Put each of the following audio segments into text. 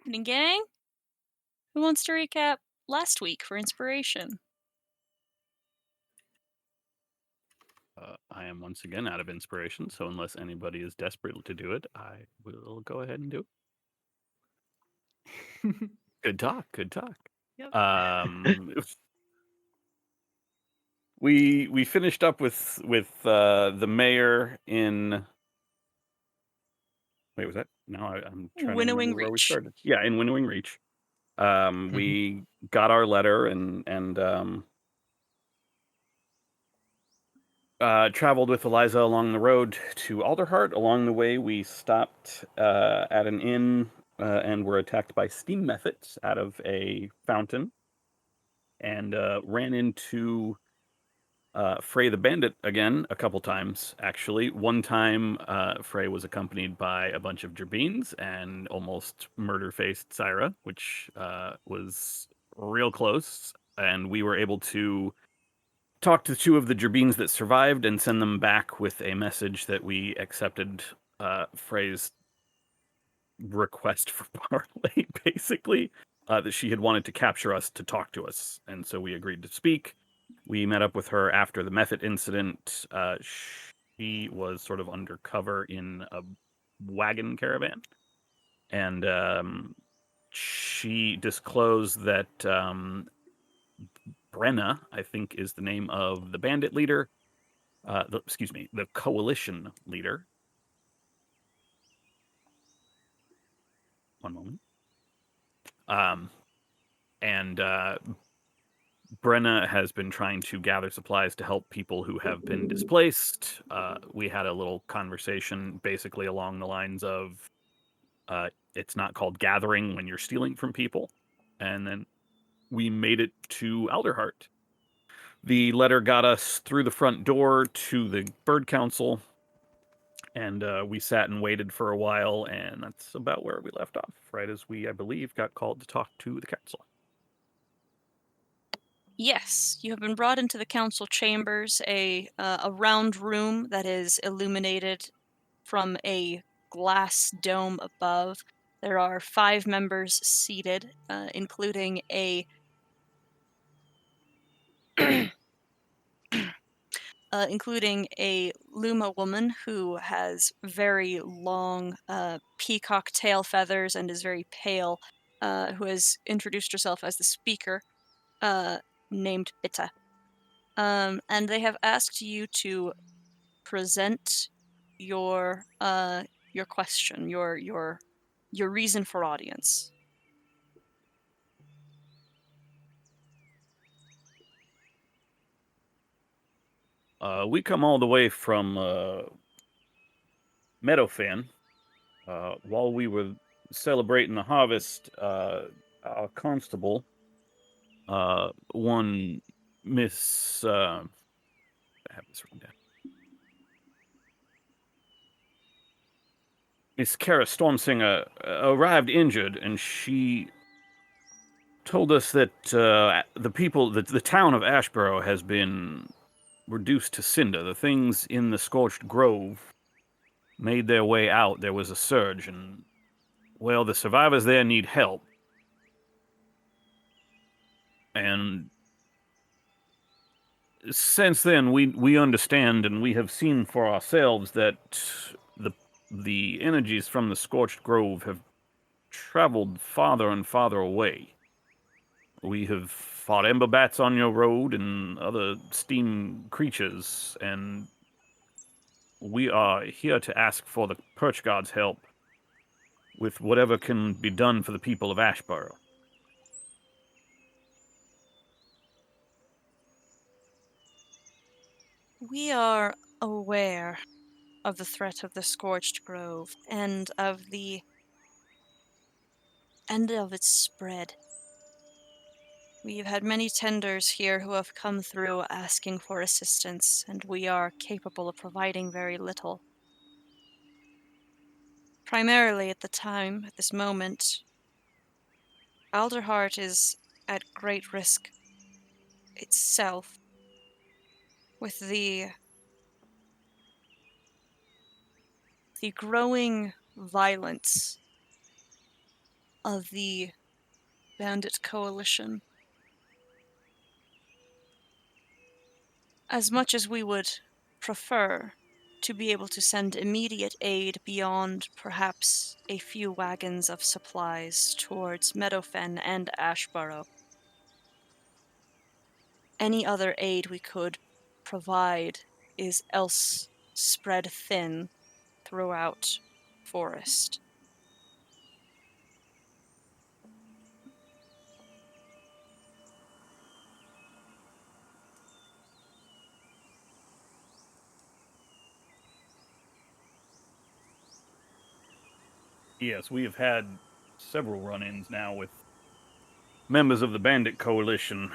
Evening, gang. Who wants to recap last week for inspiration? I am once again out of inspiration, so unless anybody is desperate to do it, I will go ahead and do it. Good talk, good talk. Yep. Um, we finished up with the mayor in. Wait, was that? No, I'm trying to Winnowing remember where we Reach. started. Yeah, in Winnowing Reach. Mhm. We got our letter and traveled with Eliza along the road to Alderheart. Along the way, we stopped at an inn and were attacked by steam methods out of a fountain and ran into Frey the Bandit again a couple times, actually. One time, Frey was accompanied by a bunch of Drabeens and almost murder faced Syra, which was real close. And we were able to talk to two of the Drabeens that survived and send them back with a message that we accepted Frey's request for parley, basically, that she had wanted to capture us to talk to us. And so we agreed to speak. We met up with her after the method incident. She was sort of undercover in a wagon caravan. And she disclosed that Brenna, I think, is the name of the bandit leader. Excuse me, the coalition leader. One moment. Um, and Brenna has been trying to gather supplies to help people who have been displaced. We had a little conversation basically along the lines of it's not called gathering when you're stealing from people. And then we made it to Alderheart. The letter got us through the front door to the Bird Council, and we sat and waited for a while, and that's about where we left off, right as we, I believe, got called to talk to the council. Yes, you have been brought into the council chambers, a round room that is illuminated from a glass dome above. There are 5 members seated, including a including a Luma woman who has very long peacock tail feathers and is very pale, who has introduced herself as the speaker, uh, named Bitta. And they have asked you to present your question, your reason for audience. We come all the way from Meadowfen. While we were celebrating the harvest, our constable, one Miss, I have this written down, Miss Kara Stormsinger, arrived injured, and she told us that the town of Ashborough has been reduced to cinder. The things in the scorched grove made their way out. There was a surge, and, well, the survivors there need help. And since then, we understand and we have seen for ourselves that the the energies from the scorched grove have traveled farther and farther away. We have fought ember bats on your road and other steam creatures, and we are here to ask for the Perch God's help with whatever can be done for the people of Ashborough. We are aware of the threat of the scorched grove and of its spread. We've had many tenders here who have come through asking for assistance, and we are capable of providing very little. Primarily at this moment, Alderheart is at great risk itself with the growing violence of the bandit coalition. As much as we would prefer to be able to send immediate aid beyond perhaps a few wagons of supplies towards Meadowfen and Ashborough, any other aid we could provide is else spread thin throughout forest. Yes, we have had several run-ins now with members of the Bandit Coalition.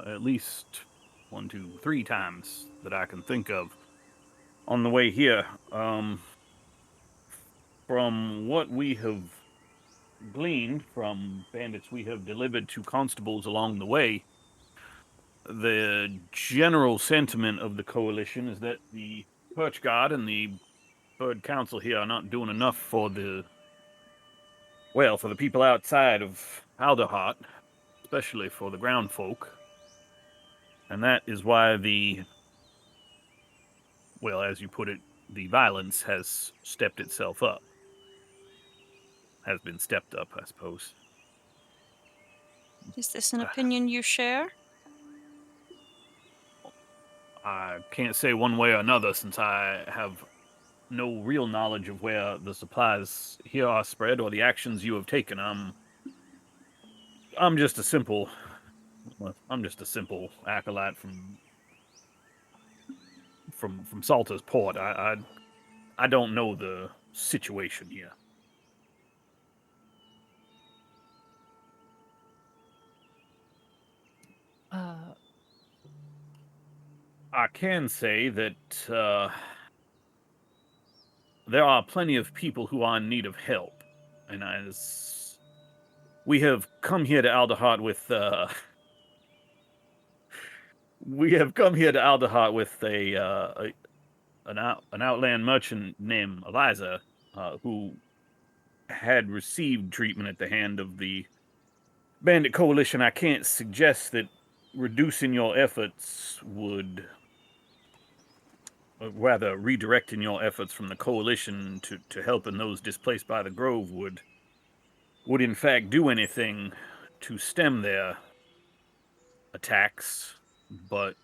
At least 1, 2, 3 times that I can think of on the way here. From what we have gleaned from bandits we have delivered to constables along the way, the general sentiment of the coalition is that the Perch Guard and the Bird Council here are not doing enough for the people outside of Alderheart, especially for the ground folk. And that is why as you put it, the violence has stepped itself up. Has been stepped up, I suppose. Is this an opinion you share? I can't say one way or another since I have no real knowledge of where the supplies here are spread or the actions you have taken. I'm just a simple acolyte from Salter's Port. I don't know the situation here. I can say that there are plenty of people who are in need of help, and as we have come here to Alderheart with an outland merchant named Eliza, who had received treatment at the hand of the Bandit Coalition. I can't suggest that reducing your efforts would, or rather redirecting your efforts from the Coalition to helping those displaced by the Grove would in fact do anything to stem their attacks, but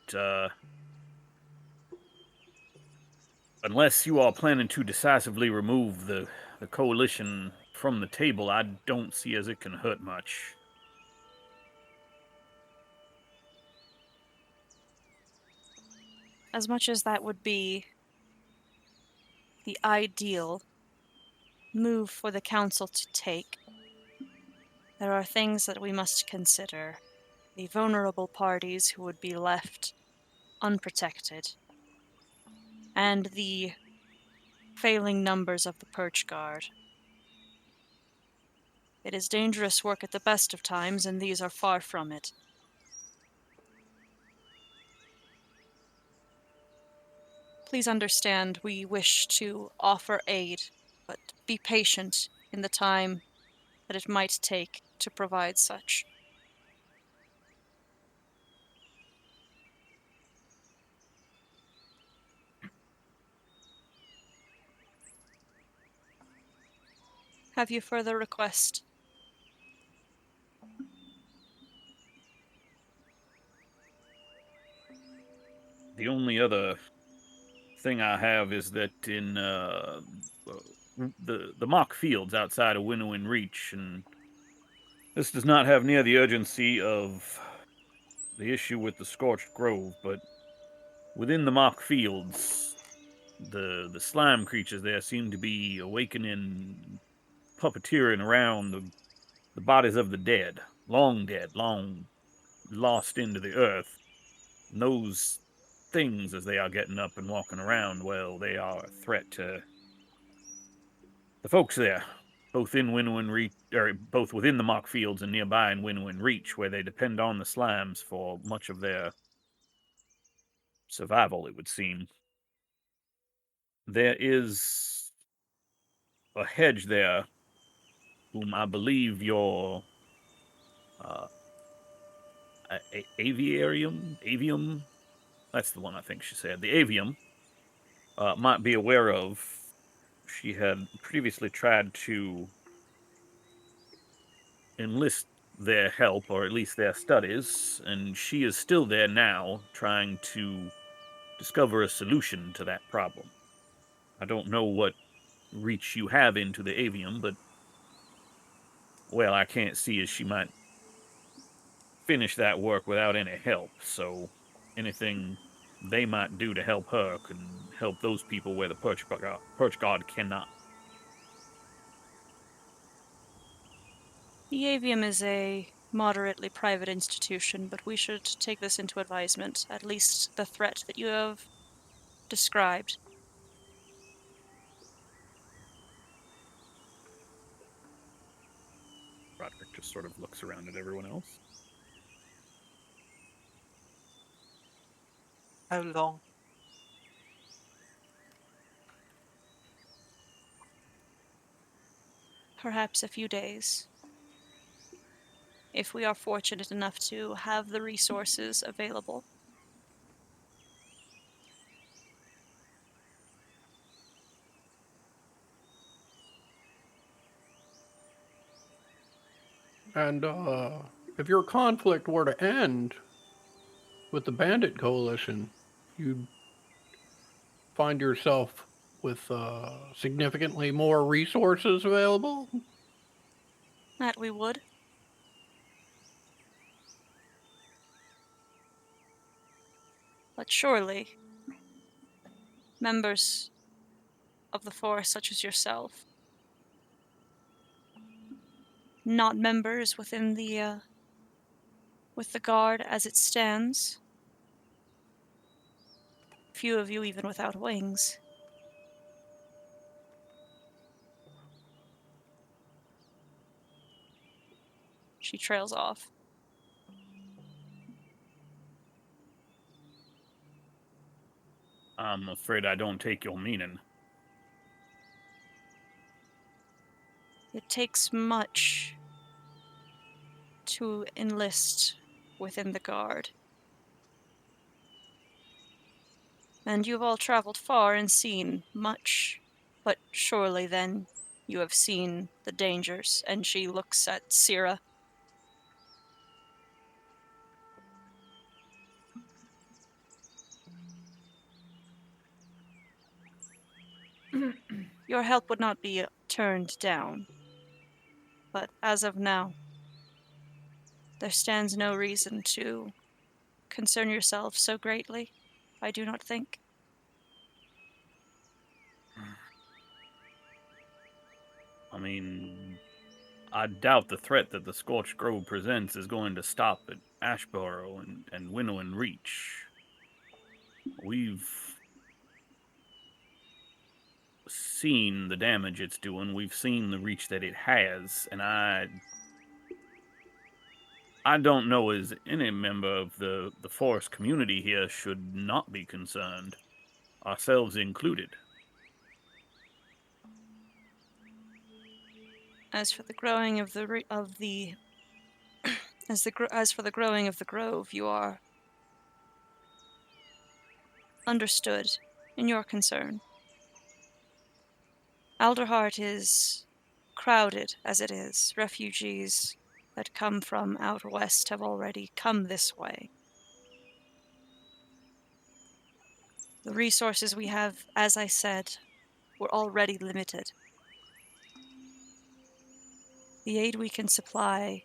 unless you are planning to decisively remove the Coalition from the table, I don't see as it can hurt much. As much as that would be the ideal move for the council to take, there are things that we must consider. The vulnerable parties who would be left unprotected, and the failing numbers of the Perch Guard. It is dangerous work at the best of times, and these are far from it. Please understand, we wish to offer aid, but be patient in the time that it might take to provide such. Have you further request? The only other thing I have is that in the mock fields outside of Winnowing Reach, and this does not have near the urgency of the issue with the Scorched Grove, but within the mock fields, the slime creatures there seem to be awakening, puppeteering around the bodies of the dead, long lost into the earth. And those things, as they are getting up and walking around, well, they are a threat to the folks there, both in Winnowing Reach, or both within the mock fields and nearby in Winnowing Reach, where they depend on the slimes for much of their survival, it would seem. There is a hedge there, whom I believe your uh, avium, that's the one I think she said, the avium, might be aware of. She had previously tried to enlist their help, or at least their studies, and she is still there now, trying to discover a solution to that problem. I don't know what reach you have into the avium, but, well, I can't see as she might finish that work without any help, so anything they might do to help her can help those people where the Perch God cannot. The Avium is a moderately private institution, but we should take this into advisement, at least the threat that you have described. Roderick just sort of looks around at everyone else. How long? Perhaps a few days. If we are fortunate enough to have the resources available. And if your conflict were to end with the Bandit Coalition, you'd find yourself with significantly more resources available. That we would. But surely, members of the force such as yourself, not members within the with the guard as it stands, few of you even without wings. She trails off. I'm afraid I don't take your meaning. It takes much to enlist within the guard. And you've all traveled far and seen much, but surely then you have seen the dangers. And she looks at Syrah. Your help would not be turned down. But as of now, there stands no reason to concern yourself so greatly, I do not think. I mean, I doubt the threat that the Scorched Grove presents is going to stop at Ashborough and Winnow Reach. We've seen the damage it's doing. We've seen the reach that it has, and I don't know as any member of the forest community here should not be concerned, ourselves included. As for the growing of the as for the growing of the grove, you are understood in your concern. Alderheart is crowded as it is. Refugees that come from out west have already come this way. The resources we have, as I said, were already limited. The aid we can supply,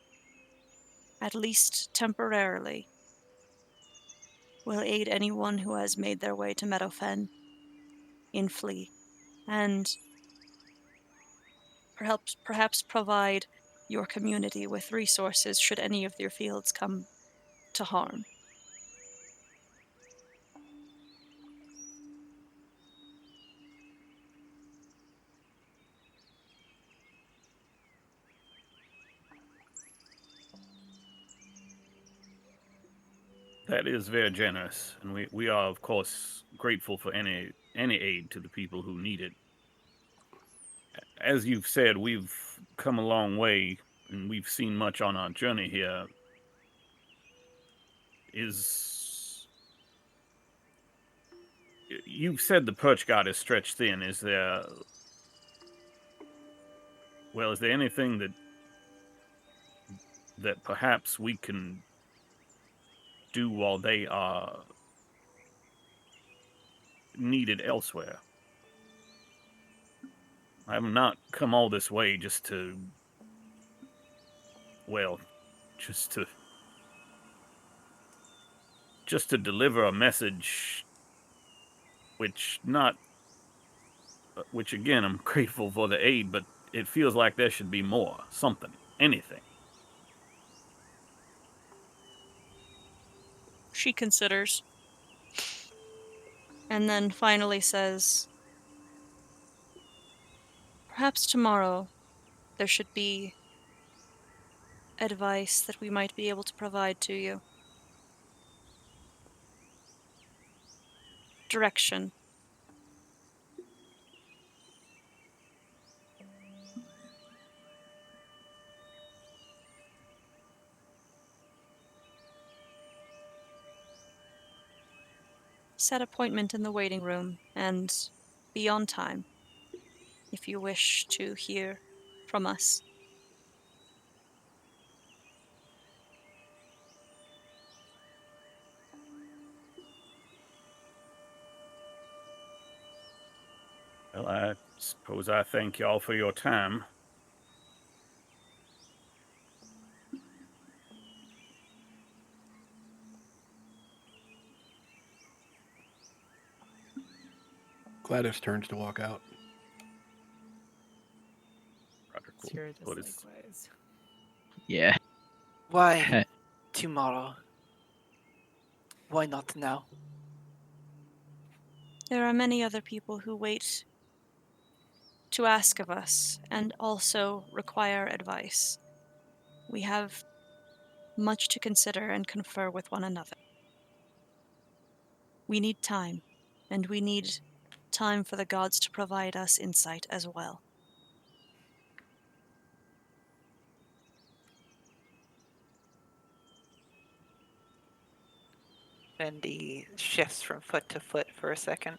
at least temporarily, will aid anyone who has made their way to Meadowfen in Flea, and perhaps provide your community with resources should any of their fields come to harm. That is very generous, and we are, of course, grateful for any aid to the people who need it. as you've said, we've come a long way, and we've seen much on our journey here. You've said the perch god is stretched thin. Is there anything that perhaps we can do while they are needed elsewhere? I have not come all this way just to deliver a message, which again, I'm grateful for the aid, but it feels like there should be more, something, anything. She considers. And then finally says, perhaps tomorrow there should be advice that we might be able to provide to you. Direction. Set appointment in the waiting room and be on time if you wish to hear from us. Well, I suppose I thank y'all for your time. Gladys turns to walk out. Roderick will Sure, just put his- likewise. Yeah. Why tomorrow? Why not now? There are many other people who wait to ask of us and also require advice. We have much to consider and confer with one another. We need time, and we need time for the gods to provide us insight as well. Bendy shifts from foot to foot for a second.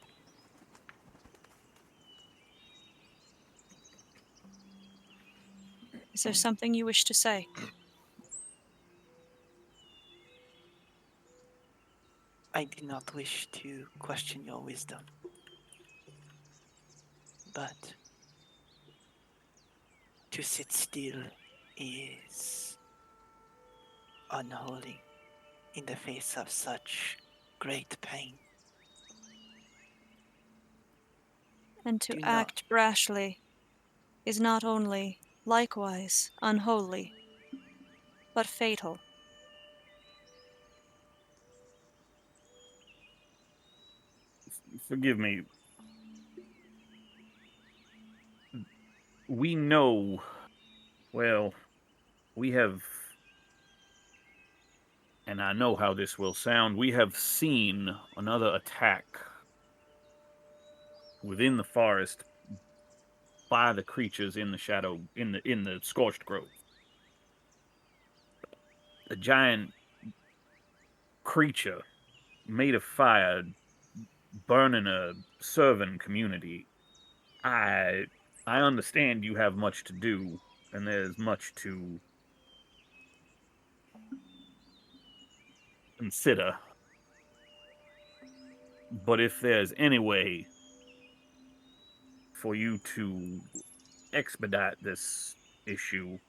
Is there something you wish to say? I do not wish to question your wisdom. But to sit still is unholy in the face of such great pain. And to Do not- act brashly is not only likewise unholy, but fatal. Forgive me. We know, we have, and I know how this will sound, we have seen another attack within the forest by the creatures in the shadow, in the scorched grove. A giant creature made of fire burning a servant community. I understand you have much to do, and there's much to consider. But if there's any way for you to expedite this issue,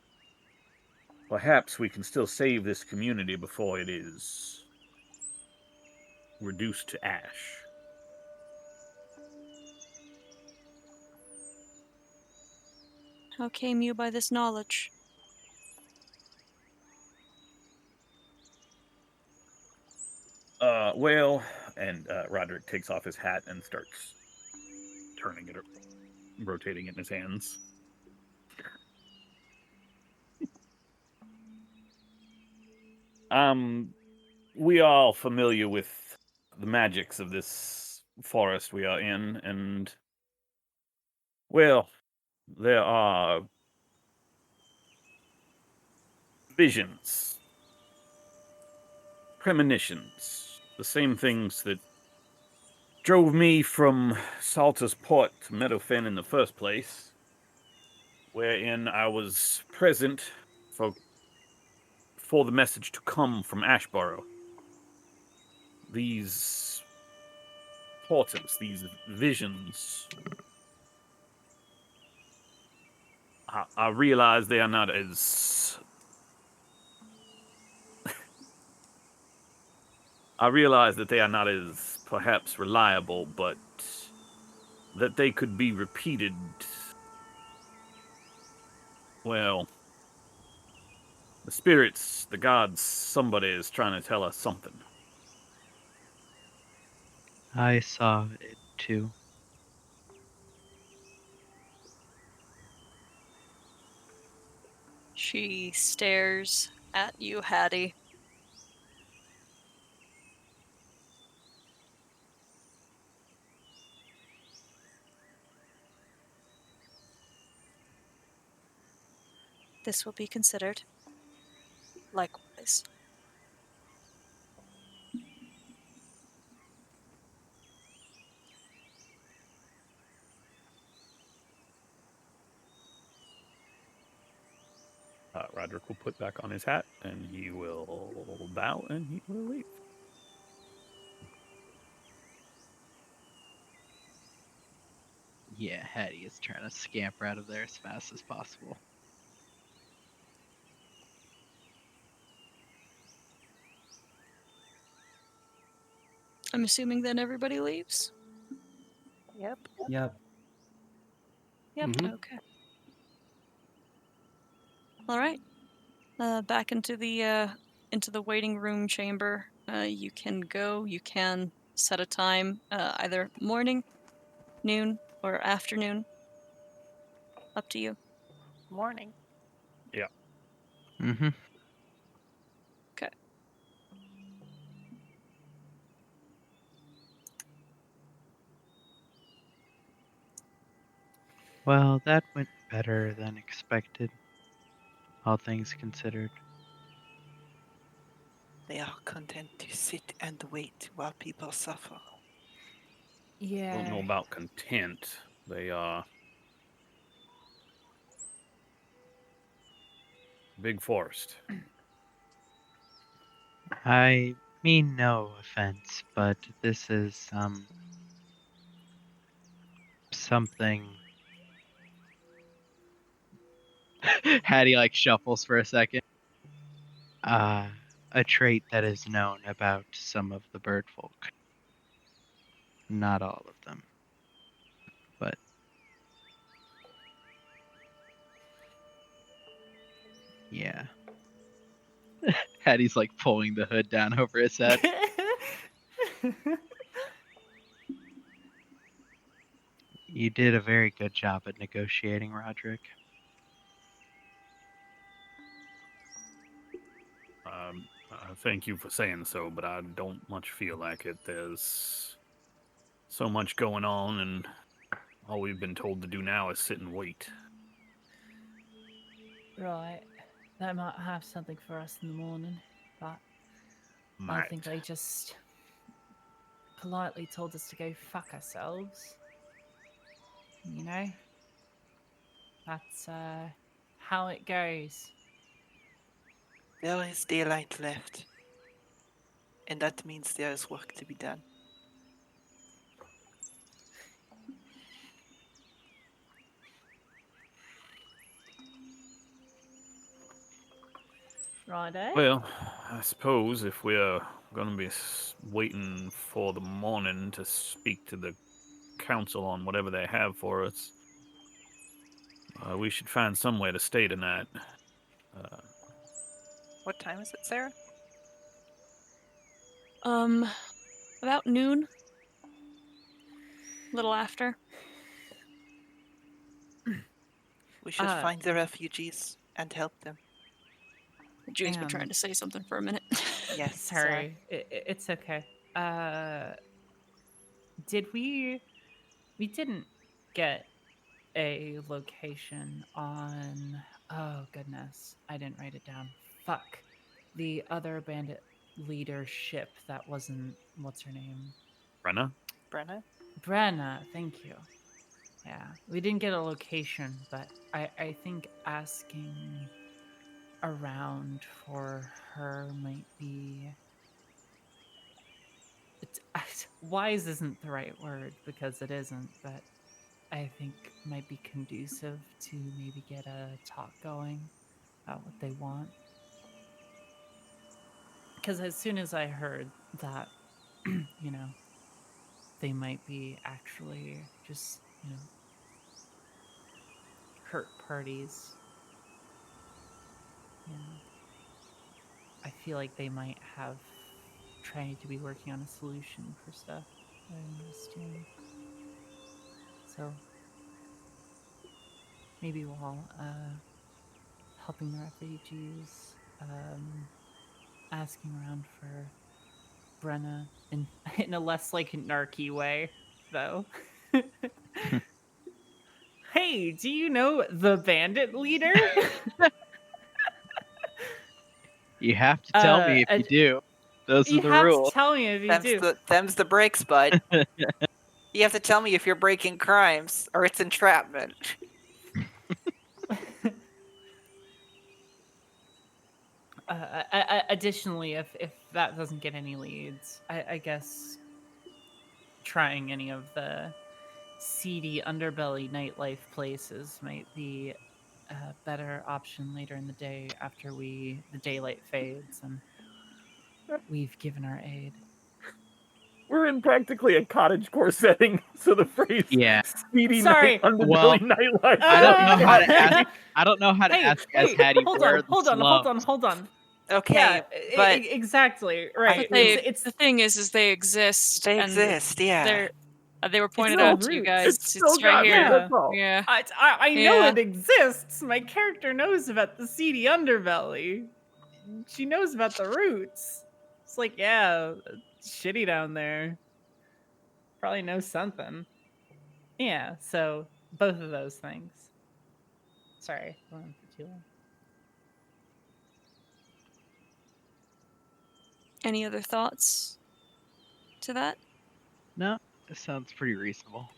perhaps we can still save this community before it is reduced to ash. How came you by this knowledge? And Roderick takes off his hat and starts turning it, rotating it in his hands. We are all familiar with the magics of this forest we are in, and, well, there are visions, premonitions, the same things that drove me from Salter's Port to Meadowfen in the first place, wherein I was present for the message to come from Ashborough. These portents, these visions, I realize they are not as... I realize that they are not as perhaps reliable, but that they could be repeated. Well, the spirits, the gods, somebody is trying to tell us something. I saw it too. She stares at you, Hattie. This will be considered. Likewise. Roderick will put back on his hat, and he will bow, and he will leave. Yeah, Hattie is trying to scamper out of there as fast as possible. I'm assuming then everybody leaves? Yep. Yep. Yep, Mhm. okay. Alright. Back into the waiting room chamber. You can go, you can set a time, either morning, noon, or afternoon. Up to you. Morning. Mm-hmm. Okay. Well, that went better than expected, all things considered. They are content to sit and wait while people suffer. Yeah. Don't know about content. They are big forest. I mean no offense, but this is something. Hattie like shuffles for a second. A trait that is known about some of the bird folk. Not all of them, but yeah. Hattie's like pulling the hood down over his head. You did a very good job at negotiating, Roderick. Thank you for saying so, but I don't much feel like it. There's so much going on, and all we've been told to do now is sit and wait. Right. They might have something for us in the morning, but I think they just politely told us to go fuck ourselves. You know? That's how it goes. There is daylight left. And that means there is work to be done. Righto. Well, I suppose if we're going to be waiting for the morning to speak to the council on whatever they have for us, we should find somewhere to stay tonight. What time is it, Sarah? About noon. A little after. We should find the refugees and help them. June's been trying to say something for a minute. Yes. Sorry, it's okay. Did we didn't get a location on. Oh goodness, I didn't write it down. Fuck. The other bandit leader ship that wasn't. What's her name? Brenna? Brenna? Brenna. Thank you. Yeah, we didn't get a location, but I think asking around for her might be. Wise isn't the right word because it isn't, but I think might be conducive to maybe get a talk going about what they want. Because as soon as I heard that, you know, they might be actually just, hurt parties, I feel like they might have tried to be working on a solution for stuff. I understand. So maybe while helping the refugees, asking around for Brenna in a less like narky way, though. Hey, do you know the bandit leader? You have to tell me if you do. Those are You the have rules. to tell me if you do. Them's the breaks, bud. You have to tell me if you're breaking crimes or it's entrapment. Additionally, if that doesn't get any leads, I guess trying any of the seedy underbelly nightlife places might be a better option later in the day after the daylight fades and we've given our aid. We're in practically a cottagecore setting, so the phrase Yeah. "speedy Sorry. night underbelly Well, nightlife." I don't know how to ask. I don't know how to Hey, ask as wait, Hattie hold where on, the hold slums. on. Okay, Yeah, but exactly right. But It's the thing is they exist. they and exist, yeah. they were pointed still out to you roots. guys. It's still right got me, here. that's all. Yeah. I know Yeah. it exists. My character knows about the seedy underbelly. She knows about the roots. It's like, yeah, it's shitty down there. Probably knows something. Yeah, so both of those things. Sorry, I went on for too long. Any other thoughts to that? No, it sounds pretty reasonable.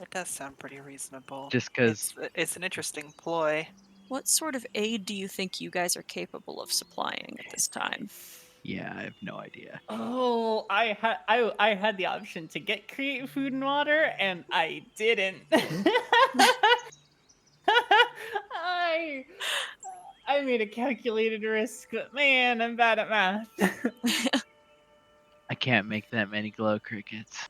It does sound pretty reasonable. Just because, it's an interesting ploy. What sort of aid do you think you guys are capable of supplying at this time? yeah, I have no idea. Oh, I had the option to create food and water, and I didn't. I made a calculated risk, but man, I'm bad at math. I can't make that many glow crickets.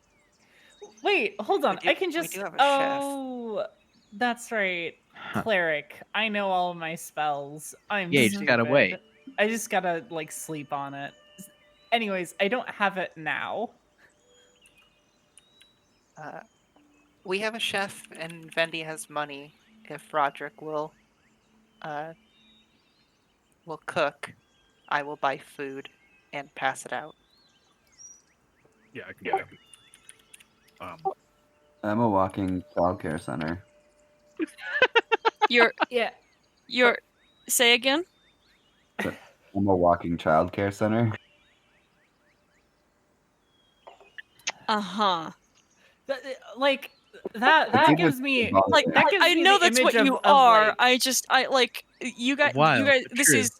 Wait, hold on. I can We just. do have a chef. Oh, that's right. Huh. Cleric. I know all of my spells. I'm Yeah, you stupid. just gotta wait. I just gotta sleep on it. Anyways, I don't have it now. We have a chef, and Vendi has money. If Roderick will cook, I will buy food and pass it out. Yeah, I can do that. I'm a walking childcare center. Yeah. You're say again? I'm a walking childcare center. Uh-huh. Like that gives me Like that gives I me know the that's what image you of, are. like, You guys Wild, but this true. is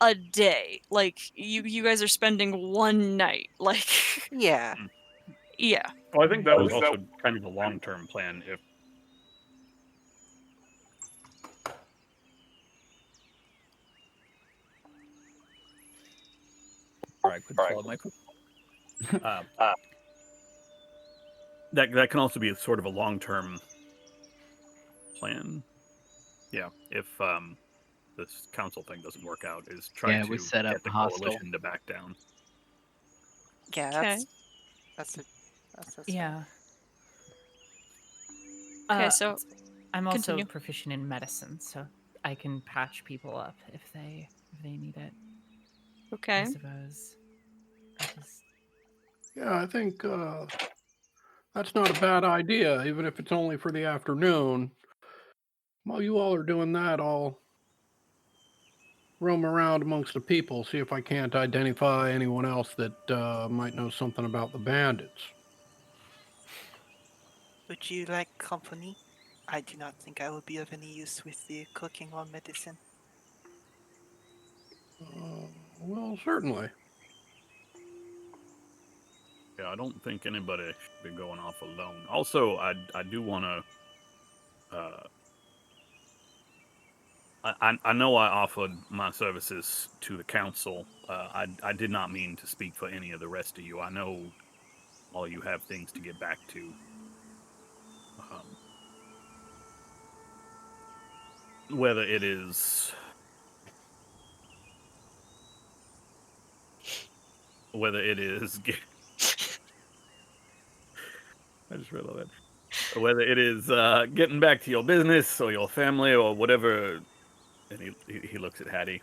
a day. Like you guys are spending one night. Like Yeah. yeah. Well, I think that was also kind of a long-term plan. If I could follow my that can also be sort of a long-term plan. Yeah, if this council thing doesn't work out, is try to we set up get the a hostel. coalition to back down. Yeah, Okay. that's yeah. Okay, so I'm also continue. proficient in medicine, so I can patch people up if they need it. Okay. I suppose. Yeah, I think that's not a bad idea, even if it's only for the afternoon. While you all are doing that, I'll roam around amongst the people, see if I can't identify anyone else that might know something about the bandits. Would you like company? I do not think I will be of any use with the cooking or medicine. Well, certainly. Yeah, I don't think anybody should be going off alone. Also, I do want to. I know I offered my services to the council. I did not mean to speak for any of the rest of you. I know all you have things to get back to. Whether it is I just realized that. Whether it is getting back to your business or your family or whatever, and he looks at Hattie.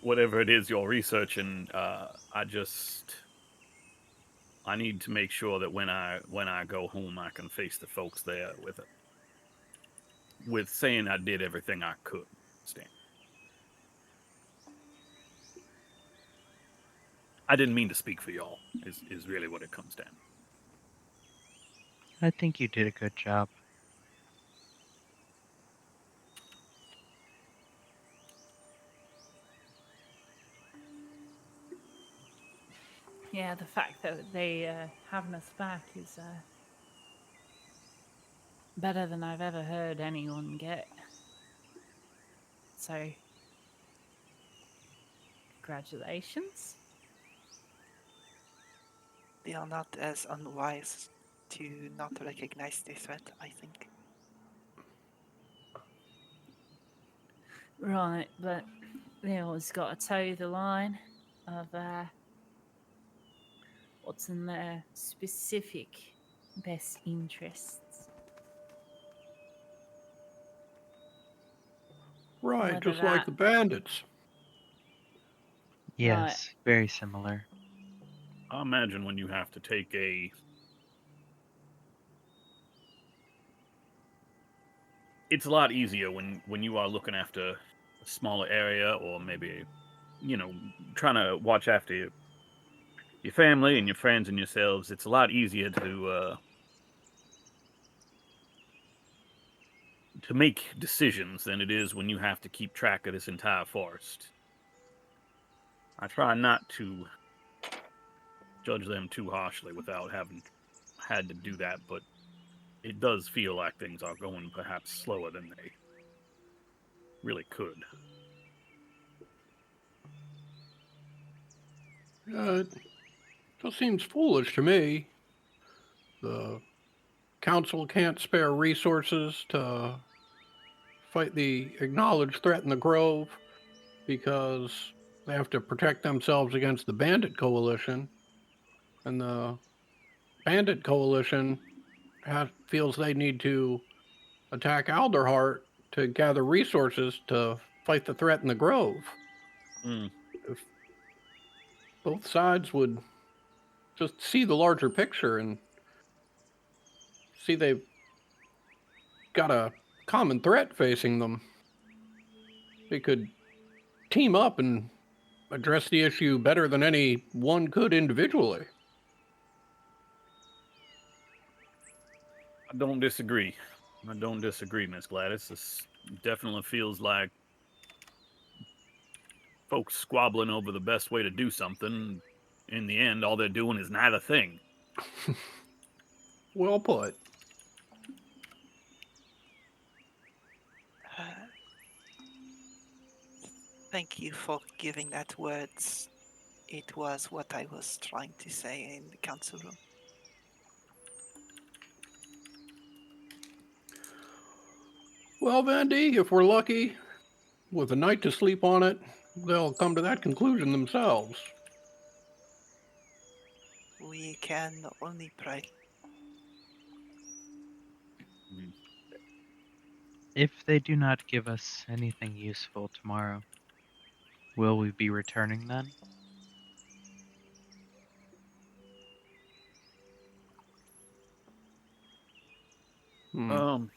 Whatever it is you're researching, I need to make sure that when I go home, I can face the folks there with saying I did everything I could. Stan, I didn't mean to speak for y'all. Is really what it comes down. I think you did a good job. Yeah, the fact that they having us back is better than I've ever heard anyone get. So, congratulations. They are not as unwise to not recognize the threat, I think. Right, but they always got to toe the line of what's in their specific best interests. Right, Whether just like that- the bandits. Yes, very similar. I imagine when you have to take it's a lot easier when you are looking after a smaller area or maybe, trying to watch after your family and your friends and yourselves. It's a lot easier to make decisions than it is when you have to keep track of this entire forest. I try not to judge them too harshly without having had to do that, but it does feel like things are going perhaps slower than they really could. It just seems foolish to me. The council can't spare resources to fight the acknowledged threat in the Grove because they have to protect themselves against the bandit coalition. And the bandit coalition feels they need to attack Alderheart to gather resources to fight the threat in the Grove. Mm. If both sides would just see the larger picture and see they've got a common threat facing them, they could team up and address the issue better than any one could individually. I don't disagree. Miss Gladys. This definitely feels like folks squabbling over the best way to do something. In the end, all they're doing is neither thing. Well put. Thank you for giving that words. It was what I was trying to say in the council room. Well, Vandy, if we're lucky, with a night to sleep on it, they'll come to that conclusion themselves. We can only pray. If they do not give us anything useful tomorrow, will we be returning then? Um,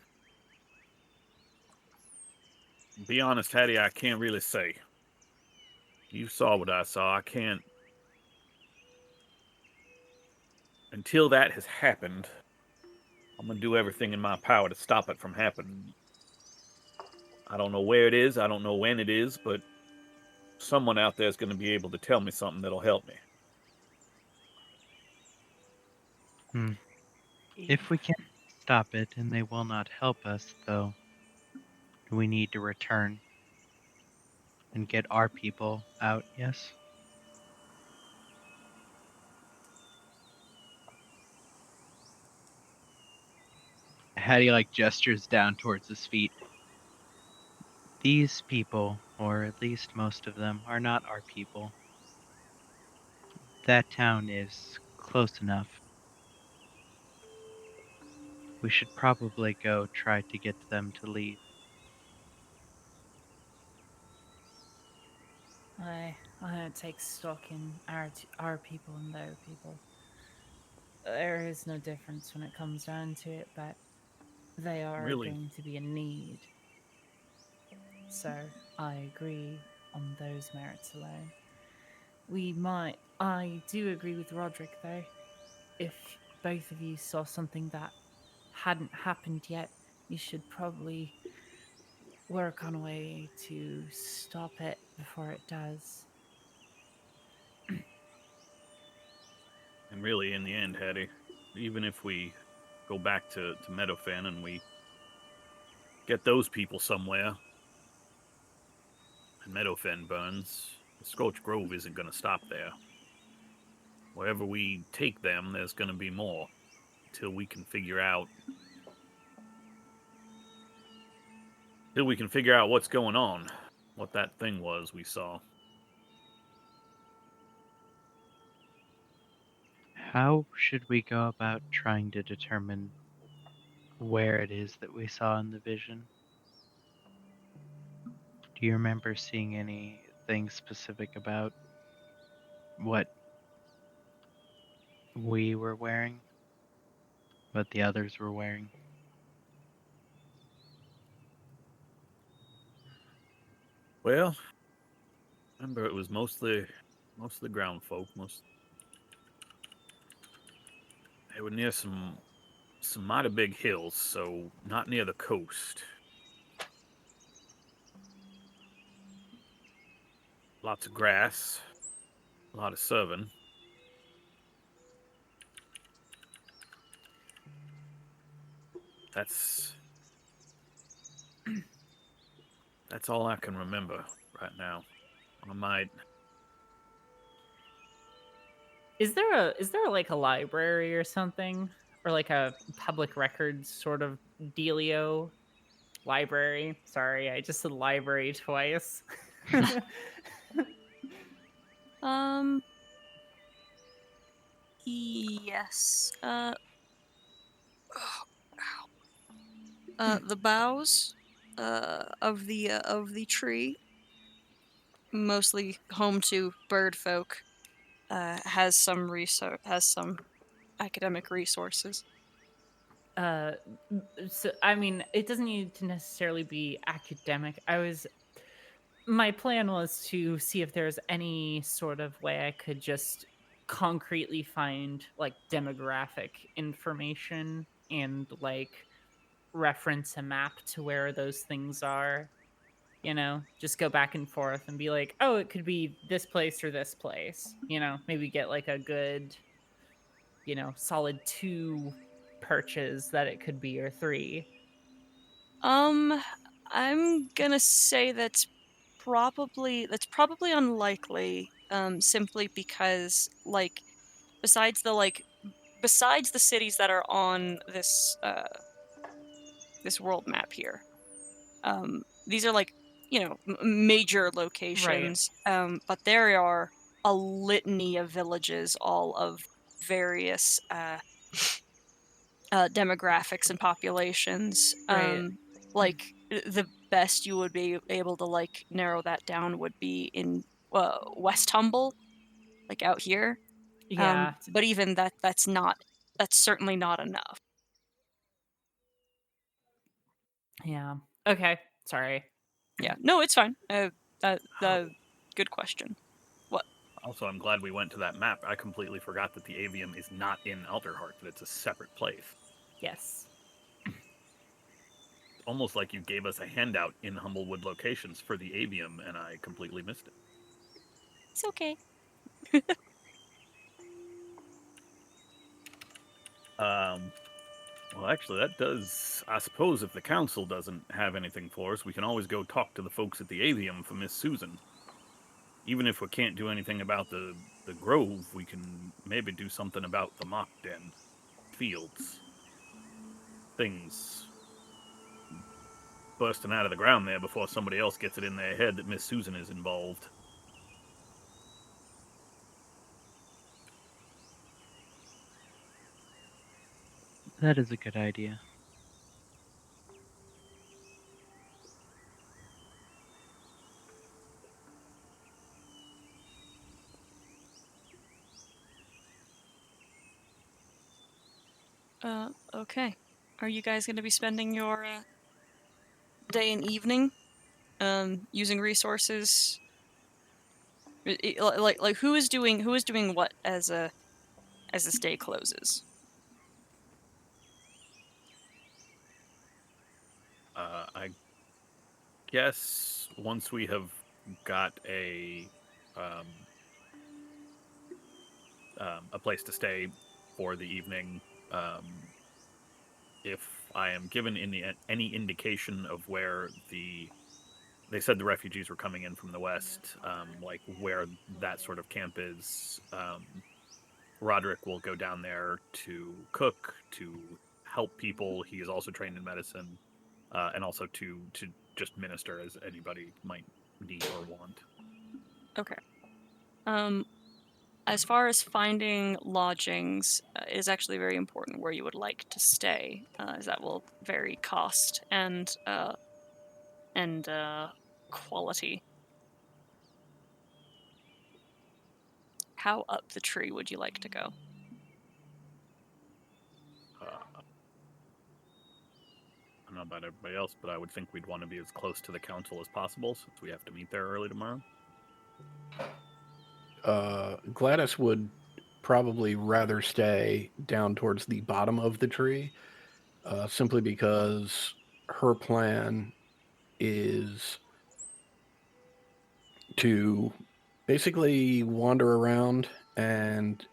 Be honest, Hattie, I can't really say. You saw what I saw. I can't. Until that has happened, I'm gonna do everything in my power to stop it from happening. I don't know where it is. I don't know when it is, but someone out there is going to be able to tell me something that'll help me. If we can't stop it and they will not help us, though, we need to return and get our people out, yes? Hattie gestures down towards his feet. These people, or at least most of them, are not our people. That town is close enough. We should probably go try to get them to leave. I don't take stock in our people and their people. There is no difference when it comes down to it, but they are Really? going to be in need. So I agree on those merits alone. I do agree with Roderick though. If both of you saw something that hadn't happened yet, you should probably work on a way to stop it before it does. And really, in the end, Hattie, even if we go back to Meadowfen and we get those people somewhere, and Meadowfen burns, the Scorched Grove isn't going to stop there. Wherever we take them, there's going to be more, until we can figure out what's going on, what that thing was we saw. How should we go about trying to determine where it is that we saw in the vision? Do you remember seeing anything specific about what we were wearing? What the others were wearing? Well, remember it was mostly the ground folk. They were near some mighty big hills, so not near the coast. Lots of grass, a lot of serving. That's all I can remember right now. I might. Is there like a library or something, or like a public records sort of dealio? Library. Sorry, I just said library twice. Yes. The boughs of the tree, mostly home to bird folk, has some academic resources. So I mean, it doesn't need to necessarily be academic. My plan was to see if there's any sort of way I could just concretely find like demographic information and like reference a map to where those things are. Just go back and forth and be like, oh, it could be this place or this place. Maybe get like a good, solid 2 perches that it could be, or 3. I'm gonna say that's probably unlikely. Simply because besides the cities that are on this world map here, these are major locations. But there are a litany of villages, all of various demographics and populations. Right. The best you would be able to narrow that down would be in West Humble, out here. Yeah. But even that's certainly not enough. Yeah. Okay. Sorry. Yeah. No, it's fine. Good question. What? Also, I'm glad we went to that map. I completely forgot that the avium is not in Alderheart, that it's a separate place. Yes. Almost like you gave us a handout in Humblewood locations for the avium, and I completely missed it. It's okay. Well, actually, that does... I suppose if the council doesn't have anything for us, we can always go talk to the folks at the avium for Miss Susan. Even if we can't do anything about the grove, we can maybe do something about the mock den. Fields. Things bursting out of the ground there before somebody else gets it in their head that Miss Susan is involved. That is a good idea. Okay. Are you guys going to be spending your day and evening using resources? Like who is doing what as this day closes? I guess once we have got a place to stay for the evening, if I am given any indication of where they said the refugees were coming in from the west, like where that sort of camp is, Roderick will go down there to cook, to help people. He is also trained in medicine, and also to just minister as anybody might need or want. Okay. As far as finding lodgings, it is actually very important where you would like to stay, as that will vary cost and quality. How up the tree would you like to go? I don't know about everybody else, but I would think we'd want to be as close to the council as possible since we have to meet there early tomorrow. Gladys would probably rather stay down towards the bottom of the tree, simply because her plan is to basically wander around and,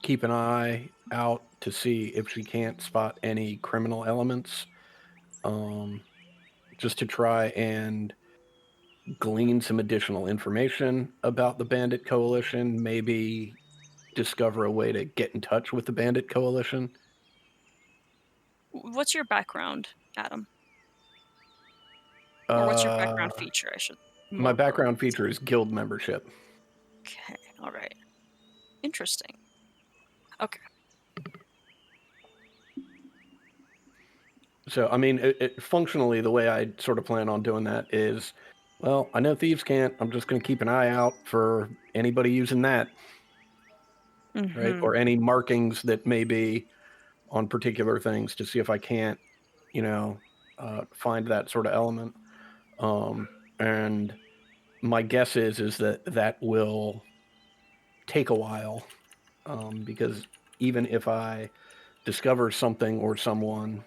keep an eye out to see if she can't spot any criminal elements, just to try and glean some additional information about the Bandit Coalition, maybe discover a way to get in touch with the Bandit Coalition. What's your background, Adam? Or what's your background feature, I should... My background feature is guild membership. Okay, alright. Interesting. Okay. So, I mean, functionally, the way I sort of plan on doing that is, well, I know thieves can't. I'm just going to keep an eye out for anybody using that, right? Or any markings that may be on particular things to see if I can't, find that sort of element. And my guess is that will take a while, because even if I discover something or someone,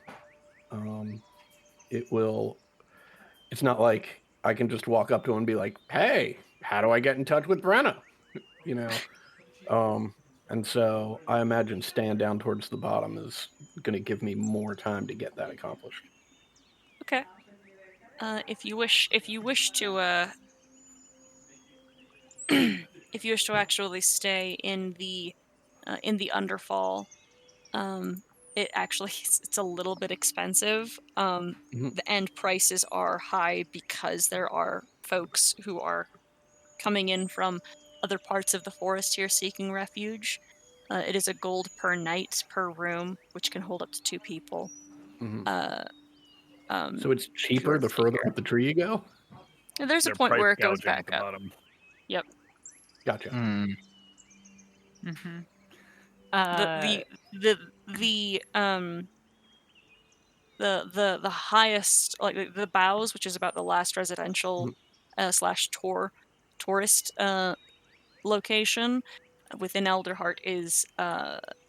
it's not like I can just walk up to him and be like, hey, how do I get in touch with Brenna? And so I imagine staying down towards the bottom is going to give me more time to get that accomplished. Okay. If you wish to if you wish to actually stay in the Underfall, it actually it's a little bit expensive. The end prices are high because there are folks who are coming in from other parts of the forest here seeking refuge. It is a gold per night per room, which can hold up to 2 people. So it's cheaper the further up the tree you go? And there's a point where it goes back up. Bottom. Yep. Gotcha. Mm-hmm. The the highest, like the Bows, which is about the last residential slash tourist location within Elderheart is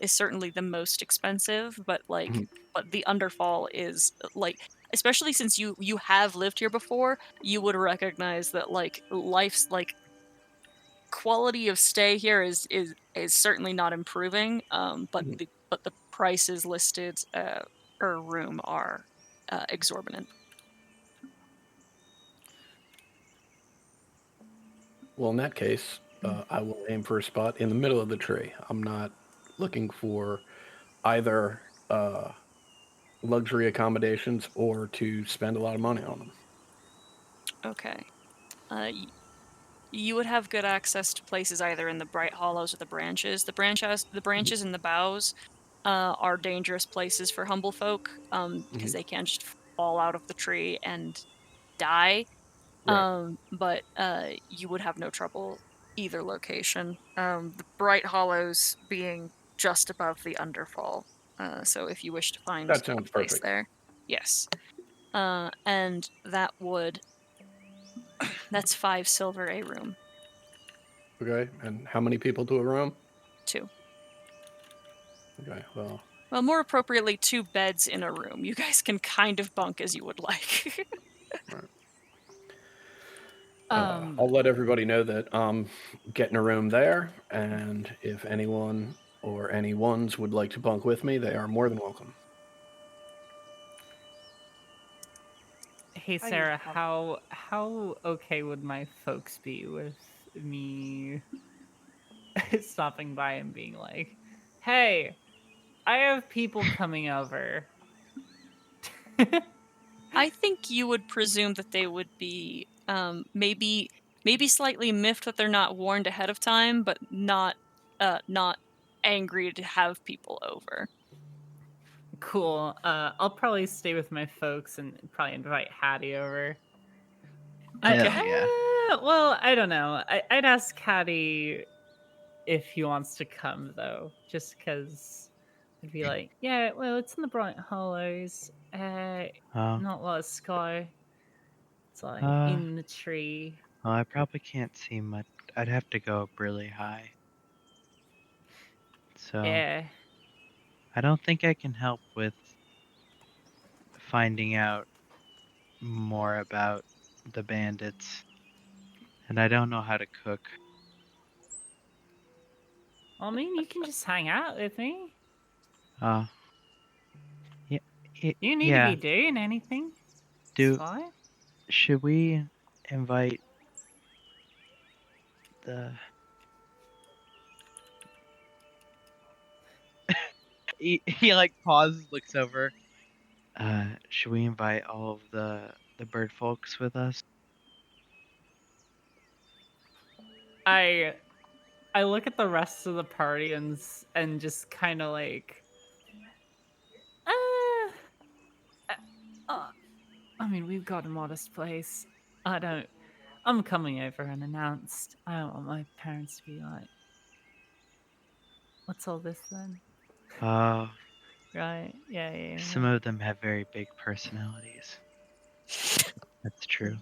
certainly the most expensive, but Mhm. but the Underfall is like, especially since you have lived here before, you would recognize that like life's like quality of stay here is certainly not improving. But Mhm. the prices listed per room are exorbitant. Well, in that case, I will aim for a spot in the middle of the tree. I'm not looking for either luxury accommodations or to spend a lot of money on them. Okay. You would have good access to places either in the Bright Hollows or the branches. The branches and the Boughs are dangerous places for humble folk because Mhm. they can just fall out of the tree and die. Right. But you would have no trouble either location. The Bright Hollows being just above the Underfall. So if you wish to find That a sounds place perfect. there, yes. And that's 5 silver a room. Okay. And how many people to a room? 2. Okay. Well, Well, more appropriately, 2 beds in a room. You guys can kind of bunk as you would like. all right. Um, I'll let everybody know that I'm getting a room there, and if anyone or any ones would like to bunk with me, they are more than welcome. hey Are you Sarah, com- how okay would my folks be with me stopping by and being like, "Hey, I have people coming over." I think you would presume that they would be maybe slightly miffed that they're not warned ahead of time, but not angry to have people over. Cool. I'll probably stay with my folks and probably invite Hattie over. Hell yeah. Well, I don't know. I'd ask Hattie if he wants to come though, just because I'd be like, yeah, well, it's in the Bright Hollows. Oh, Not a lot of sky. It's like uh, in the tree. well, I probably can't see much. I'd have to go up really high. So, Yeah. I don't think I can help with finding out more about the bandits. And I don't know how to cook. I mean, you can just hang out with me. Uh, yeah, You need to yeah. be doing anything. It's Do fine. should we invite the? He like pauses, looks over. Should we invite all of the bird folks with us? I I look at the rest of the party and just kind of like, uh, uh, uh, I mean, we've got a modest place. I don't. I'm coming over unannounced. I don't want my parents to be like, "What's all this then?" Uh, Right? Yeah, yeah, some yeah. of them have very big personalities. That's true.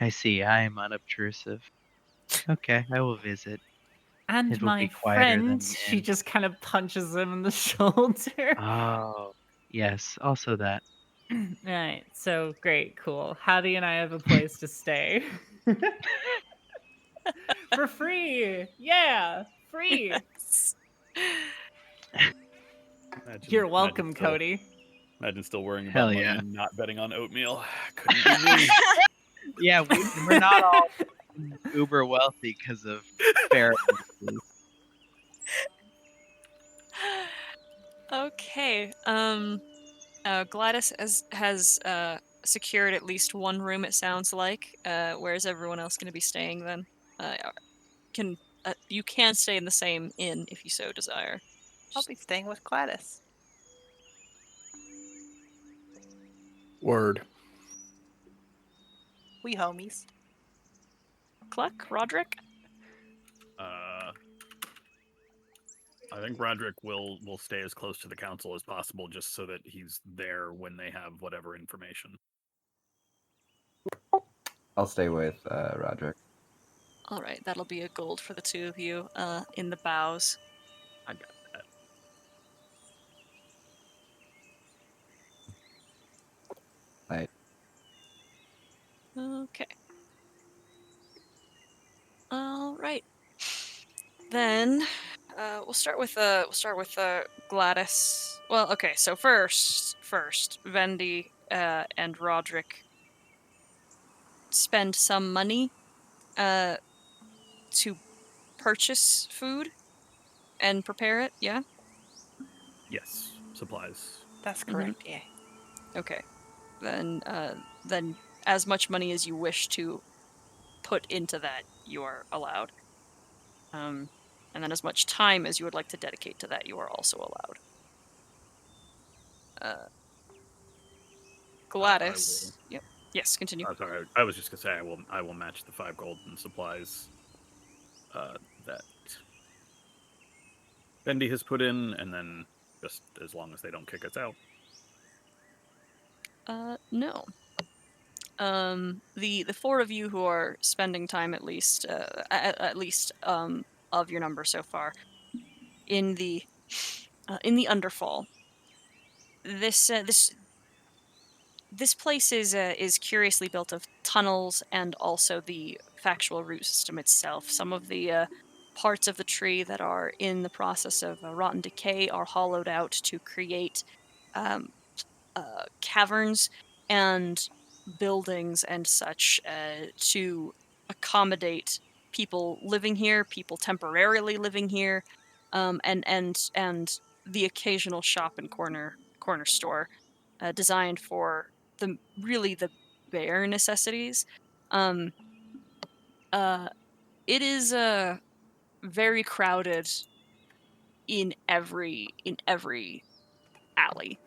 I see. I am unobtrusive. Okay, I will visit. And It will be my quieter than friend, the she inn. just kind of punches him in the shoulder. Oh, yes. Also that. Right. So great, cool. Hattie and I have a place to stay for free. Yeah, free. Yes. You're Imagine welcome, still, Cody. imagine still worrying about Hell money yeah. and not betting on oatmeal. Couldn't be me. Yeah, we're not all uber wealthy because of fair. Okay. Gladys has secured at least one room. It sounds like. Where's everyone else going to be staying then? Can you can stay in the same inn if you so desire. I'll be staying with Gladys. Word. We homies. Cluck, Roderick. Uh, I think Roderick will stay as close to the council as possible, just so that he's there when they have whatever information. I'll stay with Roderick. All right, that'll be a gold for the two of you in the bows. I got that. Right. Okay. All right. Then we'll start with Gladys. Well, okay. So first, Vendi and Roderick spend some money to purchase food and prepare it. Yeah. Yes, supplies. That's Mhm. correct, yeah. Okay. Then as much money as you wish to put into that, you are allowed. And then as much time as you would like to dedicate to that, you are also allowed. Gladys. Yep. Yes, continue. Sorry, I was just gonna say I will match the 5 gold in supplies that Bendy has put in, and then just as long as they don't kick us out. No. The four of you who are spending time at least of your number so far in the Underfall. This place is curiously built of tunnels and also the factual root system itself. Some of the parts of the tree that are in the process of rotten decay are hollowed out to create caverns and buildings and such to accommodate people living here, people temporarily living here, and the occasional shop and corner store designed for the bare necessities. Um, it is very crowded in every alley.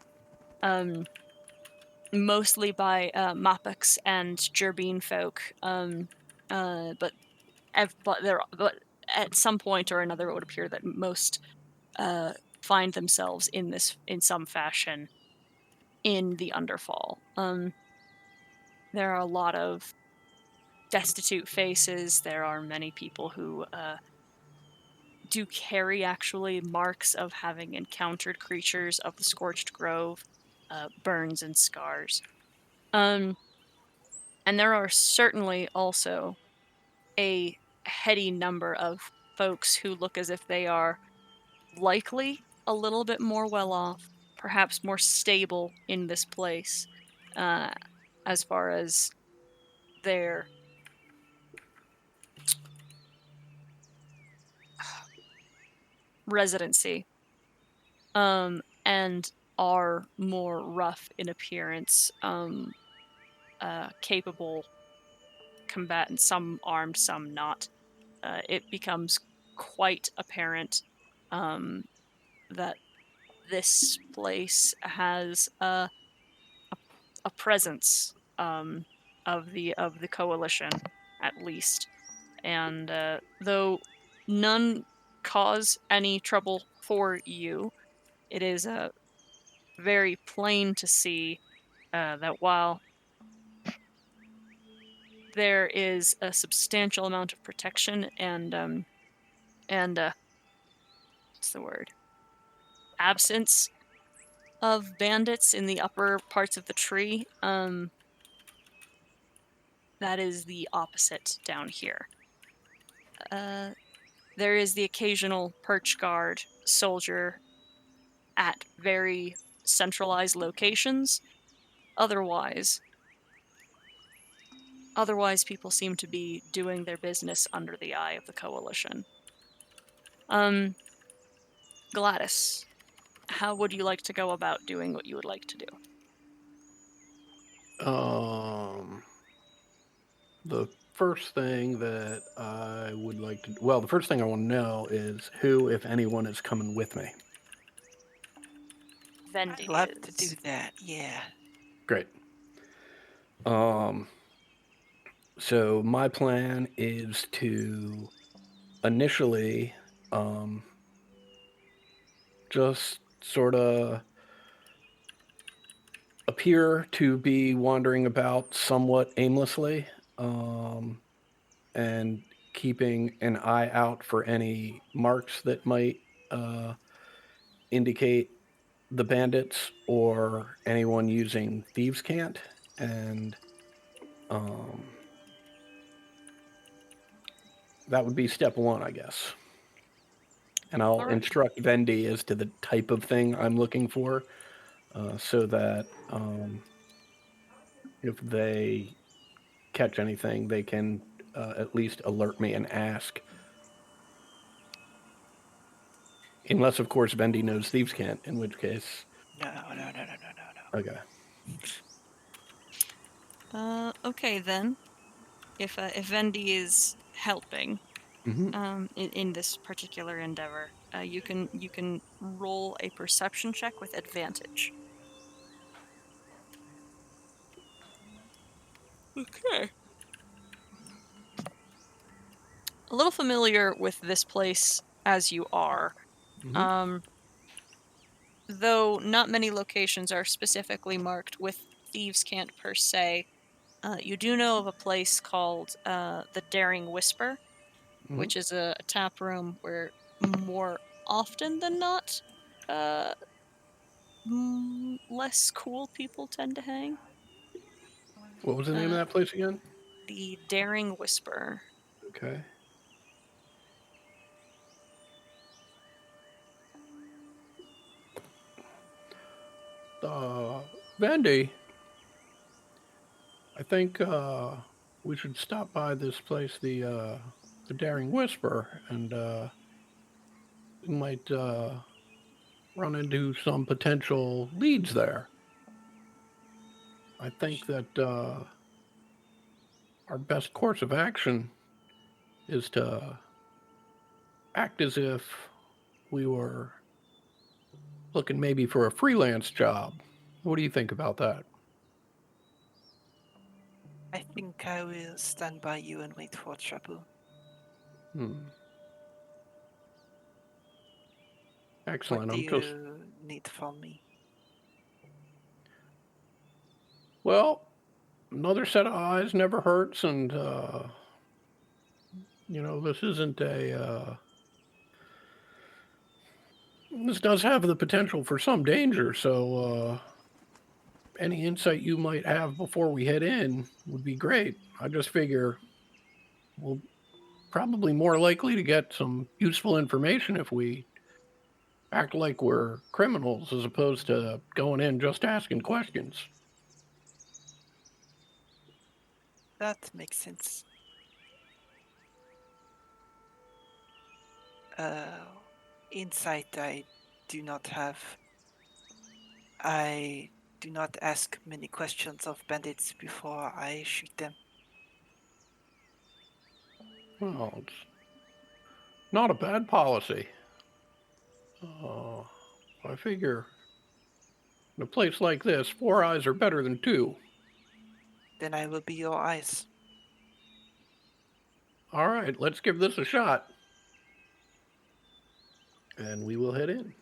Mostly by Mapux and Gerbine folk, but at some point or another, it would appear that most find themselves in some fashion in the Underfall. There are a lot of destitute faces. There are many people who do carry actually marks of having encountered creatures of the Scorched Grove, burns and scars. And there are certainly also a heady number of folks who look as if they are likely a little bit more well off, perhaps more stable in this place, as far as their residency, and are more rough in appearance, capable combatants, some armed, some not. It becomes quite apparent that this place has a presence of the coalition, at least, and though none cause any trouble for you, it is very plain to see that while there is a substantial amount of protection and what's the word? Absence of bandits in the upper parts of the tree, that is the opposite down here. There is the occasional perch guard soldier at very centralized locations. Otherwise, people seem to be doing their business under the eye of the coalition. Gladys, how would you like to go about doing what you would like to do? The first thing that I would like to, well, the first thing I want to know is who, if anyone, is coming with me. Vendi I'd love is. to do that, yeah. Great. So my plan is to initially just sort of appear to be wandering about somewhat aimlessly, and keeping an eye out for any marks that might indicate the bandits or anyone using thieves' cant, and that would be step one, I guess. And I'll All right. instruct Vendy as to the type of thing I'm looking for, so that if they catch anything, they can at least alert me and ask. Unless, of course, Vendy knows thieves' cant, in which case. No. Okay. Okay then. If Vendi is helping Mm-hmm. in this particular endeavor, you can roll a perception check with advantage. Okay. A little familiar with this place as you are, Mm-hmm. though not many locations are specifically marked with thieves' cant per se. You do know of a place called the Daring Whisper, Mm-hmm. which is a tap room where more often than not, uh, less cool people tend to hang. What was the name of Uh, that place again? the Daring Whisper. Okay. Vendy, I think we should stop by this place, the Daring Whisper, and we might run into some potential leads there. I think that our best course of action is to act as if we were looking maybe for a freelance job. What do you think about that? I think I will stand by you and wait for trouble. Excellent. What do I'm just you need from me? well. Another set of eyes never hurts, and this isn't a. This does have the potential for some danger, so any insight you might have before we head in would be great. I just figure we'll probably more likely to get some useful information if we act like we're criminals as opposed to going in just asking questions. That makes sense. Insight I do not have. I do not ask many questions of bandits before I shoot them. Well, it's not a bad policy. I figure in a place like this, 4 eyes are better than 2. Then I will be your eyes. All right, let's give this a shot. And we will head in.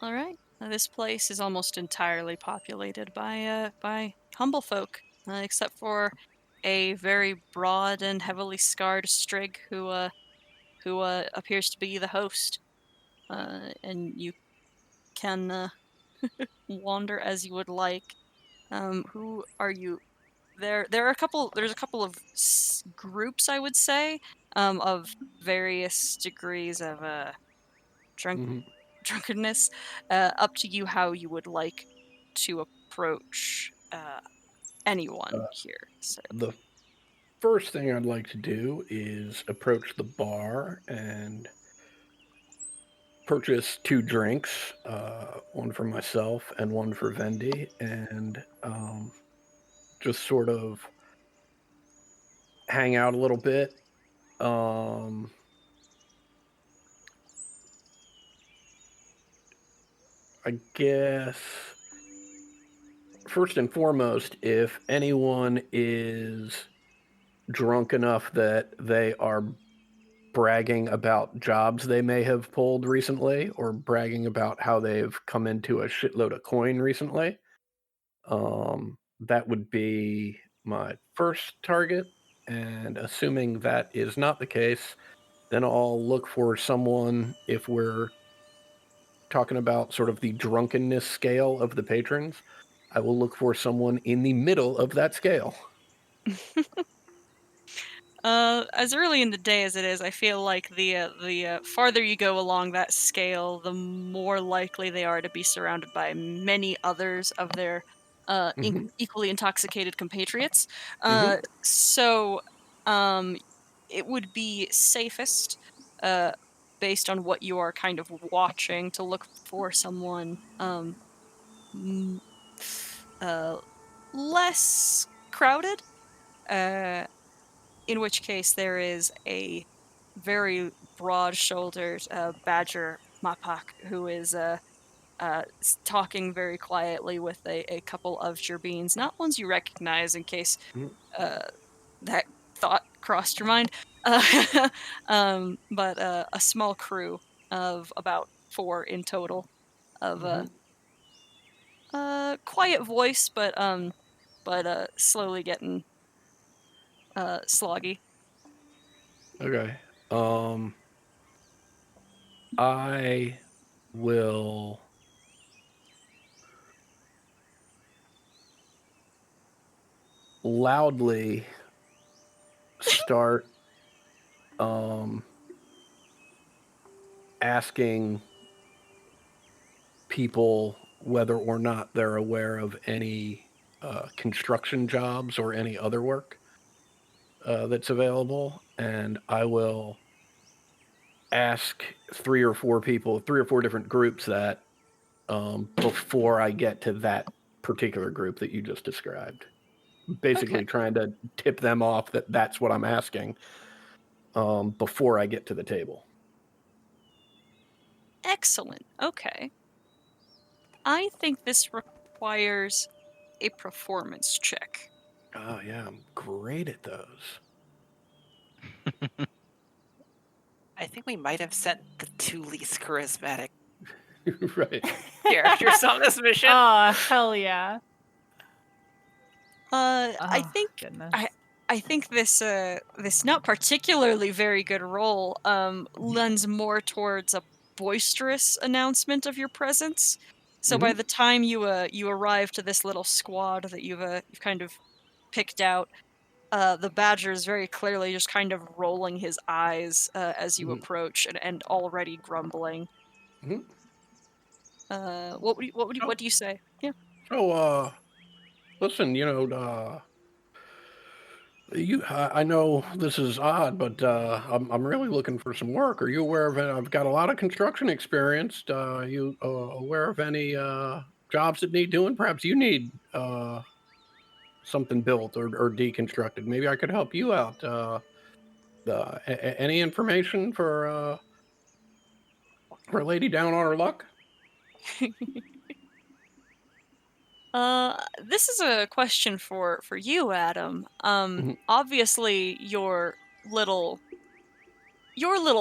All right. This place is almost entirely populated by humble folk, except for a very broad and heavily scarred Strig who appears to be the host. And you can wander as you would like. Who are you? There are a couple. There's a couple of groups, I would say, of various degrees of drunkenness. Up to you how you would like to approach anyone here. So The first thing I'd like to do is approach the bar and purchase 2 drinks, one for myself and one for Vendy, and just sort of hang out a little bit. I guess first and foremost, if anyone is drunk enough that they are bragging about jobs they may have pulled recently or bragging about how they've come into a shitload of coin recently. That would be my first target. And assuming that is not the case, then I'll look for someone, if we're talking about sort of the drunkenness scale of the patrons, I will look for someone in the middle of that scale. As early in the day as it is, I feel like the farther you go along that scale, the more likely they are to be surrounded by many others of their hmm equally intoxicated compatriots. hmm So, it would be safest, uh, based on what you are kind of watching, to look for someone m- uh, less crowded. Uh, in which case there is a very broad-shouldered badger Mapak who is talking very quietly with a couple of Gerbeans, not ones you recognize in case uh, that thought crossed your mind, but a small crew of about 4 in total of hmm quiet voice, but slowly getting sloggy. Okay. Um, I will loudly start um, asking people whether or not they're aware of any construction jobs or any other work that's available. And I will ask 3 or 4 people, 3 or 4 different groups that before I get to that particular group that you just described. Okay. Basically, trying to tip them off that that's what I'm asking before I get to the table. Excellent. Okay. I think this requires a performance check. Oh, yeah, I'm great at those. I think we might have sent the 2 least charismatic Right. characters on this mission. Oh, hell yeah. I Oh, think goodness. I think this not particularly very good roll lends more towards a boisterous announcement of your presence. So by hmm the time you arrive to this little squad that you've kind of picked out, the badger is very clearly just kind of rolling his eyes as you hmm approach and already grumbling. hmm What do you say? Yeah. So, listen, I know this is odd, but I'm really looking for some work. Are you aware of it? I've got a lot of construction experience. You aware of any jobs that need doing? Perhaps you need something built or deconstructed. Maybe I could help you out. Any information for a lady down on her luck? This is a question for you, Adam. Mhm, Obviously your little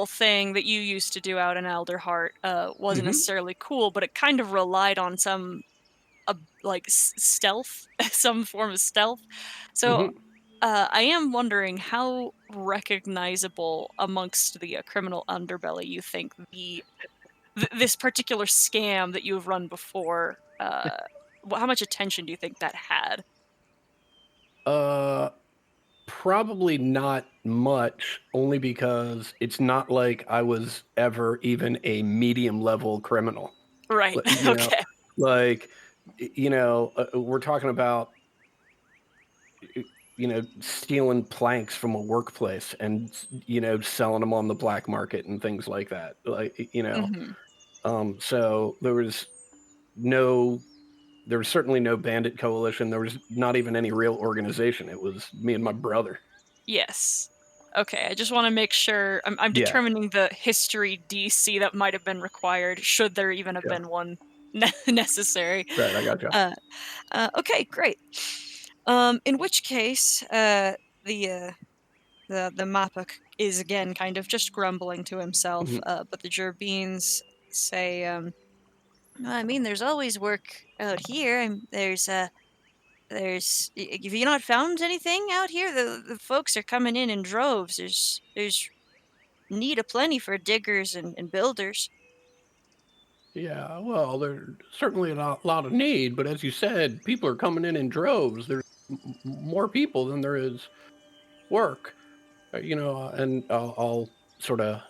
thing that you used to do out in Alderheart wasn't mhm, necessarily cool, but it kind of relied on some like stealth, some form of stealth. So mhm. I am wondering how recognizable amongst the criminal underbelly you think this particular scam that you have run before. How much attention do you think that had? Uh, Probably not much, only because it's not like I was ever even a medium level criminal. Right. You know, Okay. like, we're talking about, stealing planks from a workplace and, selling them on the black market and things like that. Hmm. So no, there was certainly no bandit coalition. There was not even any real organization. It was me and my brother. Yes. Okay. I just want to make sure I'm Yeah. determining the history DC that might have been required, should there even have Yeah. been one necessary. Right. I gotcha. Uh, okay. Great. In which case, the The Mapuk is again kind of just grumbling to himself, Mhm. but the Gerbeans say, "No, I mean, there's always work out here. Have you not found anything out here? The folks are coming in droves. There's need aplenty for diggers and builders." Yeah, well, there's certainly a lot of need, but as you said, people are coming in droves. There's more people than there is work. And I'll sort of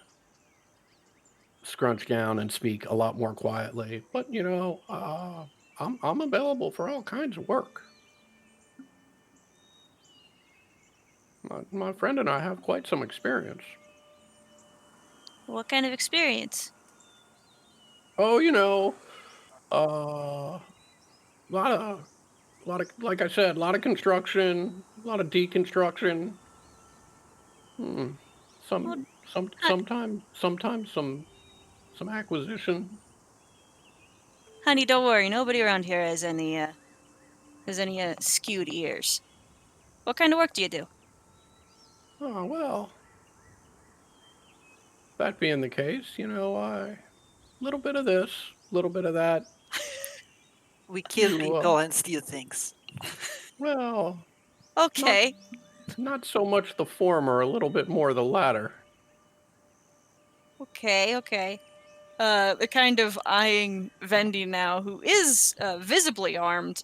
scrunch down and speak a lot more quietly. But I'm available for all kinds of work. My friend and I have quite some experience. What kind of experience? Oh, a lot of, like I said, a lot of construction, a lot of deconstruction. Hmm. Well, uh, Sometimes some acquisition. honey, don't worry. Nobody around here has any skewed ears. What kind of work do you do? Oh well, that being the case, I little bit of this, little bit of that. We kill You people and steal things. well, not Okay. not so much the former, a little bit more the latter. Okay. They're kind of eyeing Vendi now, who is visibly armed.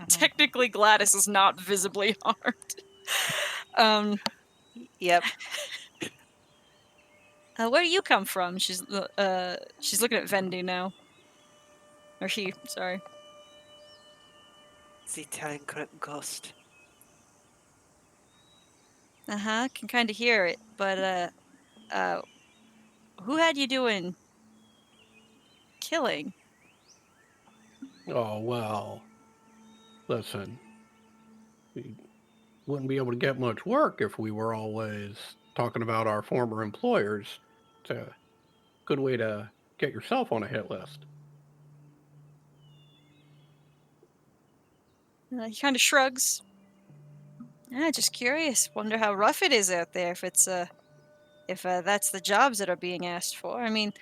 Technically, Gladys is not visibly armed. Yep. Where do you come from? She's looking at Vendi now, or he. Sorry. The Italian ghost. Can kind of hear it, but who had you doing killing? Oh well, listen, we wouldn't be able to get much work if we were always talking about our former employers. It's a good way to get yourself on a hit list. He kind of shrugs. Just curious. Wonder how rough it is out there. If that's the jobs that are being asked for. I mean,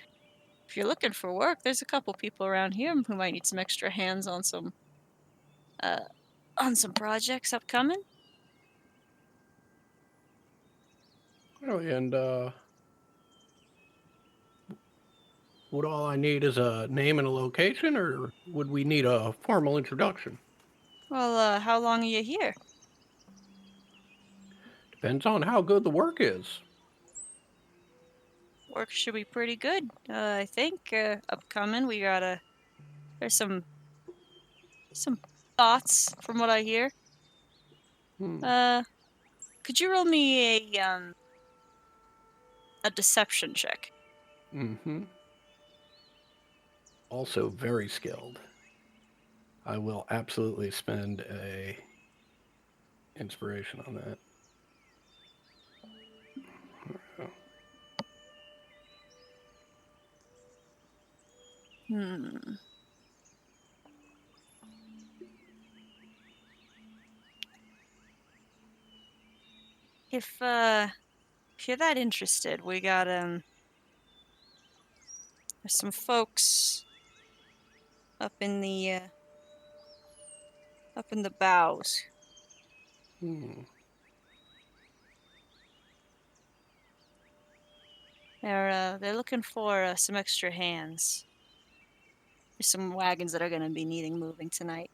if you're looking for work, there's a couple people around here who might need some extra hands uh on some projects upcoming. Really, and would all I need is a name and a location, or would we need a formal introduction? Well, how long are you here? Depends on how good the work is. Work should be pretty good. I think upcoming we got there's some thoughts from what I hear. Hmm. Could you roll me a deception check? Mm-hmm. Also very skilled. I will absolutely spend a inspiration on that. Hmm. If you're that interested, we got there's some folks up in the bows. Hmm. They're looking for some extra hands. There's some wagons that are gonna be needing moving tonight.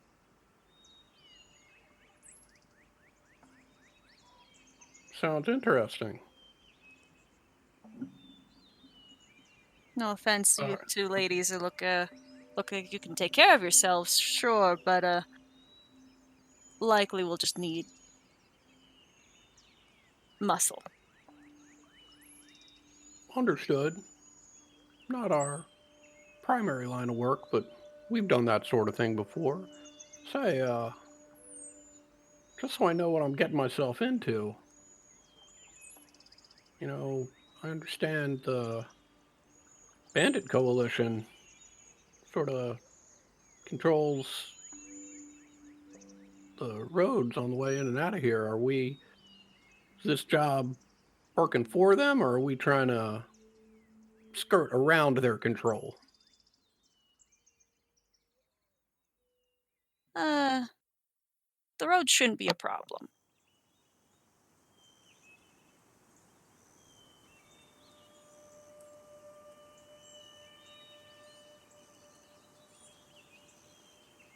Sounds interesting. No offense to you Alright. two ladies who look like you can take care of yourselves, sure, but likely we'll just need muscle. Understood. Not our primary line of work, but we've done that sort of thing before. Say, just so I know what I'm getting myself into, I understand the Bandit Coalition sort of controls the roads on the way in and out of here. Are we Is this job working for them, or are we trying to skirt around their control? The road shouldn't be a problem.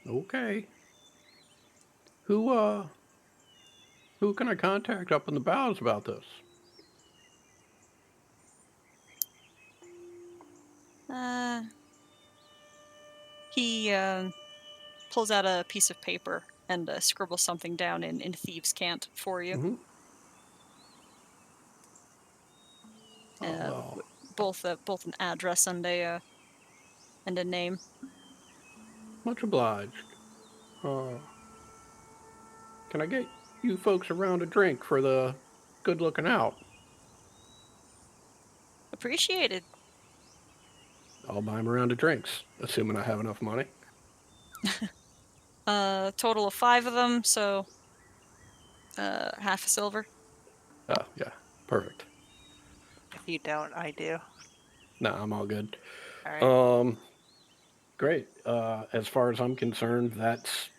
Okay. Who who can I contact up in the bows about this? Uh, he pulls out a piece of paper and scribbles something down in thieves' cant for you. Mm-hmm. Uh, Well, both an address and a name. much obliged. Can I get you folks around a drink for the good looking out? Appreciated. I'll buy 'em a round of drinks, assuming I have enough money. Total of 5 of them, so half a silver. Oh, yeah. Perfect. If you don't, I do. No, I'm all good. All right. Great. As far as I'm concerned, that's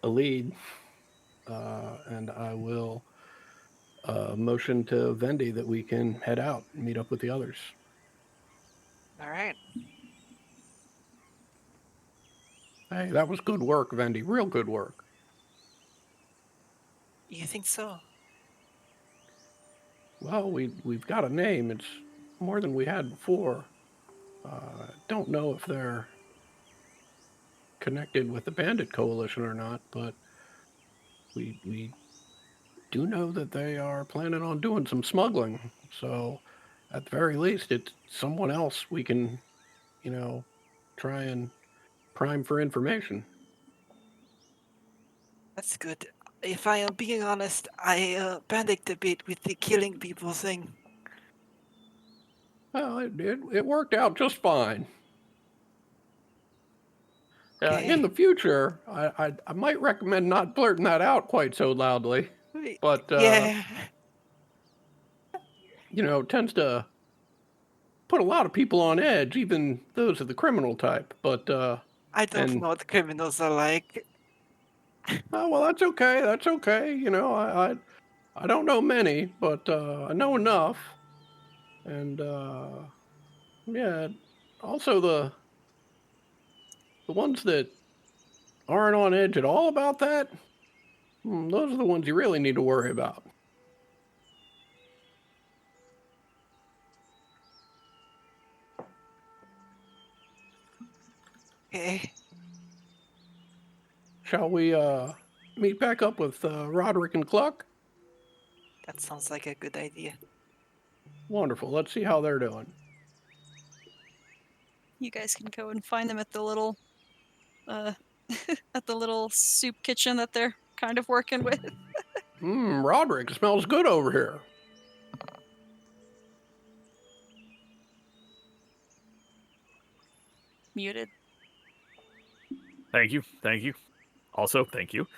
a lead. And I will motion to Vendi that we can head out and meet up with the others. All right. Hey, that was good work, Vendi. Real good work. You think so? Well, we've got a name. It's more than we had before. Don't know if they're connected with the Bandit Coalition or not, but we do know that they are planning on doing some smuggling. So, at the very least, it's someone else we can, try and prime for information. That's good. If I am being honest, I panicked a bit with the killing people thing. Well, it worked out just fine. Okay. In the future, I might recommend not blurting that out quite so loudly, but yeah. Tends to put a lot of people on edge, even those of the criminal type. But I don't and know what criminals are like. oh well, that's okay. That's okay. I don't know many, but I know enough. And yeah, also the ones that aren't on edge at all about that, those are the ones you really need to worry about. Okay. Shall we meet back up with Roderick and Cluck? That sounds like a good idea. Wonderful. Let's see how they're doing. You guys can go and find them at the little at the little soup kitchen that they're kind of working with. Roderick, smells good over here. Muted. Thank you. Thank you. Also, thank you.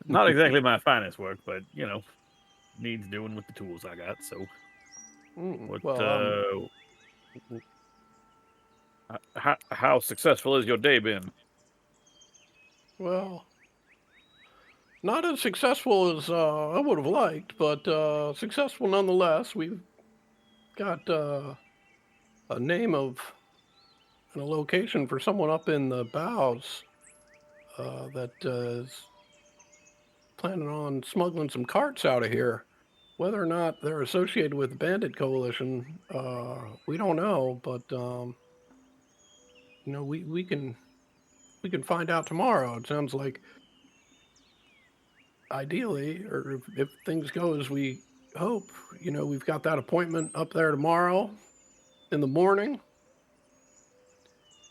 Not exactly my finest work, but, needs doing with the tools I got, so. Well, how successful has your day been? well, not as successful as I would have liked, but successful nonetheless. We've got a name of and a location for someone up in the bows that is planning on smuggling some carts out of here. Whether or not they're associated with the Bandit Coalition, we don't know, but we can find out tomorrow. It sounds like ideally, or if things go as we hope, we've got that appointment up there tomorrow in the morning.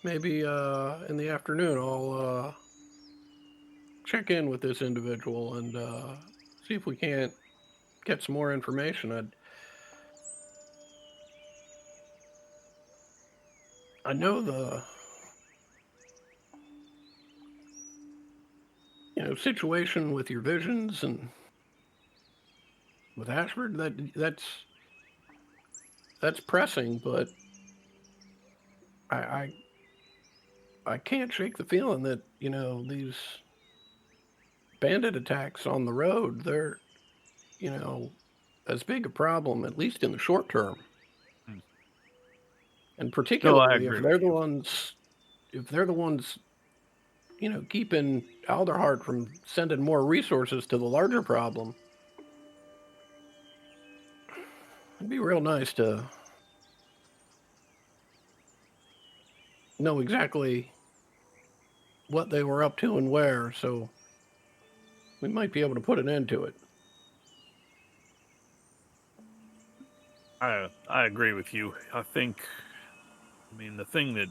Maybe in the afternoon, I'll check in with this individual and see if we can't get some more information. I know the situation with your visions, and with Ashford, that's pressing, but I can't shake the feeling that, these bandit attacks on the road, they're, as big a problem, at least in the short term. Hmm. And No, I particularly agree if with they're the you. ones, keeping Alderheart from sending more resources to the larger problem. It'd be real nice to know exactly what they were up to and where, so we might be able to put an end to it. I agree with you. I mean, the thing that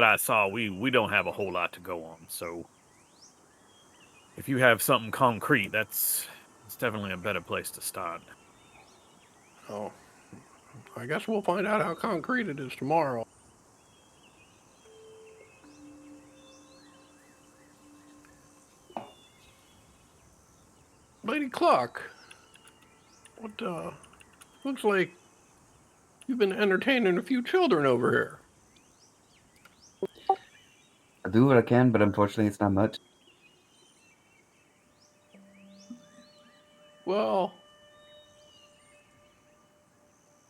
I saw, we don't have a whole lot to go on. So if you have something concrete, it's definitely a better place to start. Oh, I guess we'll find out how concrete it is tomorrow. Lady Cluck, what, looks like you've been entertaining a few children over here. I do what I can, but unfortunately, it's not much. Well,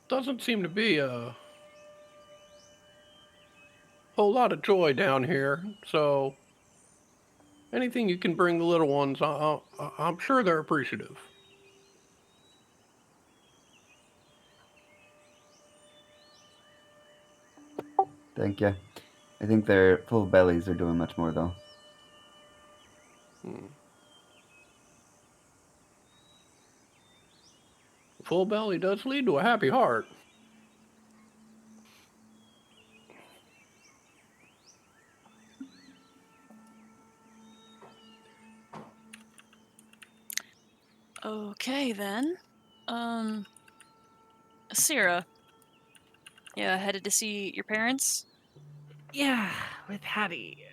doesn't seem to be a whole lot of joy down here, so anything you can bring the little ones, I'm sure they're appreciative. Thank you. I think their full bellies are doing much more, though. Full belly does lead to a happy heart. Okay then. Syrah. Yeah, headed to see your parents? Yeah, with Hattie.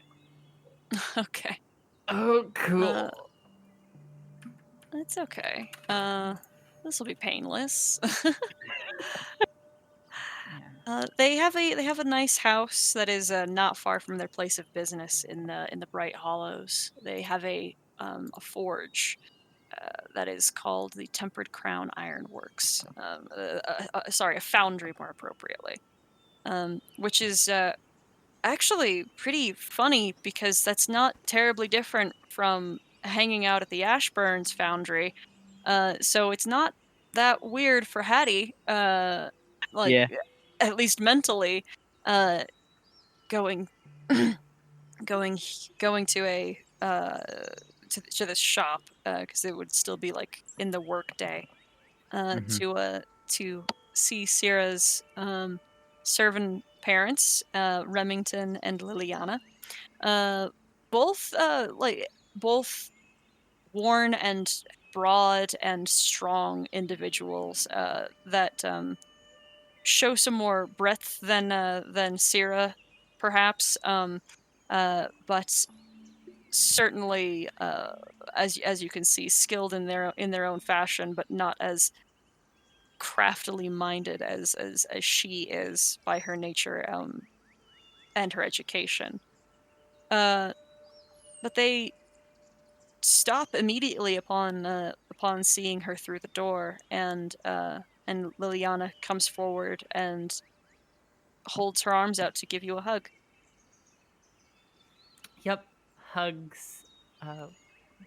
Okay. Oh, cool. It's okay. This will be painless. They have a nice house that is not far from their place of business in the Bright Hollows. They have a forge that is called the Tempered Crown Iron Works. Sorry, a foundry more appropriately. Which is actually pretty funny because that's not terribly different from hanging out at the Ashburns foundry. So it's not that weird for Hattie, like Yeah. at least mentally, going going going to a to this shop because it would still be like in the work day Mhm. to see Syrah's servant parents, Remington and Liliana. Both both worn and broad and strong individuals that show some more breadth than Syrah, perhaps. But certainly, as you can see, skilled in their own fashion, but not as craftily minded as she is by her nature and her education. But they stop immediately upon seeing her through the door, and Liliana comes forward and holds her arms out to give you a hug. Yep, hugs.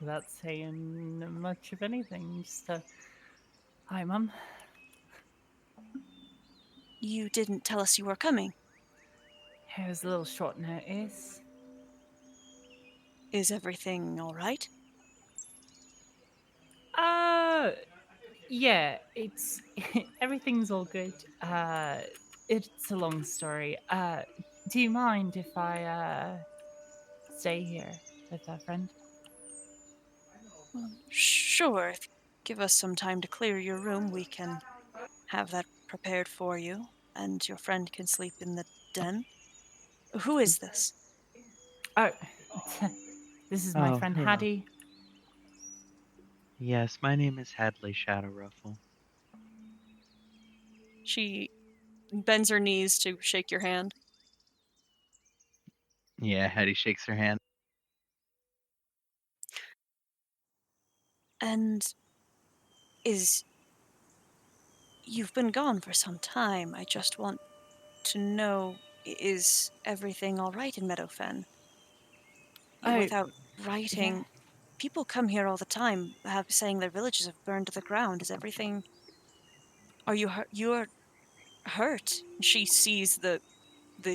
Without saying much of anything, just hi, Mum. You didn't tell us you were coming. It was a little short notice. Is everything all right? Yeah, it's everything's all good. It's a long story. Do you mind if I stay here with a friend? Well, sure. If you give us some time to clear your room, we can have that prepared for you, and your friend can sleep in the den. Who is this? Oh, this is my Oh, friend hello. Hattie. Yes, my name is Hadley Shadowruffle. She bends her knees to shake your hand. Yeah, Hattie shakes her hand. And you've been gone for some time. I just want to know, is everything all right in Meadowfen? Oh, Without writing, yeah. people come here all the time, saying their villages have burned to the ground. Is everything? Are you hurt? You're hurt. She sees the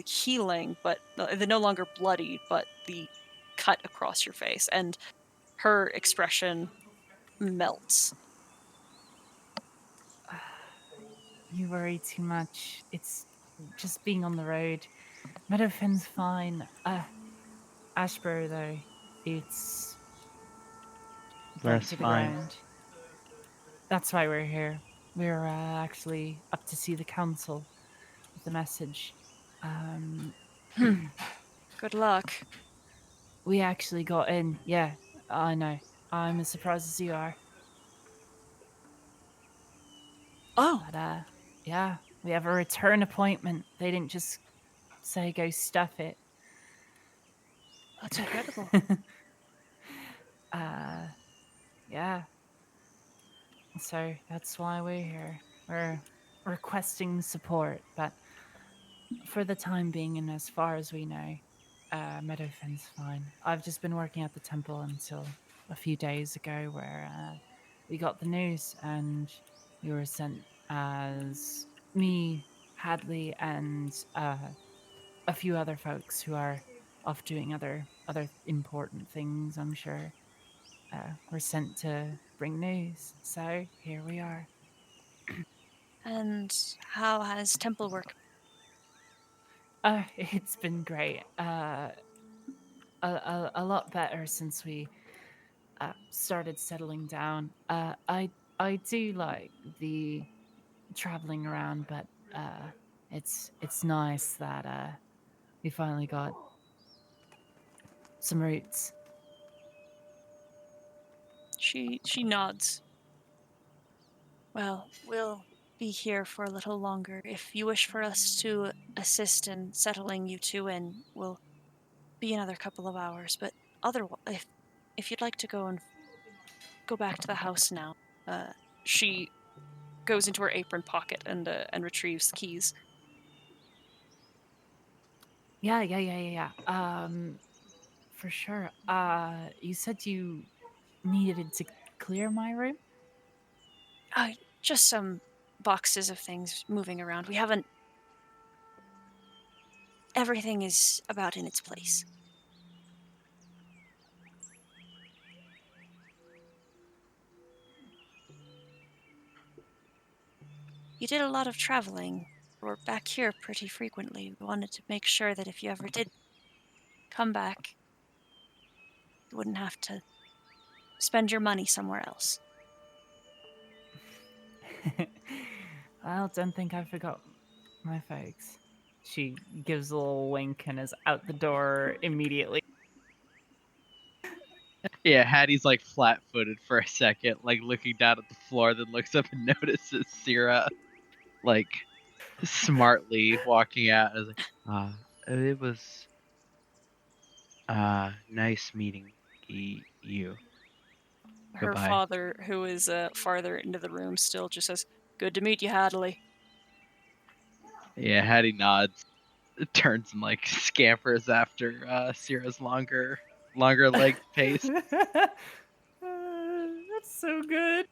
healing, but the no longer bloody, but the cut across your face, and her expression melts. You worry too much. It's just being on the road. Meadowfen's fine. Ashborough, though, it's burnt That's to the fine. ground. That's why we're here. We're actually up to see the council with the message. Good luck. We actually got in. Yeah, I know. I'm as surprised as you are. Oh, But, yeah, we have a return appointment. They didn't just say go stuff it. that's incredible. Yeah. So that's why we're here. We're requesting support, but for the time being and as far as we know, Meadowfen's fine. I've just been working at the temple until a few days ago where we got the news and we were sent as me, Hadley, and a few other folks who are off doing other important things, I'm sure. Were sent to bring news. So here we are. And how has temple work? It's been great. A lot better since we started settling down. I do like the traveling around, but it's nice that we finally got some roots. She nods. Well, we'll be here for a little longer. If you wish for us to assist in settling you two in, we'll be another couple of hours. But otherwise, if you'd like to go back to the house now, she goes into her apron pocket and retrieves the keys. Yeah. For sure. You said you needed to clear my room? Just some boxes of things moving around. We haven't. Everything is about in its place. You did a lot of traveling. We're back here pretty frequently. We wanted to make sure that if you ever did come back, you wouldn't have to spend your money somewhere else. Well, don't think I forgot my folks. She gives a little wink and is out the door immediately. Yeah, Hattie's like flat-footed for a second, like looking down at the floor, then looks up and notices Syrah, like smartly walking out. As like, it was nice meeting you. Her Goodbye. father, who is farther into the room still, just says, "Good to meet you, Hadley." Yeah, Hattie nods, turns and like scampers after Syrah's longer leg pace. That's so good.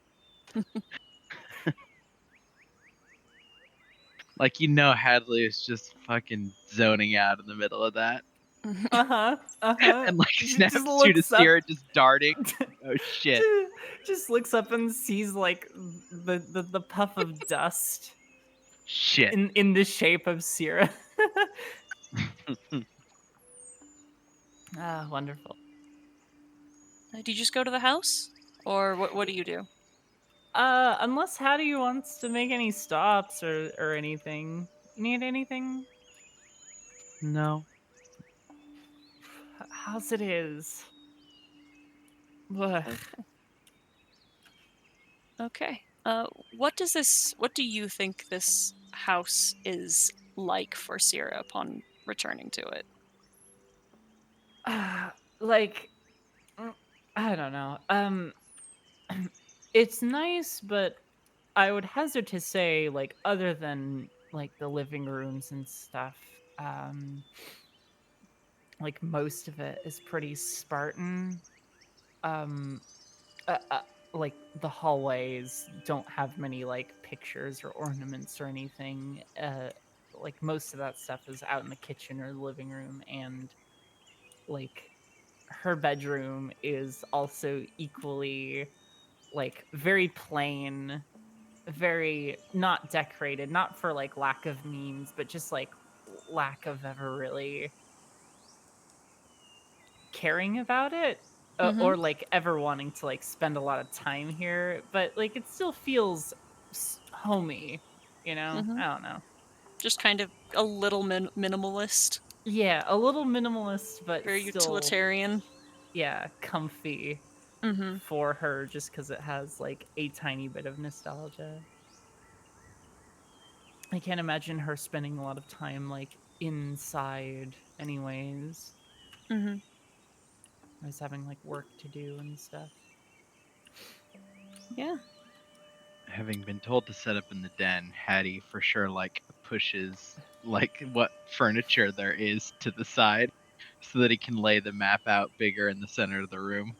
Like, you know, Hadley is just fucking zoning out in the middle of that. And like snaps Just you to looks up. Syrah just darting. Oh shit. Just looks up and sees like the puff of dust Shit. in the shape of Syrah. Wonderful. Do you just go to the house? Or what do you do? Unless Hattie wants to make any stops or anything. You need anything? No. How's it is? Ugh. Okay. What do you think this house is like for Sierra upon returning to it? Like, I don't know. It's nice, but I would hazard to say, like, other than like the living rooms and stuff, like most of it is pretty Spartan. Um, like the hallways don't have many like pictures or ornaments or anything. Like most of that stuff is out in the kitchen or the living room, and like her bedroom is also equally like very plain, very not decorated, not for like lack of means, but just like lack of ever really caring about it, Mm-hmm. or like ever wanting to like spend a lot of time here, but like it still feels homey, you know? Mm-hmm. I don't know. Just kind of a little minimalist, Yeah, a little minimalist, but very still, utilitarian. yeah, comfy Mm-hmm. for her just because it has like a tiny bit of nostalgia. I can't imagine her spending a lot of time like inside, anyways. Mm-hmm. I was having like work to do and stuff. Yeah. Having been told to set up in the den, Hattie for sure like pushes like what furniture there is to the side so that he can lay the map out bigger in the center of the room.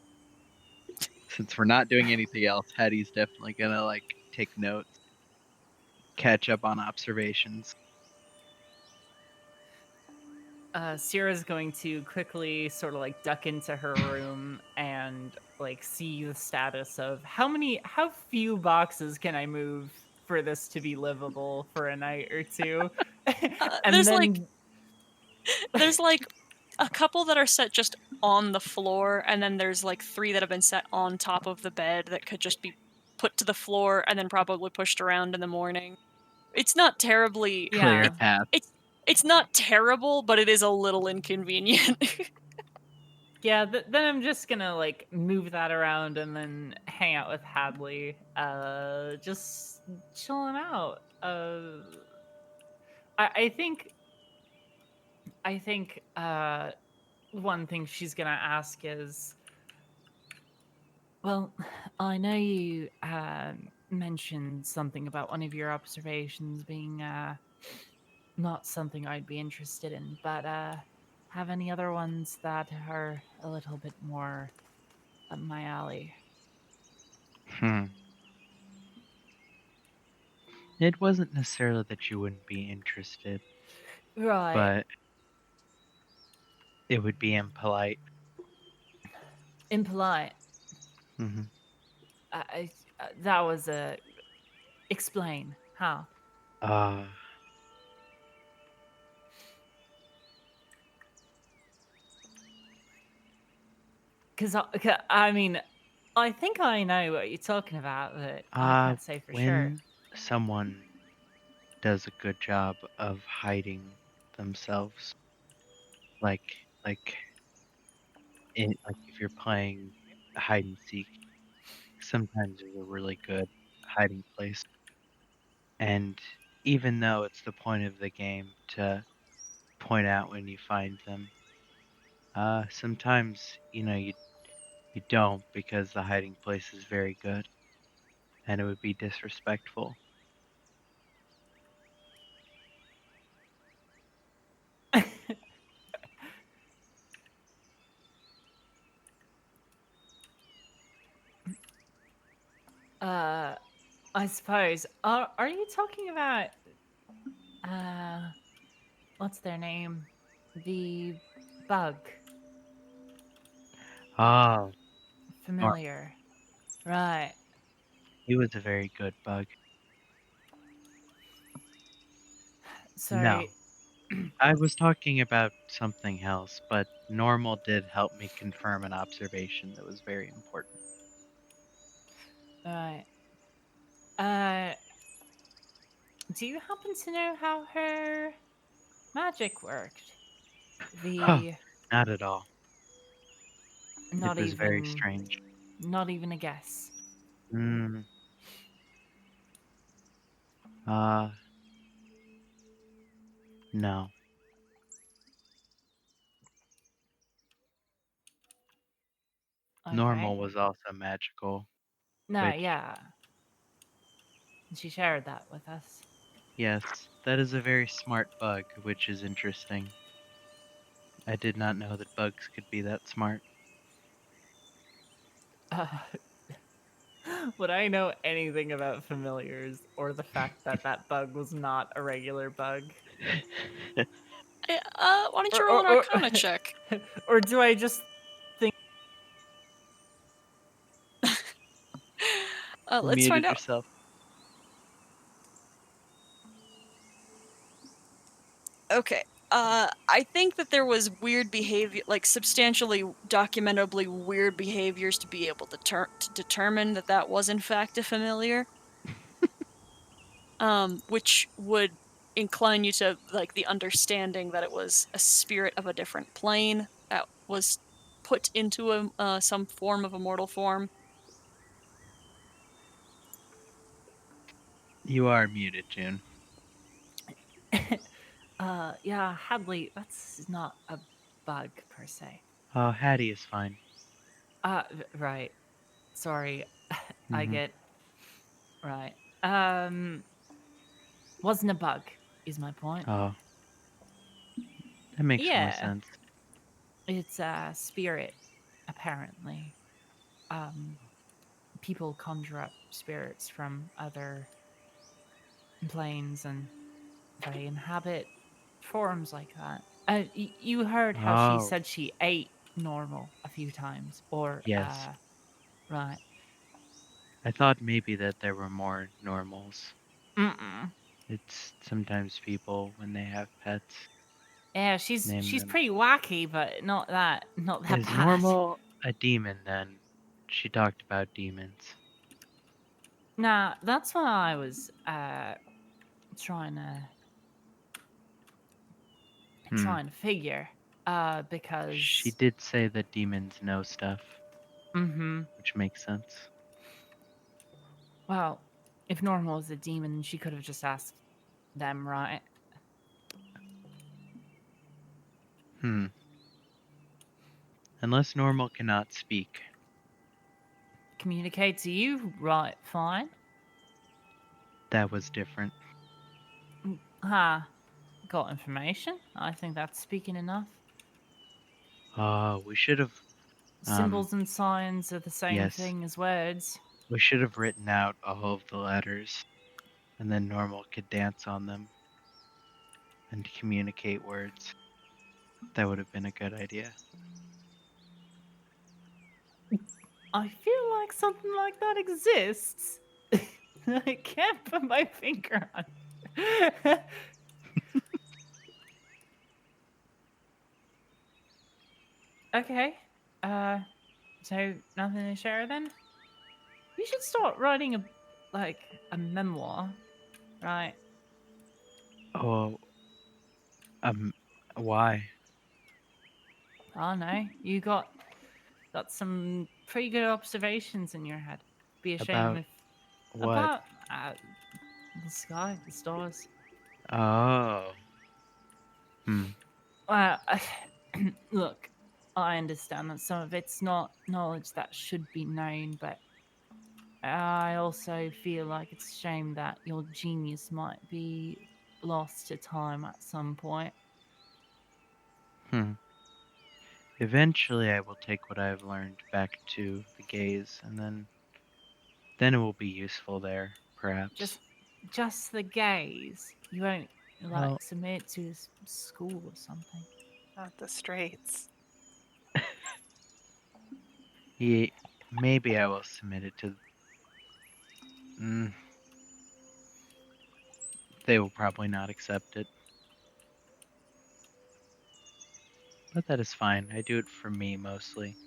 Since we're not doing anything else, Hattie's definitely gonna like take notes, catch up on observations. Sierra's going to quickly sort of like duck into her room and like see the status of how few boxes can I move for this to be livable for a night or two. And There's like then there's like a couple that are set just on the floor, and then there's like 3 that have been set on top of the bed that could just be put to the floor and then probably pushed around in the morning. It's not terribly Clear yeah. path. it's not terrible, but it is a little inconvenient. Yeah, then I'm just gonna like move that around and then hang out with Hadley, just chilling out. I think one thing she's gonna ask is, well, I know you mentioned something about one of your observations being not something I'd be interested in, but have any other ones that are a little bit more up my alley? It wasn't necessarily that you wouldn't be interested, Right. but it would be impolite. Impolite. Mm-hmm. That was a. Explain how. Because I mean, I think I know what you're talking about, but I can't say for sure. When someone does a good job of hiding themselves, like if you're playing hide and seek, sometimes there's a really good hiding place. And even though it's the point of the game to point out when you find them, sometimes you don't because the hiding place is very good, and it would be disrespectful. I suppose. Are you talking about what's their name? The bug. Oh, Familiar. Right. he was a very good bug. Sorry. No, I was talking about something else, but Normal did help me confirm an observation that was very important. Right. Do you happen to know how her magic worked? Not at all. Not It was very even strange. not even a guess. No. Okay. Normal was also magical. No, which- yeah. She shared that with us. Yes, that is a very smart bug, which is interesting. I did not know that bugs could be that smart. Would I know anything about familiars or the fact that that bug was not a regular bug? Why don't you roll an Arcana check? Or do I just think? You Let's muted find out. yourself. Okay. I think that there was weird behavior, like substantially documentably weird behaviors to be able to determine that that was in fact a familiar. Which would incline you to like the understanding that it was a spirit of a different plane that was put into some form of a mortal form. You are muted, June. Yeah, Hadley, that's not a bug per se. Oh, Hattie is fine. Right. Sorry. I Mhm. get right. Wasn't a bug, is my point. Oh. That makes more Yeah. sense. It's a spirit, apparently. People conjure up spirits from other planes and they inhabit forms like that. You heard how she Oh. said she ate normal a few times, or Yes. right. I thought maybe that there were more normals. Mm-mm. It's sometimes people, when they have pets, Yeah, she's name them. pretty wacky, but not that Is bad. normal a demon then? She talked about demons. Nah, that's what I was trying to figure. Because She did say that demons know stuff, mm-hmm. which makes sense. Well, if Normal is a demon, she could have just asked them, right? Unless normal cannot speak. Communicate to you, right? Fine. That was different. Got information. I think that's speaking enough. We should have. Symbols and signs are the same yes. thing as words. We should have written out all of the letters, and then normal could dance on them and communicate words. That would have been a good idea. I feel like something like that exists. I can't put my finger on it. Okay. So nothing to share then? You should start writing a memoir, right? Oh, why? I don't know. You got some pretty good observations in your head. Be a shame About if what? about the sky, the stars. Oh. Well, look, I understand that some of it's not knowledge that should be known, but I also feel like it's a shame that your genius might be lost to time at some point. Eventually, I will take what I have learned back to the gaze, and then it will be useful there, perhaps. Just the gaze. You won't Well- submit to school or something. Not the Straits. Yeah, maybe I will submit it to. They will probably not accept it. But that is fine. I do it for me mostly.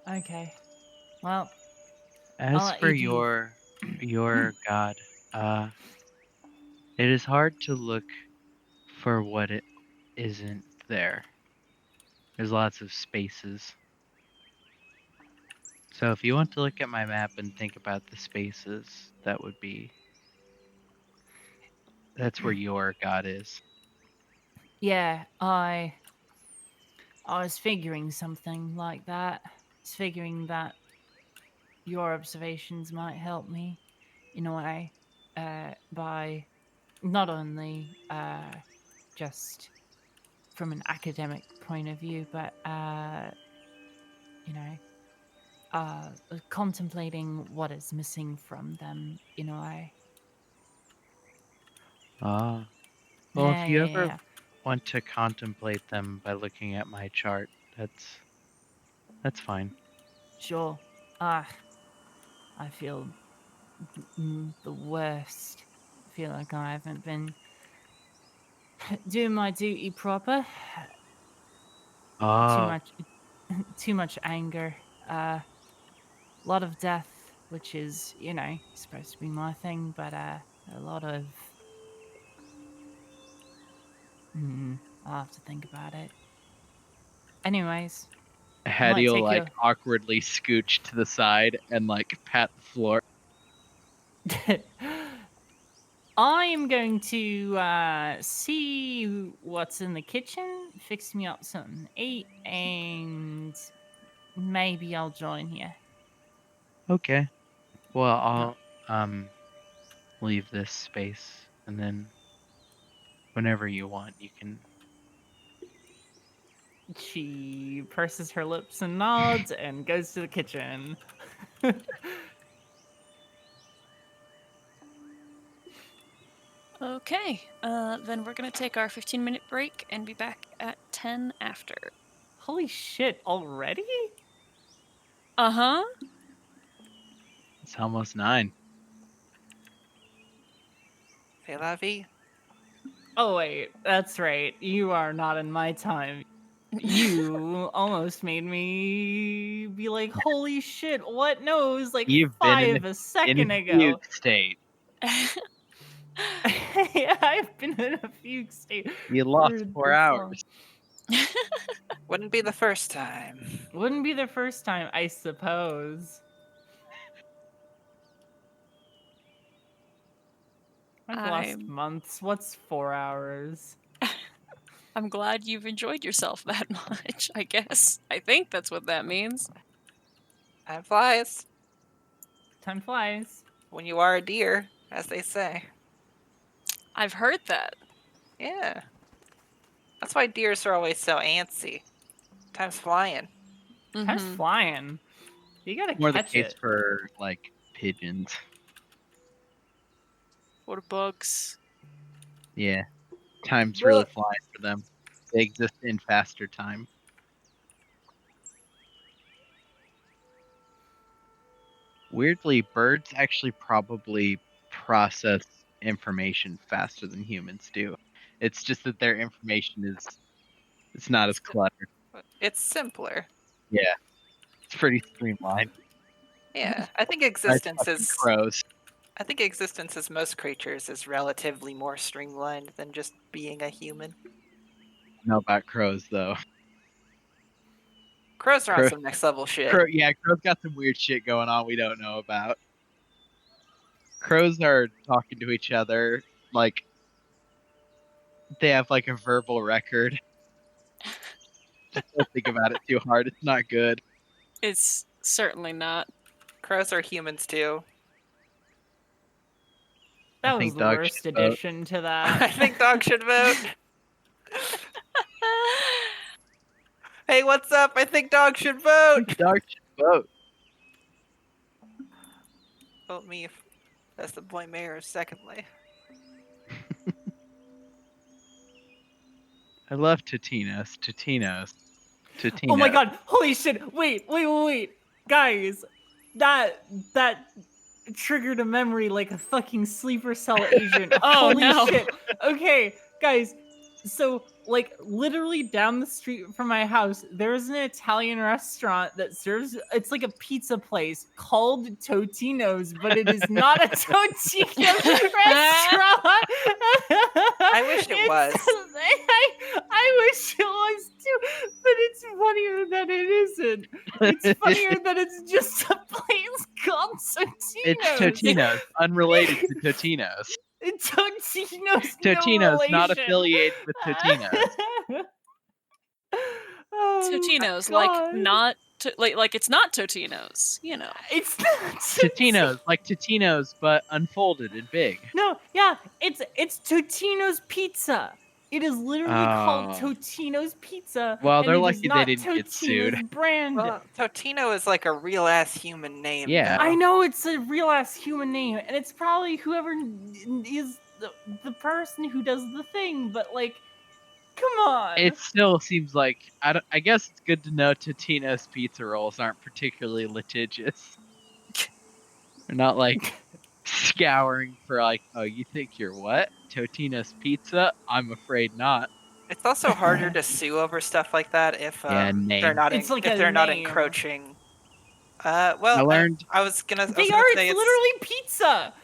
Okay. Well, As let for you do- your god, it is hard to look for what it isn't there. There's lots of spaces. So if you want to look at my map and think about the spaces, that's where your god is. Yeah, I was figuring something like that. I was figuring that your observations might help me in a way, by not only just from an academic point of view, but you know, contemplating what is missing from them in a way. Ah. Well, Yeah, if you yeah, ever yeah. want to contemplate them by looking at my chart, that's fine. Sure. I feel the worst. I feel like I haven't been doing my duty proper. Too Oh, much, too much anger. A lot of death, which is, supposed to be my thing, but a lot of. I'll have to think about it. Anyways, Hattie will take like your- awkwardly scooch to the side and like pat the floor. I'm going to see what's in the kitchen, fix me up something to eat, and maybe I'll join you. Okay. Well, I'll leave this space, and then whenever you want, you can. She purses her lips and nods and goes to the kitchen. Okay, then we're gonna take our 15-minute break and be back at 10 after. Holy shit, already? Uh-huh. It's almost 9. C'est la vie. Oh, wait, that's right. You are not in my time. You almost made me be like, holy shit, what? No, it was like You've been 5 a second in a ago. fugue state. Yeah, I've been in a fugue state. You lost for 4 this hours. long. Wouldn't be the first time. Wouldn't be the first time, I suppose. I've lost months. What's 4 hours? I'm glad you've enjoyed yourself that much, I guess. I think that's what that means. Time flies. Time flies. When you are a deer, as they say. I've heard that. Yeah. That's why deers are always so antsy. Time's flying. Time's flying. You gotta More the catch case it. for like pigeons. What bugs. Yeah. Time's really flying for them. They exist in faster time. Weirdly, birds actually probably process information faster than humans do. It's just that their information it's not as cluttered. It's simpler. Yeah. It's pretty streamlined. Yeah. I think existence is crows. I think existence as most creatures is relatively more streamlined than just being a human. I know about crows though. Crows are on some next level shit. Crows got some weird shit going on we don't know about. Crows are talking to each other like they have like a verbal record. Just don't think about it too hard. It's not good. It's certainly not. Crows are humans too. That was the worst addition to that. I think dogs should vote. Hey, what's up? I think dogs should vote. Dogs should vote. Vote me as the boy mayor, secondly. I love Totinos. Totinos. Oh my god! Holy shit! Wait! Guys, that triggered a memory like a fucking sleeper cell agent. Oh, Holy no. shit! Okay, guys. So, like, literally down the street from my house, there's an Italian restaurant that serves. It's like a pizza place called Totino's, but it is not a Totino restaurant. I wish it was. I wish it was too, but it's funnier that it isn't. It's funnier that it's just a place called Totino's. It's Totino's, unrelated to Totino's. Totino's, Totino's no not relation. affiliated with Totino's. Oh, Totino's, God. like it's not Totino's, you know. It's not Totino's, like Totino's, but unfolded and big. No, yeah, it's Totino's Pizza. It is literally called Oh. Totino's Pizza. Well, and they're it is lucky they not didn't get Totino's sued. brand. Well, Totino is like a real ass human name. Yeah. though. I know it's a real ass human name, and it's probably whoever is the person who does the thing. But like, come on. It still seems like I guess it's good to know Totino's pizza rolls aren't particularly litigious. They're not like scouring for like, oh, you think you're what? Totino's pizza? I'm afraid not. It's also harder to sue over stuff like that if name. they're not It's like if a they're not name. encroaching. I Well, learned I was gonna. I was They gonna are. say It's literally pizza.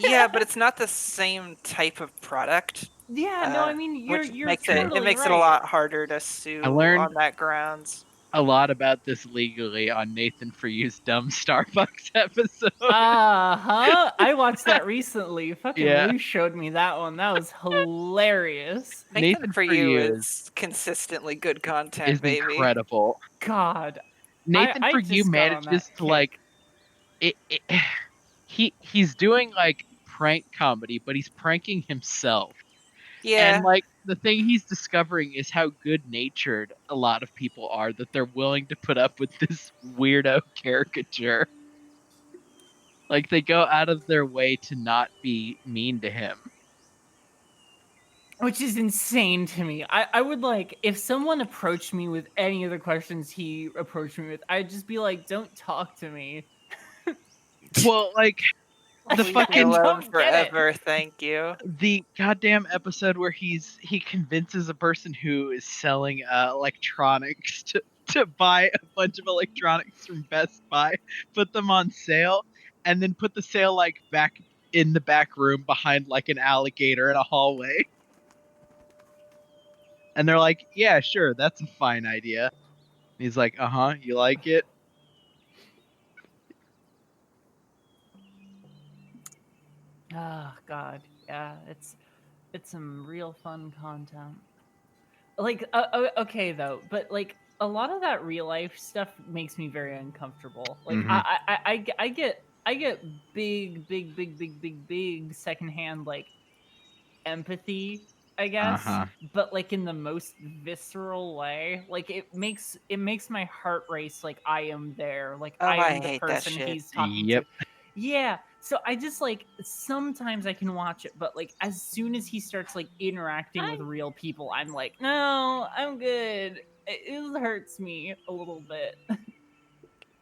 Yeah, but it's not the same type of product. Yeah. No, I mean you're Which you're makes totally it makes right. it a lot harder to sue learned- on that grounds. a lot about this legally on Nathan For You's Dumb Starbucks episode. I watched that recently. Fucking Yeah. Lou showed me that one. That was hilarious. Nathan for you is consistently good content, is baby. incredible. God. Nathan I For You just got on manages that to like he's doing like prank comedy, but he's pranking himself. Yeah. And like the thing he's discovering is how good-natured a lot of people are, that they're willing to put up with this weirdo caricature. Like they go out of their way to not be mean to him. Which is insane to me. I would like, if someone approached me with any of the questions he approached me with, I'd just be like, don't talk to me. Well, like the Leave me fucking alone don't get it. forever, thank you. the goddamn episode where he convinces a person who is selling electronics to buy a bunch of electronics from Best Buy, put them on sale, and then put the sale like back in the back room behind like an alligator in a hallway. And they're like, yeah, sure, that's a fine idea. And he's like, uh-huh, you like it? Oh God, yeah, it's some real fun content. Like, okay though, but like a lot of that real life stuff makes me very uncomfortable. Like, Mhm. I get big secondhand like empathy, I guess, Uh-huh. but like in the most visceral way. Like it makes my heart race. Like I am there. Like Oh, I I am the hate that person shit. he's talking Yep. to. Yeah. So I just like sometimes I can watch it, but like as soon as he starts like interacting with real people, I'm like, no, I'm good. It hurts me a little bit.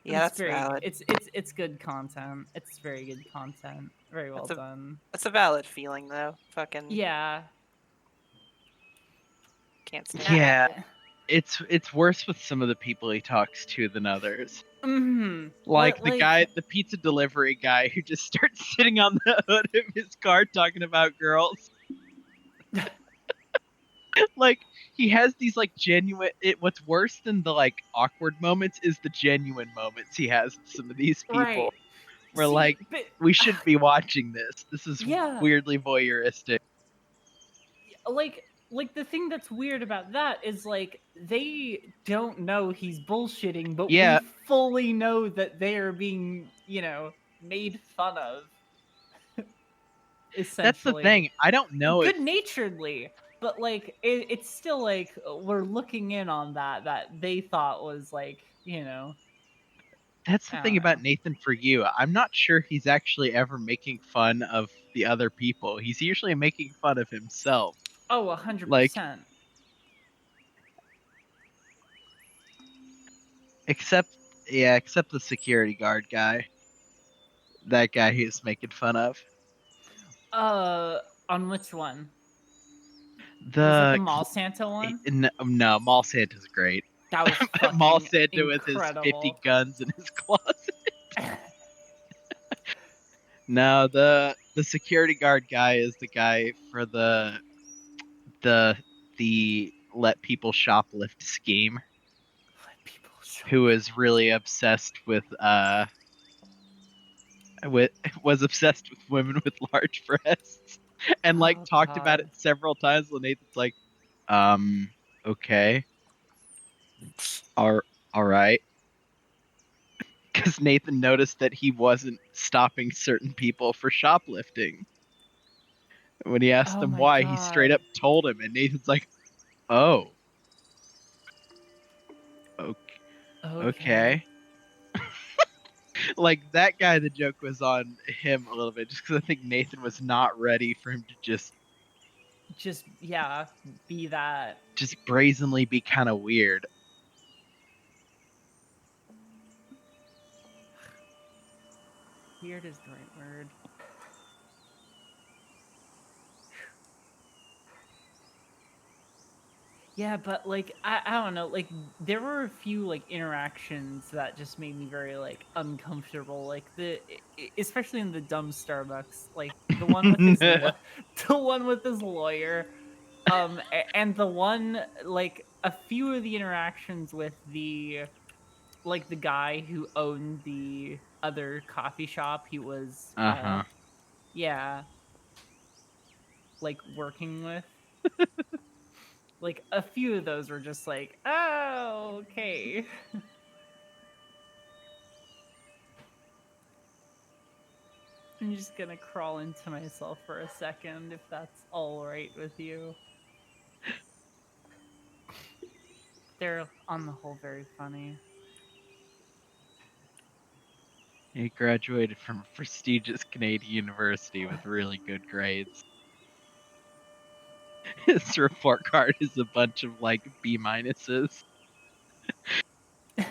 Yeah, It's that's valid. It's good content. It's very good content. Very well done. That's a valid feeling though. Fucking Yeah. can't stand Yeah. It's worse with some of the people he talks to than others. Mm-hmm. Like the pizza delivery guy who just starts sitting on the hood of his car talking about girls. Like he has these like genuine. What's worse than the like awkward moments is the genuine moments he has with some of these people. Right. We're See, like, but- we shouldn't be watching this. This is Yeah. weirdly voyeuristic. Like the thing that's weird about that is like they don't know he's bullshitting, but Yeah. we fully know that they are being, made fun of. Essentially. That's the thing. I don't know if Good naturedly, but like it's still like we're looking in on that they thought was like, that's the I thing don't about know. Nathan For You. I'm not sure he's actually ever making fun of the other people. He's usually making fun of himself. Oh, 100%. Like- Except the security guard guy. That guy he's making fun of. On which one? Was it The the Mall Santa one? no, Mall Santa's great. That was fucking Mall Santa with his incredible. 50 guns in his closet. No, the security guard guy is the guy for the let people shoplift scheme. Let people shoplift. who was really obsessed with was obsessed with women with large breasts, and like Oh, talked about God. it several times. And Nathan's like, okay, all right, because Nathan noticed that he wasn't stopping certain people for shoplifting. When he asked Oh him my why, he straight God. up told him, and Nathan's like, oh, okay. Like that guy, the joke was on him a little bit, just because I think Nathan was not ready for him to just Yeah, be that. brazenly be kind of weird. Weird is the right word. Yeah, but like I don't know, like there were a few like interactions that just made me very like uncomfortable. Like especially in the dumb Starbucks, like the one with his the one with his lawyer, and the one like a few of the interactions with the like the guy who owned the other coffee shop he was Uh-huh. yeah, like working with. Like a few of those were just like, oh, okay. I'm just gonna crawl into myself for a second if that's all right with you. They're on the whole very funny. He graduated from a prestigious Canadian university with really good grades. His report card is a bunch of like B minuses. I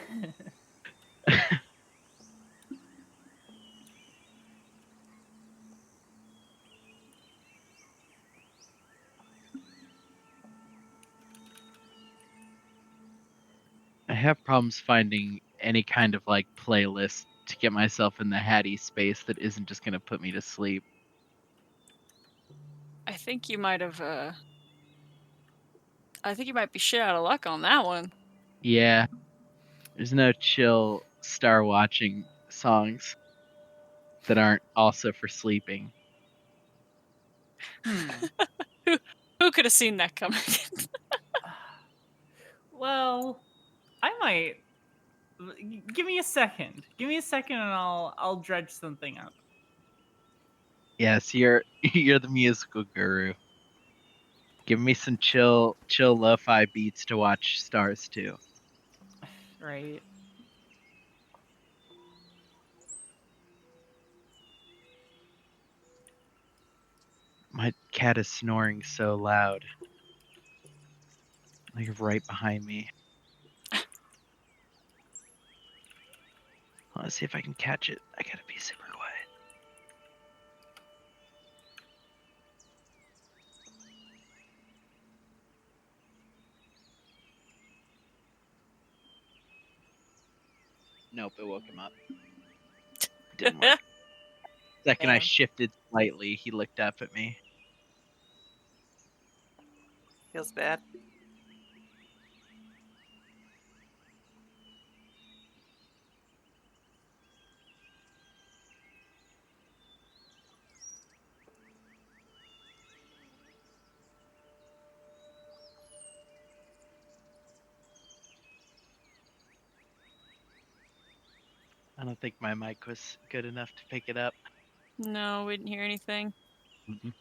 have problems finding any kind of like playlist to get myself in the Hattie space that isn't just gonna put me to sleep. I think you might have, I think you might be shit out of luck on that one. Yeah, there's no chill star watching songs that aren't also for sleeping. Who could have seen that coming? Well, I might. Give me a second. Give me a second, and I'll dredge something up. Yes, you're the musical guru. Give me some chill lo-fi beats to watch stars to. Right. My cat is snoring so loud. Like right behind me. Let's see if I can catch it. I gotta be super quiet. Nope, it woke him up. Didn't work. Second I Damn. shifted slightly, he looked up at me. Feels bad. I don't think my mic was good enough to pick it up. No, we didn't hear anything. Mm-mm.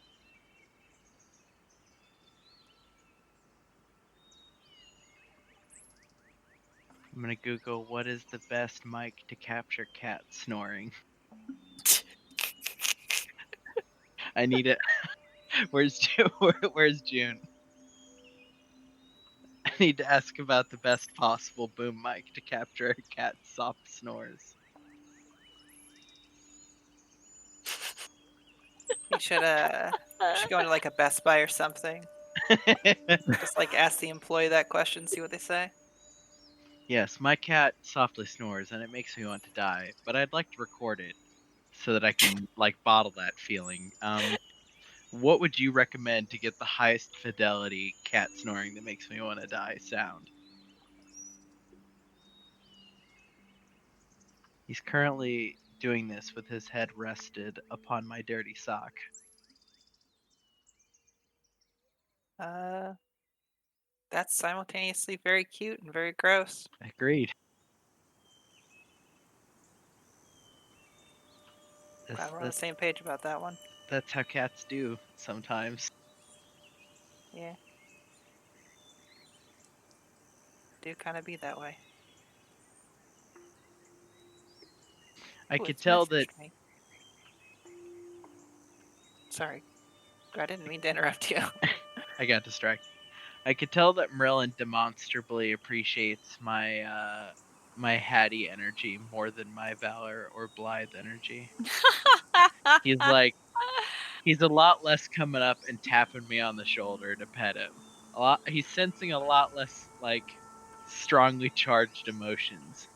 I'm gonna Google what is the best mic to capture cat snoring. I need it. Where's June? I need to ask about the best possible boom mic to capture a cat's soft snores. You should go into like a Best Buy or something. Just like ask the employee that question, see what they say. Yes, my cat softly snores and it makes me want to die, but I'd like to record it so that I can like bottle that feeling. What would you recommend to get the highest fidelity cat snoring that makes me want to die sound? He's currently doing this with his head rested upon my dirty sock. That's simultaneously very cute and very gross. Agreed. Glad we're on the same page about that one. That's how cats do sometimes. Yeah. Do kind of be that way. I Ooh, could it's tell that messaged me. Sorry. I didn't mean to interrupt you. I got distracted. I could tell that Merlin demonstrably appreciates my my Hattie energy more than my Valor or Blythe energy. He's like, he's a lot less coming up and tapping me on the shoulder to pet him. He's sensing a lot less like strongly charged emotions.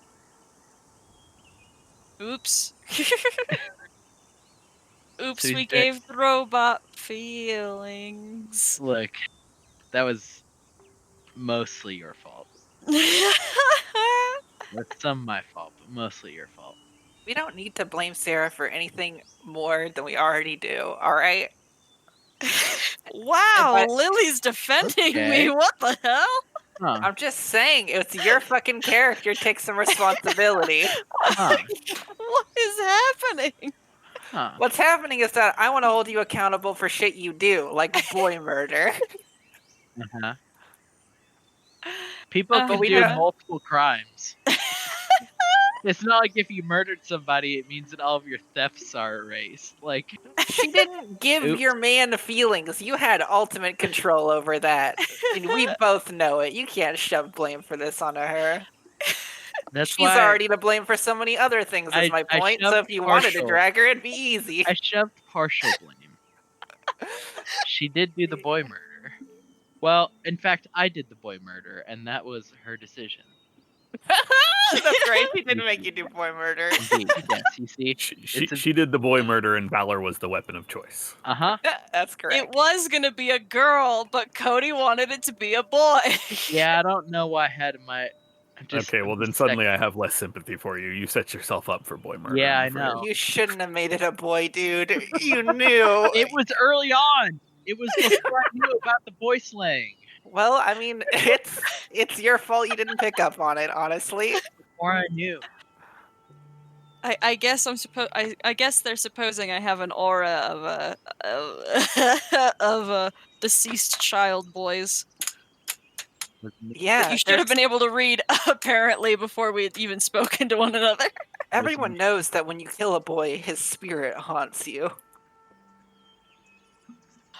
Oops. Oops, So he's we very- gave the robot feelings. Look, that was mostly your fault. That's some my fault, but mostly your fault. We don't need to blame Sarah for anything more than we already do, alright? Wow, But- Lily's defending Okay. me. What the hell? Huh. I'm just saying, it's your fucking character. Take some responsibility. Huh. What is happening? Huh. What's happening is that I want to hold you accountable for shit you do, like boy murder. Uh-huh. People But can we do don't- multiple crimes. It's not like if you murdered somebody, it means that all of your thefts are erased. Like, She didn't give Oops. your man feelings. You had ultimate control over that. And we both know it. You can't shove blame for this onto her. that's She's why already to blame for so many other things, is my I point. So shoved if you wanted to partial. drag her, it'd be easy. I shoved partial blame. She did do the boy murder. Well, in fact, I did the boy murder, and that was her decision. That's right. She didn't make you do boy murder. Indeed, yes, you see? She did the boy murder, and Valor was the weapon of choice. Uh-huh. That's correct. It was gonna be a girl, but Cody wanted it to be a boy. Yeah, I don't know why I had my... Okay, well then suddenly I have less sympathy for you. You set yourself up for boy murder. Yeah, I'm I afraid. know. You shouldn't have made it a boy, dude. You knew. It was early on! It was before I knew about the boy slaying. Well, I mean, it's your fault you didn't pick up on it, honestly. Before I knew. I guess I guess they're supposing I have an aura of a deceased child boys. Yeah, That you should have been able to read apparently before we had even spoken to one another. everyone knows that when you kill a boy, his spirit haunts you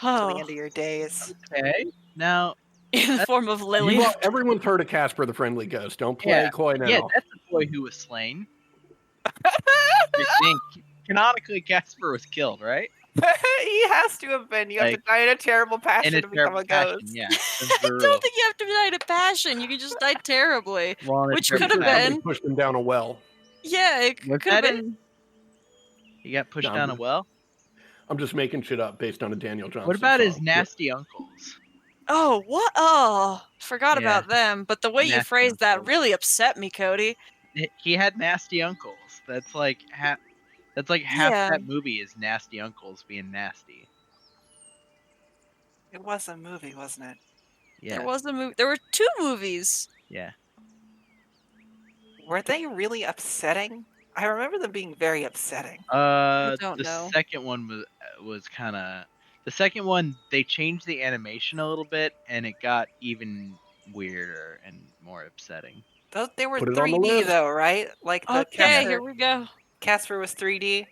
till the Oh, end of your days. Okay. Now, in the form of Lily. You all- everyone's heard of Casper the Friendly Ghost. Don't play Yeah, coy now. yeah, that's the boy who was slain. You're saying canonically Casper was killed, right? He has to have been. You have to Like, die in a terrible passion In a to become terrible a passion, ghost. yeah. I don't think you have to die to passion. You can just die terribly. Which could have Somebody been. pushed him down a well. Yeah, it Was could have that it? been. He got pushed No, down a I'm- well. I'm just making shit up based on a Daniel Johnston. What about his song. nasty uncles? Oh, what? Oh, forgot Yeah. about them. But the way you Nasty phrased that uncles. really upset me, Cody. He had nasty uncles. That's like half. That's like half Yeah. that movie is nasty uncles being nasty. It was a movie, wasn't it? Yeah. There was a movie. There were 2 movies. Yeah. Were they really upsetting? I remember them being very upsetting. don't The know. second one was kind of. The second one, they changed the animation a little bit, and it got even weirder and more upsetting. They were Put it on the 3D list. though, right? Like the Okay, here we go. Casper was 3D.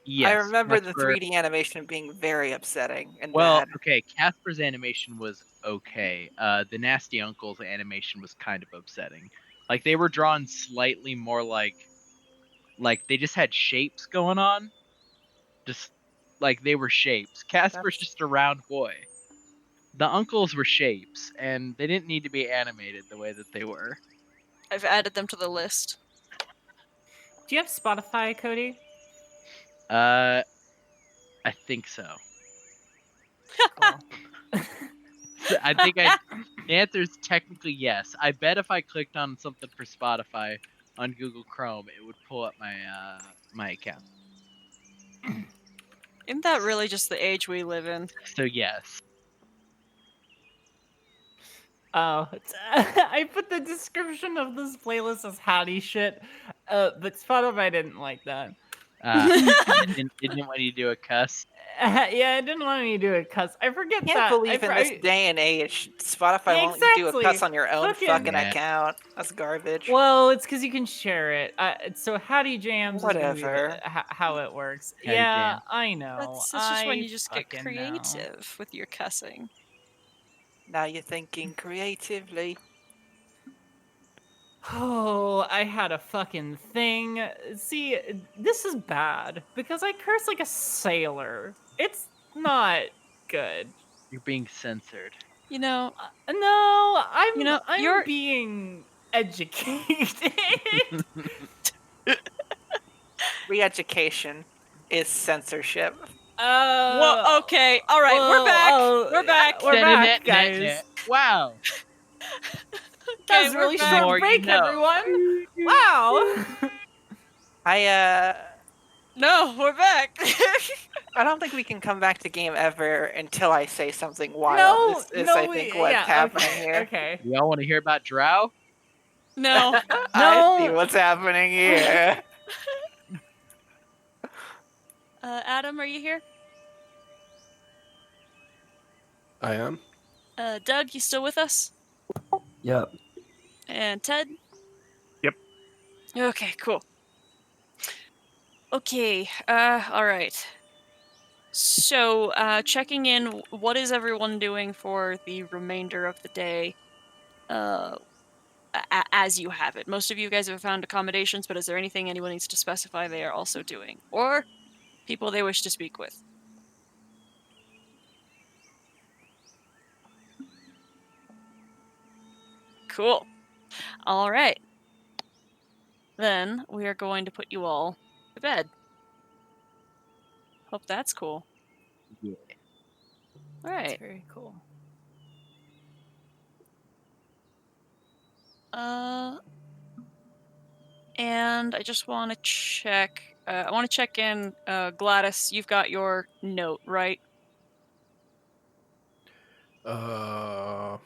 Yes. I remember that's the where- 3D animation being very upsetting and Well, bad. okay, Casper's animation was okay. The Nasty Uncle's animation was kind of upsetting. Like they were drawn slightly more like they just had shapes going on. Just like they were shapes. Casper's just a round boy. The uncles were shapes, and they didn't need to be animated the way that they were. I've added them to the list. Do you have Spotify, Cody? I think so. I think the answer is technically yes. I bet if I clicked on something for Spotify, on Google Chrome, it would pull up my my account. Isn't that really just the age we live in? So yes. Oh, I put the description of this playlist as howdy shit, but Spotify didn't like that. It didn't want you to do a cuss. Yeah, it didn't want me to do it because I forget I can't that. believe in this day and age, Spotify won't let you do a cuss Exactly. on your own Fucking- fucking account. That's garbage. Well, it's because you can share it. So Howdy Jams is gonna be Whatever. how it works. Howdy Yeah, Jams. I know. That's just when I you just get fucking know. creative with your cussing. Now you're thinking creatively. Oh, I had a fucking thing. See, this is bad because I curse like a sailor. It's not good. You're being censored. You know, No, I'm You know, I'm you're- being educated. Re-education is censorship. Whoa, okay, all right, we're back. We're back. We're back, guys. Wow. That Okay, was a we're really back. short More you break, know. everyone. Wow. No, we're back. I don't think we can come back to game ever until I say something wild. No, This is, no, I think, what's yeah, happening okay, here. Okay. Y'all want to hear about Drow? No. I see No. what's happening here. Adam, are you here? I am. Doug, you still with us? Yep. And Ted? Yep. Okay, cool. Okay, alright. So, checking in, what is everyone doing for the remainder of the day? As you have it. Most of you guys have found accommodations, but is there anything anyone needs to specify they are also doing? Or people they wish to speak with? Cool. All right. Then we are going to put you all to bed. Hope that's cool. Yeah. All That's right. very cool. And I just want to check. I want to check in. Gladys, you've got your note, right? No.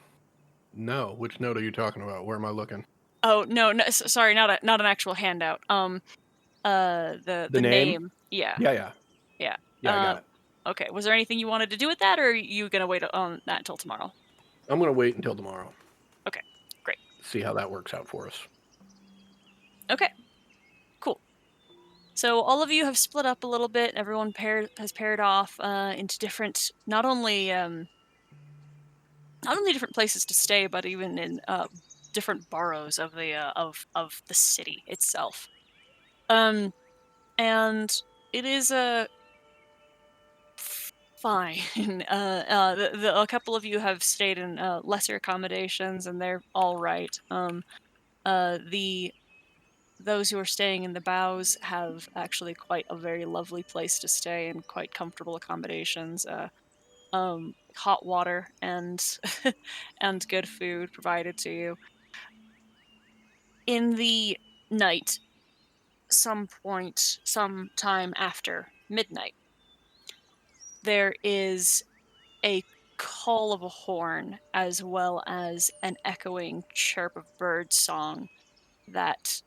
Which note are you talking about? Where am I looking? Oh no, sorry, not an actual handout. The The name? name. Yeah. Yeah. Yeah. Yeah, I got it. Okay. Was there anything you wanted to do with that, or are you gonna wait on that until tomorrow? I'm gonna wait until tomorrow. Okay, great. See how that works out for us. Okay. Cool. So all of you have split up a little bit. Everyone has paired off into different, not only different places to stay, but even in different boroughs of the of the city itself. And it is fine. A couple of you have stayed in lesser accommodations, and they're all right. Those who are staying in the bows have actually quite a very lovely place to stay and quite comfortable accommodations. Hot water and and good food provided to you. In the night, sometime after midnight, there is a call of a horn as well as an echoing chirp of bird song that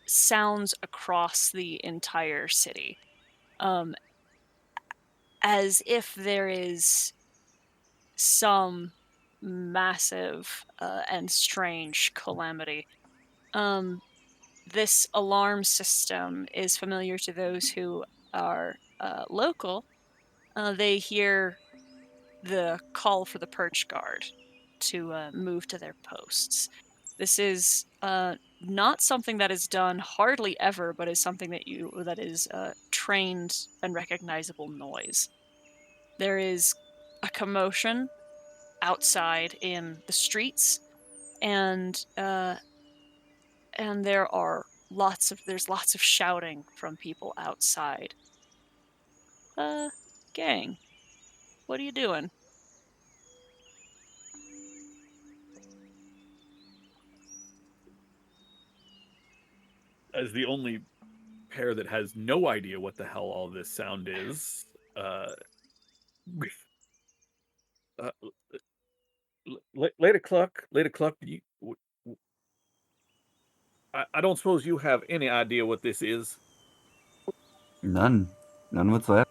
sounds across the entire city, as if there is some massive and strange calamity. This alarm system is familiar to those who are local. They hear the call for the perch guard to move to their posts. This is not something that is done hardly ever, but is something that is trained and recognizable noise. There is a commotion outside in the streets, and there's lots of shouting from people outside. Gang, what are you doing? as the only pair that has no idea what the hell all this sound is, uh, Lady Cluck, I don't suppose you have any idea what this is? None whatsoever.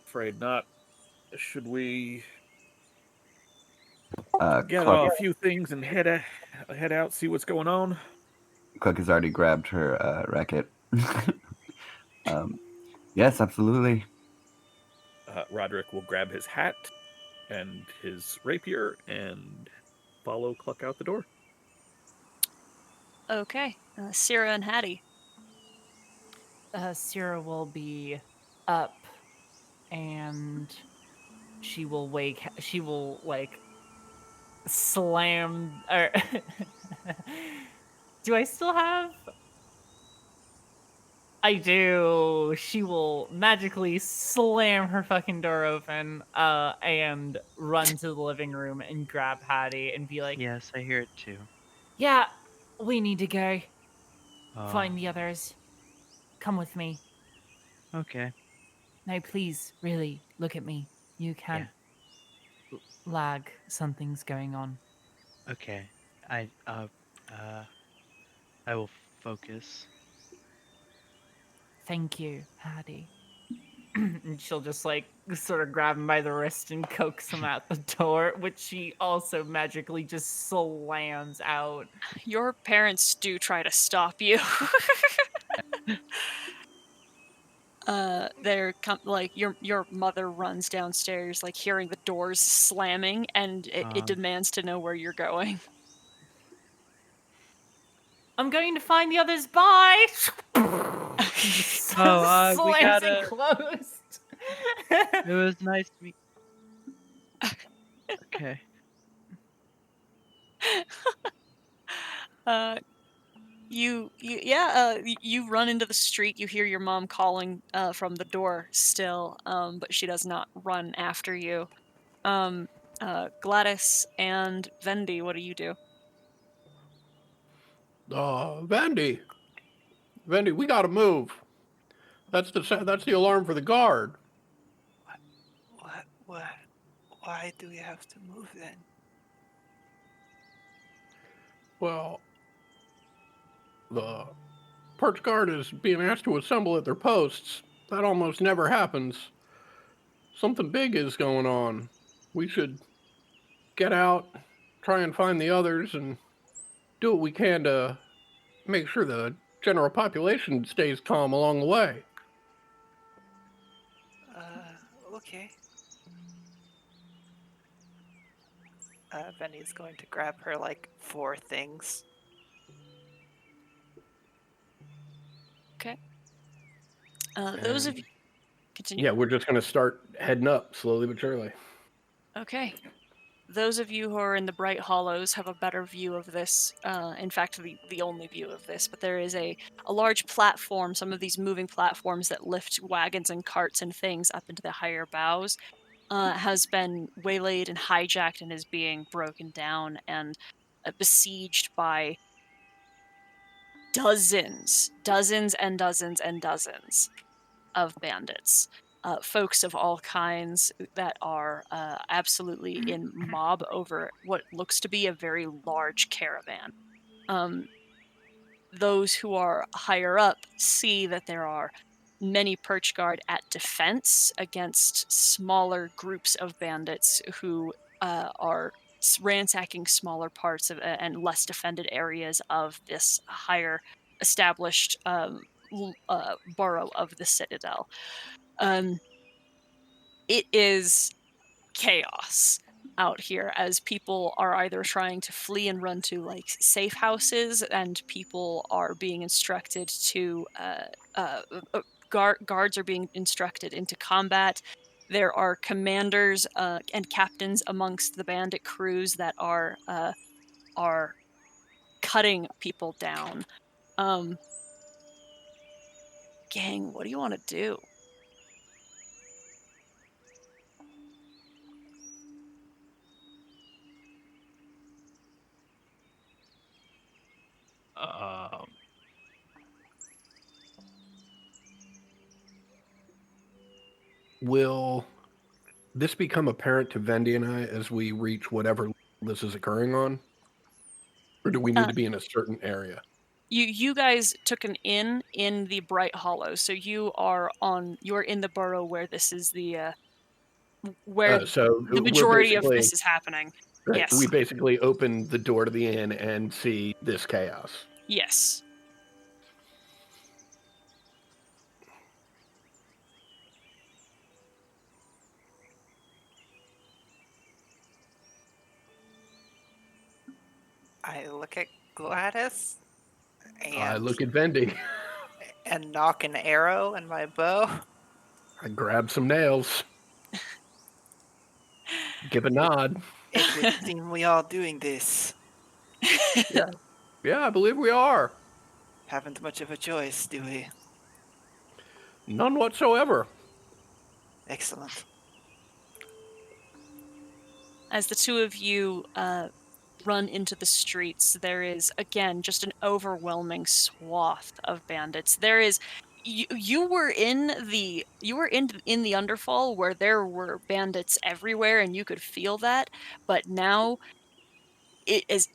Afraid not. Should we gather Cluck, a few things and head out, see what's going on? Cluck has already grabbed her racket. Yes, absolutely. Roderick will grab his hat and his rapier and follow Cluck out the door. Okay, Syrah and Hattie. Syrah will be up, and she will like slam. Or do I still have? I do. She will magically slam her fucking door open, and run to the living room and grab Hattie and be like, Yes, I hear it too. "Yeah, we need to go Oh, find the others. Come with me. okay. No, please, really, look at me. You can't lag. Something's going on." Okay. I will focus. Thank you, Hattie. And she'll just like sort of grab him by the wrist and coax him out the door, which she also magically just slams out. Your parents do try to stop you. Like your mother runs downstairs, like hearing the doors slamming, and it demands to know where you're going. I'm going to find the others. Bye. We Slams gotta. it closed. It was nice to meet. Okay. You run into the street. You hear your mom calling from the door still, but she does not run after you. Gladys and Vendi, what do you do? Vendi, we gotta move. That's the alarm for the guard. What? Why do we have to move then? Well, the perch guard is being asked to assemble at their posts. That almost never happens. Something big is going on. We should get out, try and find the others, and do what we can to make sure the general population stays calm along the way. Okay. Vendy's going to grab her like 4 things. Okay. Those of you continue. Yeah, we're just going to start heading up slowly but surely. Okay. Those of you who are in the Bright Hollows have a better view of this. In fact, the only view of this. But there is a large platform, some of these moving platforms that lift wagons and carts and things up into the higher boughs, has been waylaid and hijacked and is being broken down and besieged by dozens and dozens and dozens of bandits. Folks of all kinds that are absolutely in mob over what looks to be a very large caravan. Those who are higher up see that there are many perch guard at defense against smaller groups of bandits who are ransacking smaller parts of and less defended areas of this higher established borough of the Citadel. It is chaos out here as people are either trying to flee and run to like safe houses, and people are being instructed to guards are being instructed into combat. There are commanders and captains amongst the bandit crews that are cutting people down. Gang, what do you want to do? Will this become apparent to Vendi and I as we reach whatever this is occurring on? Or do we need to be in a certain area? You guys took an inn in the Bright Hollow, so you're in the borough where this is where So the we're majority of basically, this is happening. right, Yes. we basically open the door to the inn and see this chaos. Yes. I look at Gladys I and look at Vendi. and knock an arrow in my bow. I grab some nails. Give a nod. It would seem we are doing this. Yeah, I believe we are. Haven't much of a choice, do we? None whatsoever. Excellent. As the two of you run into the streets, there is again just an overwhelming swath of bandits. There is you were in the Underfall where there were bandits everywhere and you could feel that, but now it is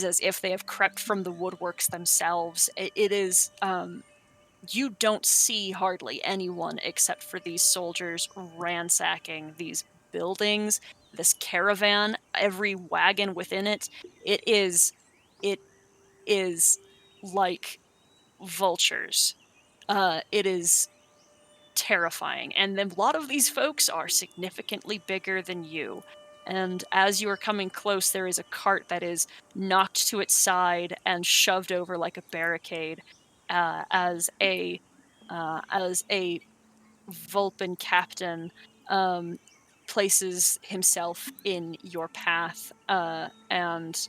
as if they have crept from the woodworks themselves. It is you don't see hardly anyone except for these soldiers ransacking these buildings, this caravan, every wagon within it. It is like vultures. It is terrifying. And then a lot of these folks are significantly bigger than you. And as you are coming close, there is a cart that is knocked to its side and shoved over like a barricade, as a Vulpin captain places himself in your path, and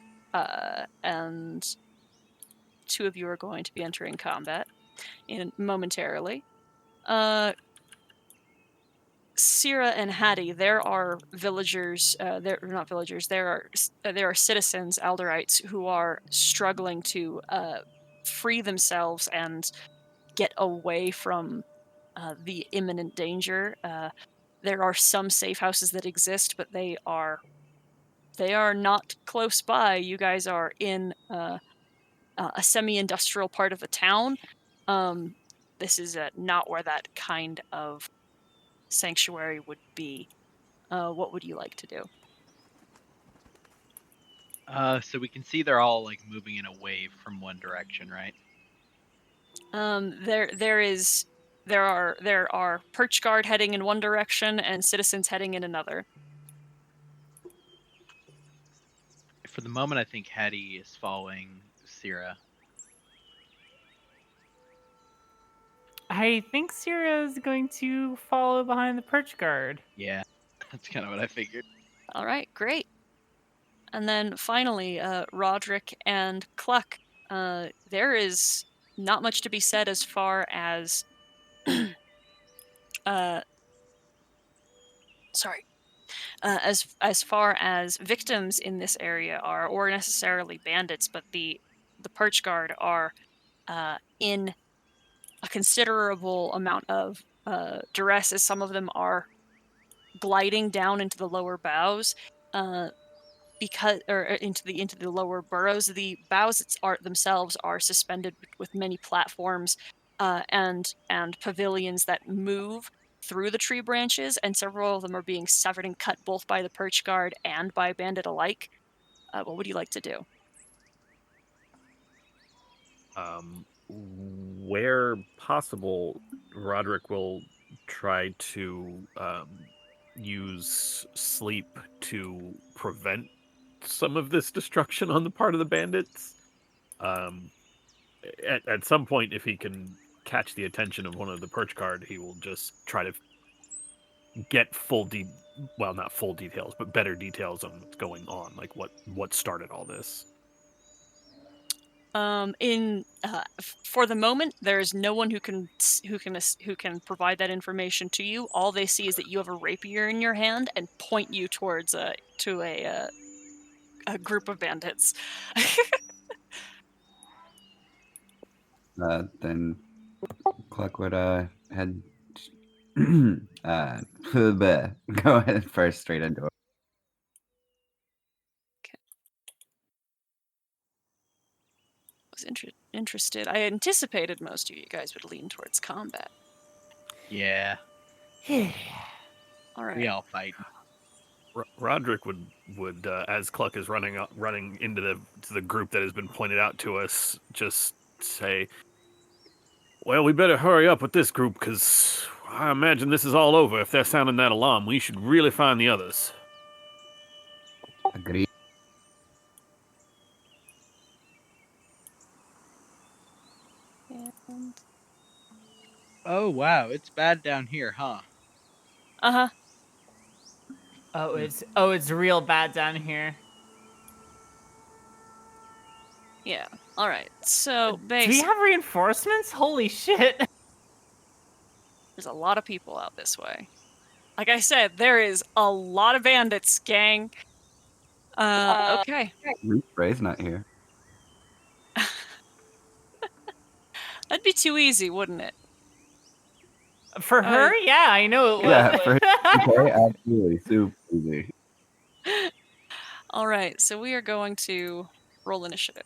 two of you are going to be entering combat momentarily. Syrah and Hattie, there are villagers. They're not villagers. There are citizens, Alderites, who are struggling to free themselves and get away from the imminent danger. There are some safe houses that exist, but they are not close by. You guys are in a semi-industrial part of the town. This is not where that kind of sanctuary would be. What would you like to do? So we can see they're all like moving in a wave from one direction, right? There are perch guard heading in one direction and citizens heading in another. For the moment, I think Hattie is following Syrah. I think Syrah is going to follow behind the perch guard. Yeah, that's kind of what I figured. All right, great. And then finally, Roderick and Cluck. There is not much to be said as far as as far as victims in this area are, or necessarily bandits, but the perch guard are in a considerable amount of duress, as some of them are gliding down into the lower boughs, into the lower burrows. The boughs themselves are suspended with many platforms and pavilions that move through the tree branches, and several of them are being severed and cut both by the perch guard and by bandit alike. What would you like to do? Where possible, Roderick will try to use sleep to prevent some of this destruction on the part of the bandits. At some point, if he can catch the attention of one of the perch guard, he will just try to get not full details, but better details on what's going on, like what started all this. For the moment, there is no one who can provide that information to you. All they see is that you have a rapier in your hand and point you towards a group of bandits. Then Cluck would head Go ahead first, straight into it. Was interested. I anticipated most of you guys would lean towards combat. Yeah, All right. we all fight. Roderick would as Cluck is running into the group that has been pointed out to us, just say, "Well, we better hurry up with this group, because I imagine this is all over. If they're sounding that alarm, we should really find the others." Agree. And Oh wow, it's bad down here, huh? uh-huh. Oh, it's real bad down here. Yeah. All right. So Do we have reinforcements? Holy shit! there's a lot of people out this way. Like I said, there is a lot of bandits, gang. Okay. Ray's not here. That'd be too easy, wouldn't it? For her, yeah, I know it would. Yeah, for okay, absolutely. Super easy. All right. So we are going to roll initiative.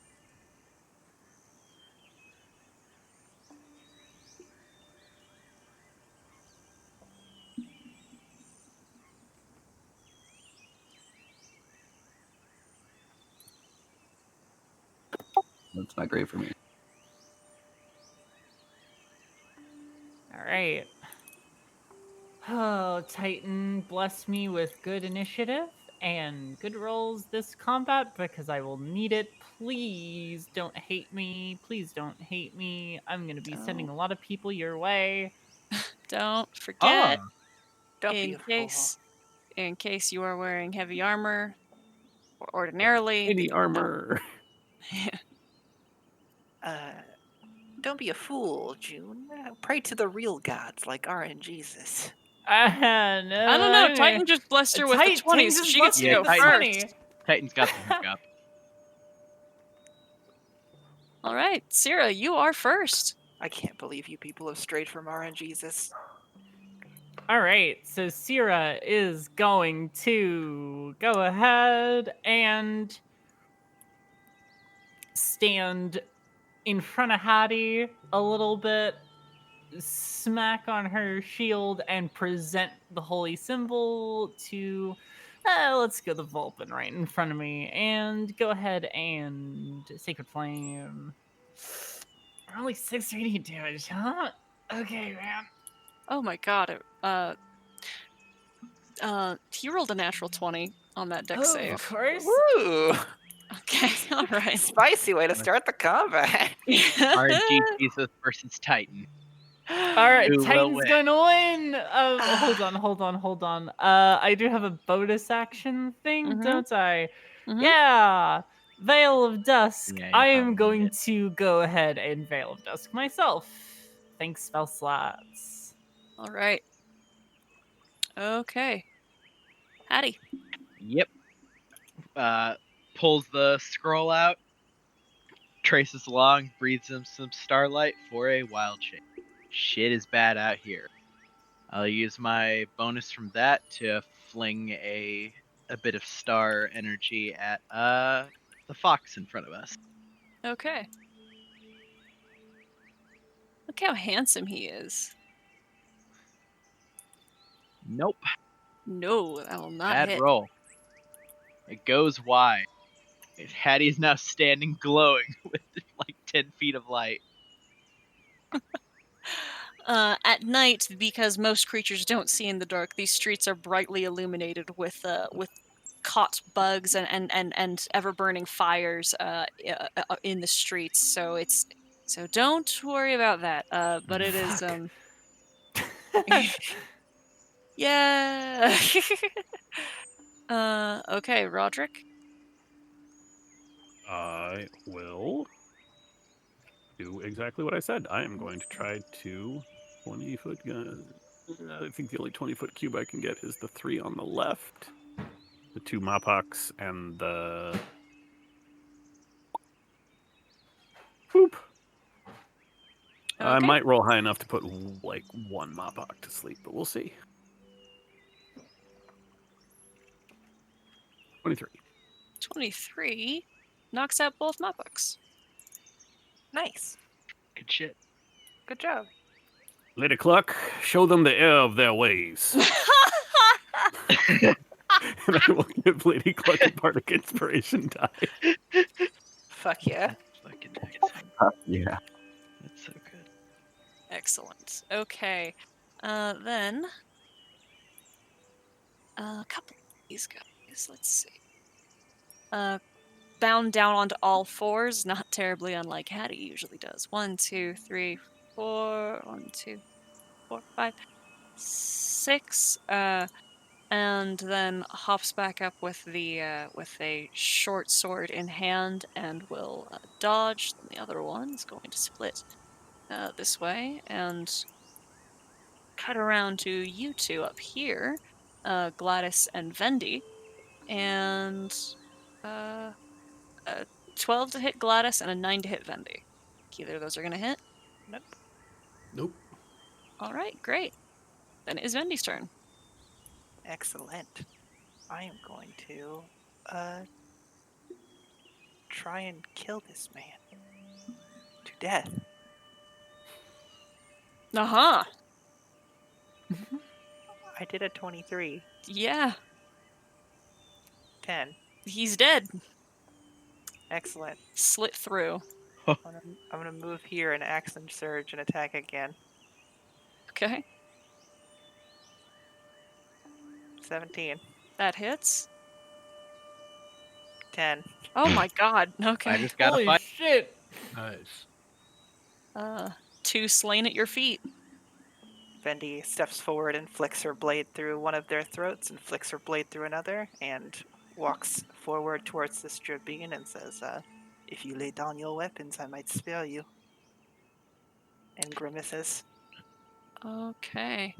That's not great for me. All right. Oh, Titan, bless me with good initiative and good rolls this combat because I will need it. Please don't hate me. Please don't hate me. I'm going to be sending a lot of people your way. Don't forget, Don't be a fool. in case you are wearing heavy armor, or ordinarily. Any armor. Don't be a fool, June. Pray to the real gods like RNGesus. No, I don't know. Titan just blessed her with the 20s, so she gets to go first. Titan's got the hookup. All right, Syrah, you are first. I can't believe you people have strayed from RNGesus. All right, so Syrah is going to go ahead and stand in front of Hattie a little bit, smack on her shield, and present the holy symbol to, let's go the Vulpin right in front of me, and go ahead and Sacred Flame. Only 6 radiant damage, huh? Okay, man. Oh my god. He rolled a natural 20 on that dex save. Of course. Woo! Okay, all right. Spicy way to start the combat. RNG Jesus versus Titan. All right, Who will Titan's win? gonna win. Hold on. I do have a bonus action thing, Mhm. don't I? Mhm. Yeah. Veil of Dusk. Yeah, you I am probably going did. to go ahead and Veil of Dusk myself. Thanks, spell slots. All right. Okay. Hattie. Yep. Pulls the scroll out, traces along, breathes in some starlight for a wild shape. Shit is bad out here. I'll use my bonus from that to fling a bit of star energy at the fox in front of us. Okay. Look how handsome he is. Nope. No, I will not Bad hit. roll. It goes wide. Hattie is now standing glowing with like 10 feet of light. At night, because most creatures don't see in the dark, these streets are brightly illuminated with caught bugs and ever burning fires in the streets. So don't worry about that. But it is yeah. Okay, Roderick. I will do exactly what I said. I am going to try to 20-foot gun. I think the only 20-foot cube I can get is the 3 on the left, the 2 Mopox, and the whoop. I Okay. might roll high enough to put like one Mopok to sleep, but we'll see. 23. 23 knocks out both Mopbucks. Nice. Good shit. Good job. Lady Cluck, show them the error of their ways. And I will give Lady Cluck a bardic inspiration die. Fuck yeah. Fucking excellent. Yeah. That's so good. Excellent. Okay. Then a couple of these guys. Let's see. Bound down onto all fours, not terribly unlike Hattie usually does. 1, 2, 3, 4. 1, 2, 4, 5, 6. And then hops back up with with a short sword in hand and will dodge. Then the other one is going to split this way and cut around to you two up here, Gladys and Vendi, and 12 to hit Gladys and a 9 to hit Vendi. Either of those are going to hit. Nope. Nope. All right, great. Then it is Vendi's turn. Excellent. I am going to try and kill this man to death. Uh-huh. I did a 23. Yeah, 10. he's dead. Excellent. Slit through. I'm gonna move here and action surge and attack again. Okay, 17. that hits. 10. Oh my god, okay. I just gotta Holy fight. shit! Nice. 2 slain at your feet. Vendi steps forward and flicks her blade through one of their throats and flicks her blade through another and walks forward towards this Drabine and says, if you lay down your weapons, I might spare you. And grimaces. Okay.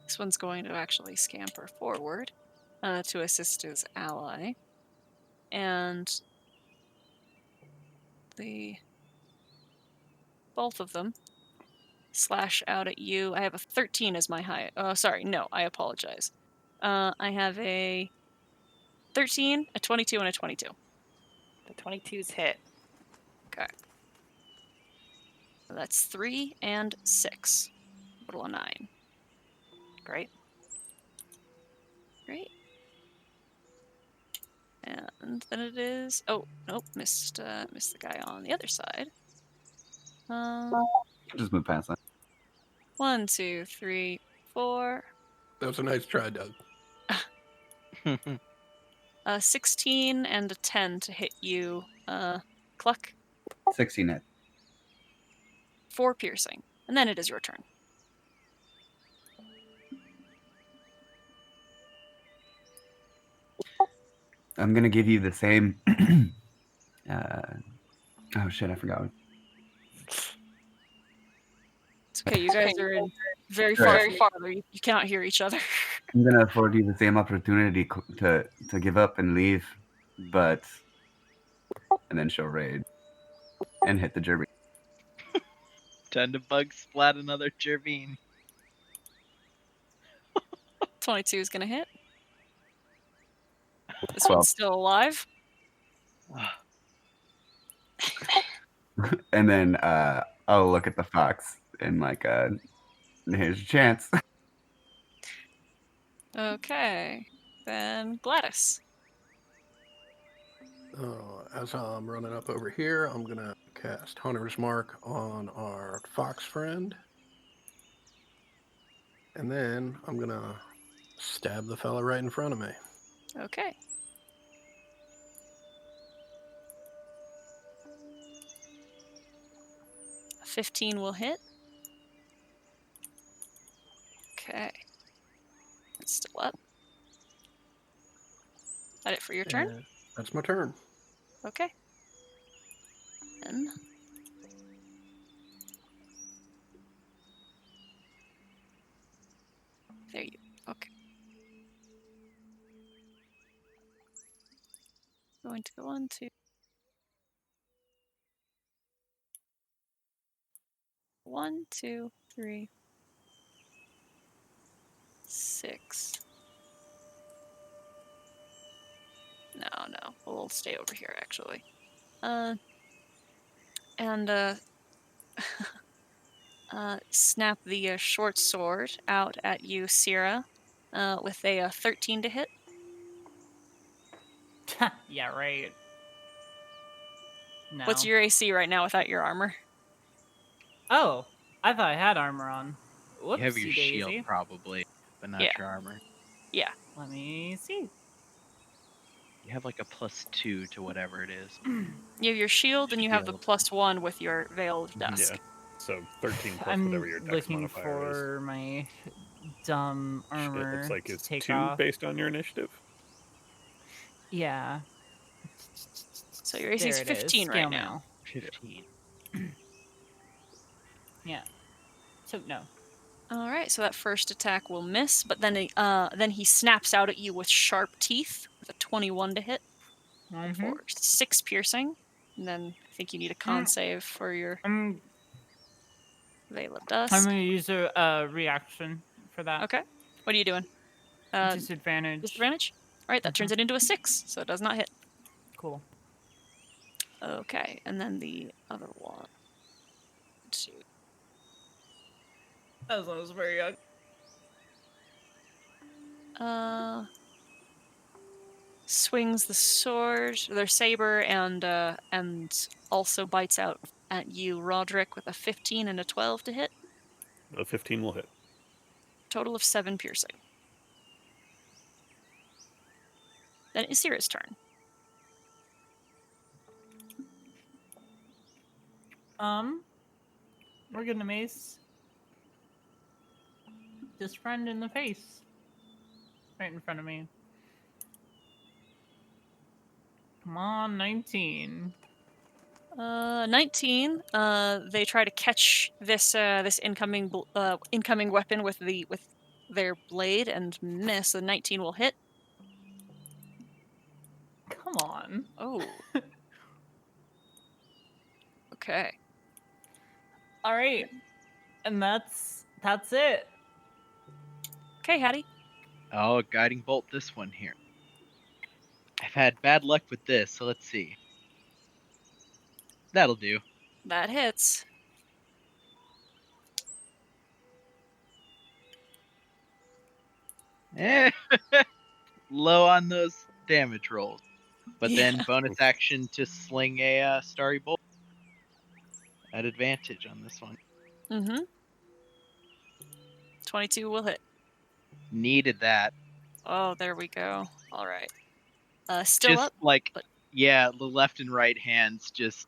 This one's going to actually scamper forward to assist his ally. And both of them slash out at you. I have a 13 as my high. Oh, sorry, no, I apologize. I have a 13, a 22, and a 22. The 22's hit. Okay. So that's 3 and 6. Total of 9. Great. Great. And then it is. Oh nope, missed the guy on the other side. Just move past that. 1, 2, 3, 4. That was a nice try, Doug. 16 and a 10 to hit you, Cluck. 16 hit. 4 piercing, and then it is your turn. I'm gonna give you the same. Oh shit! I forgot. It's okay, you guys are in very Right. far. You cannot hear each other. I'm gonna afford you the same opportunity to give up and leave, but and then she'll raid and hit the derby. Time to bug splat another Jervine. 22 is gonna hit. This 12. one's still alive. And then I'll look at the fox and like, here's your chance. Okay, then Gladys. As I'm running up over here, I'm going to cast Hunter's Mark on our fox friend. And then I'm going to stab the fella right in front of me. Okay. A 15 will hit. Okay. It's still up. That it for your turn? And that's my turn. Okay. Then going to go on to 1, 2, 3, 6. No, we'll stay over here actually. Snap the short sword out at you, Syrah, with a 13 to hit. Yeah, right. No. What's your AC right now without your armor? Oh, I thought I had armor on. You have your Whoopsie shield daisy. probably, but not Yeah. your armor. Yeah. Let me see. You have like a +2 to whatever it is. You have your shield, and you have the Shield. +1 with your Veil of Dusk. Yeah. So 13 plus I'm whatever your dex looking modifier for my dumb is. Shit, armor looks like to it's take 2 off. based on your initiative. Yeah. So your AC is There it is. 15 right Scale now. mail. 15. Yeah. So no. All right, so that first attack will miss, but then he snaps out at you with sharp teeth with a 21 to hit for 6 piercing, and then I think you need a con save for your I'm Veil of Dusk. gonna use a reaction for that. Okay, what are you doing? Disadvantage. Disadvantage? All right, that turns it into a 6, so it does not hit. Cool. Okay, and then the other one. 2. As I was very young. Swings the sword, their saber, and also bites out at you, Roderick, with a 15 and a 12 to hit. A 15 will hit. Total of 7 piercing. Then it's Syrah's turn. We're gonna mace this friend in the face. Right in front of me. Come on, 19. 19. They try to catch this incoming weapon with their blade and miss. The 19 will hit. Come on. Oh. Okay. All right. And that's it. Okay, Hattie. Oh, guiding bolt this one here. I've had bad luck with this, so let's see. That'll do. That hits. Low on those damage rolls. But Yeah. then bonus action to sling a starry bolt. At advantage on this one. Mm-hmm. 22 will hit. Needed that. Oh, there we go. All right. Still Just up. like, but- yeah, the left and right hands just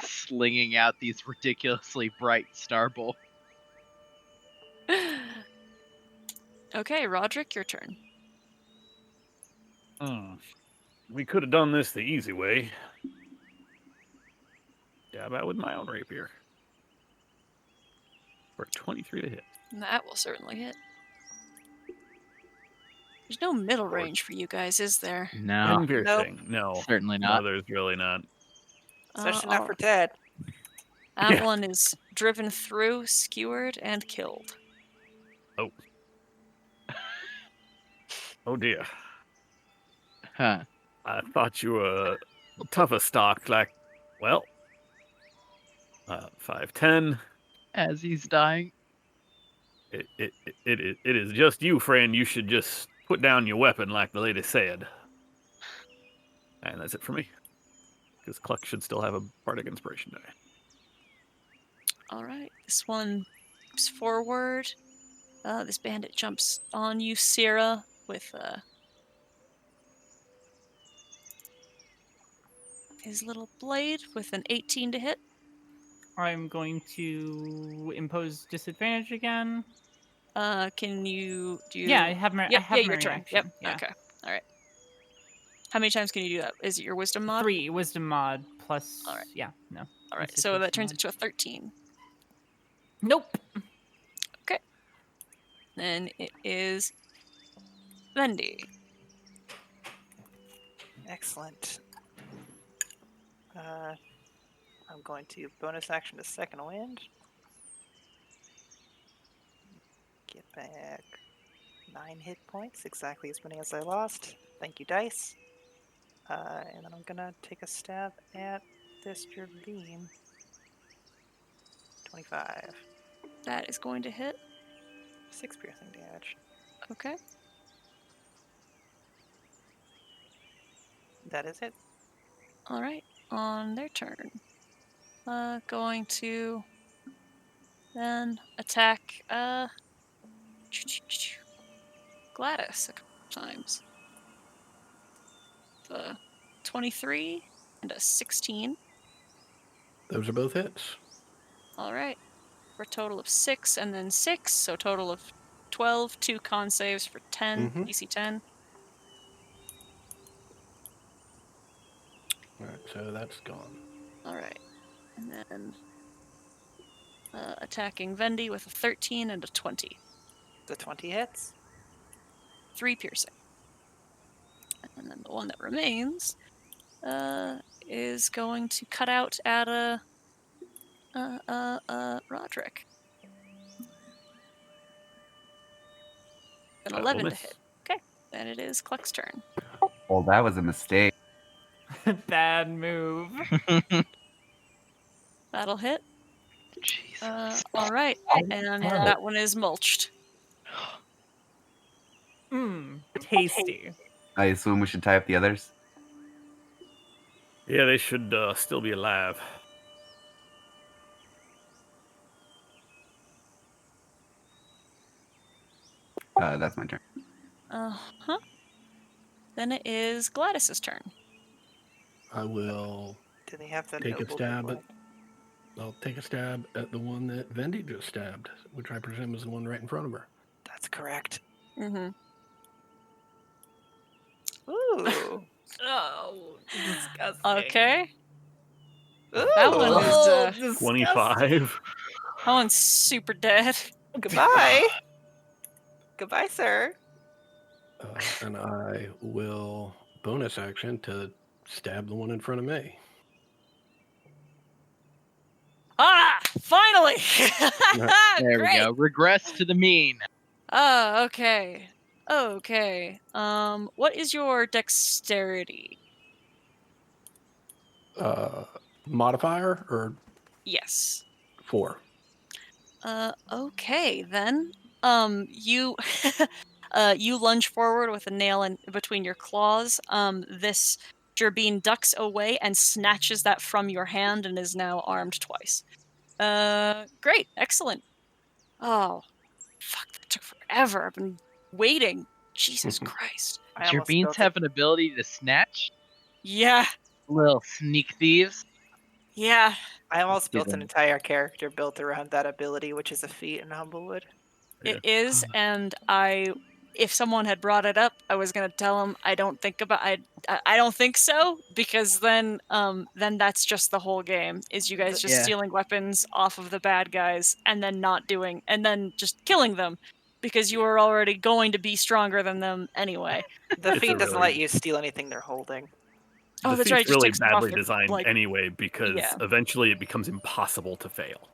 slinging out these ridiculously bright star bolts. Okay, Roderick, your turn. We could have done this the easy way. Dab out with my own rapier. For 23 to hit. That will certainly hit. There's no middle range for you guys, is there? No, And piercing. No. certainly No, not. there's really not. Especially not for Ted. That one is driven through, skewered, and killed. Oh. Oh dear. Huh. I thought you were tougher stock, like, well, 5'10". As he's dying. It is just you, friend. You should just put down your weapon, like the lady said. And that's it for me. Because Cluck should still have a bardic inspiration die. All right, this one moves forward. This bandit jumps on you, Syrah, with his little blade with an 18 to hit. I'm going to impose disadvantage again. Can you do? Yeah, I have my. Yep, I have yeah, my your turn. reaction. Yep. Yeah. Okay. All right. How many times can you do that? Is it your wisdom mod? 3 wisdom mod plus. All right. Yeah. No. All right. It's So that wisdom turns mod. it to a 13. Nope. Then it is Vendi. Excellent. I'm going to bonus action to second wind. Get back 9 hit points, exactly as many as I lost. Thank you, dice. And then I'm gonna take a stab at this beam. 25. That is going to hit. 6 piercing damage. Okay. That is it. All right. On their turn. Going to then attack Gladys a couple times. 23 and a 16. Those are both hits. All right. For a total of 6 and then 6, so total of 12. 2 con saves for 10, DC 10. All right, so that's gone. All right. And then attacking Vendi with a 13 and a 20. The 20 hits. 3 piercing. And then the one that remains is going to cut out at Roderick. An 11 to miss. hit. Okay, then it is Cluck's turn. Well, that was a mistake. Bad move. That'll hit. Jesus. All right, and that one is mulched. Tasty. I assume we should tie up the others. Yeah, they should still be alive. That's my turn. Uh-huh. Then it is Gladys's turn. I will Do they have the take a noble stab people? I'll take a stab at the one that Vendi just stabbed, which I presume is the one right in front of her. That's correct. Mm-hmm. Ooh. Oh, disgusting. Okay. Ooh. That one is, Oh, disgusting. 25. That one's super dead. Goodbye. Goodbye, sir. And I will bonus action to stab the one in front of me. Ah! Finally! There Great. we go. Regress to the mean. Oh, okay. Okay. What is your dexterity? Modifier or Yes. 4? Okay then. You you lunge forward with a nail in between your claws. This Gerbine ducks away and snatches that from your hand and is now armed twice. Great, excellent. Oh, fuck, that took forever. I've been waiting. Jesus Christ. I Your almost beans built have an ability to snatch? Yeah, Little sneak thieves. yeah. I almost built an Given. entire character built around that ability, which is a feat in Humblewood. It is, and if someone had brought it up, I was gonna tell them I don't think so, because then that's just the whole game. Is you guys just Yeah. stealing weapons off of the bad guys and then just killing them, because you are already going to be stronger than them anyway. The It's feat a doesn't really- let you steal anything they're holding. Oh, The that's feat's right, it just really takes them off badly their, designed like- anyway, because Yeah. eventually it becomes impossible to fail.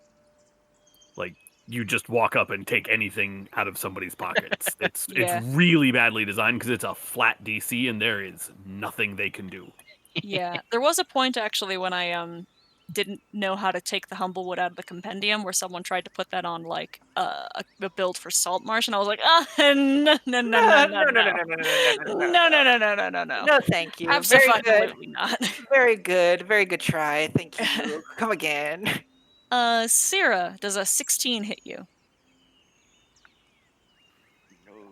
Like, you just walk up and take anything out of somebody's pockets. It's Yeah. really badly designed because it's a flat DC and there is nothing they can do. Yeah, there was a point actually when I didn't know how to take the Humblewood out of the compendium, where someone tried to put that on like a build for Saltmarsh, and I was like, no. No, thank you. Absolutely not. Very good. Very good try. Thank you. Come again. Syrah, does a 16 hit you?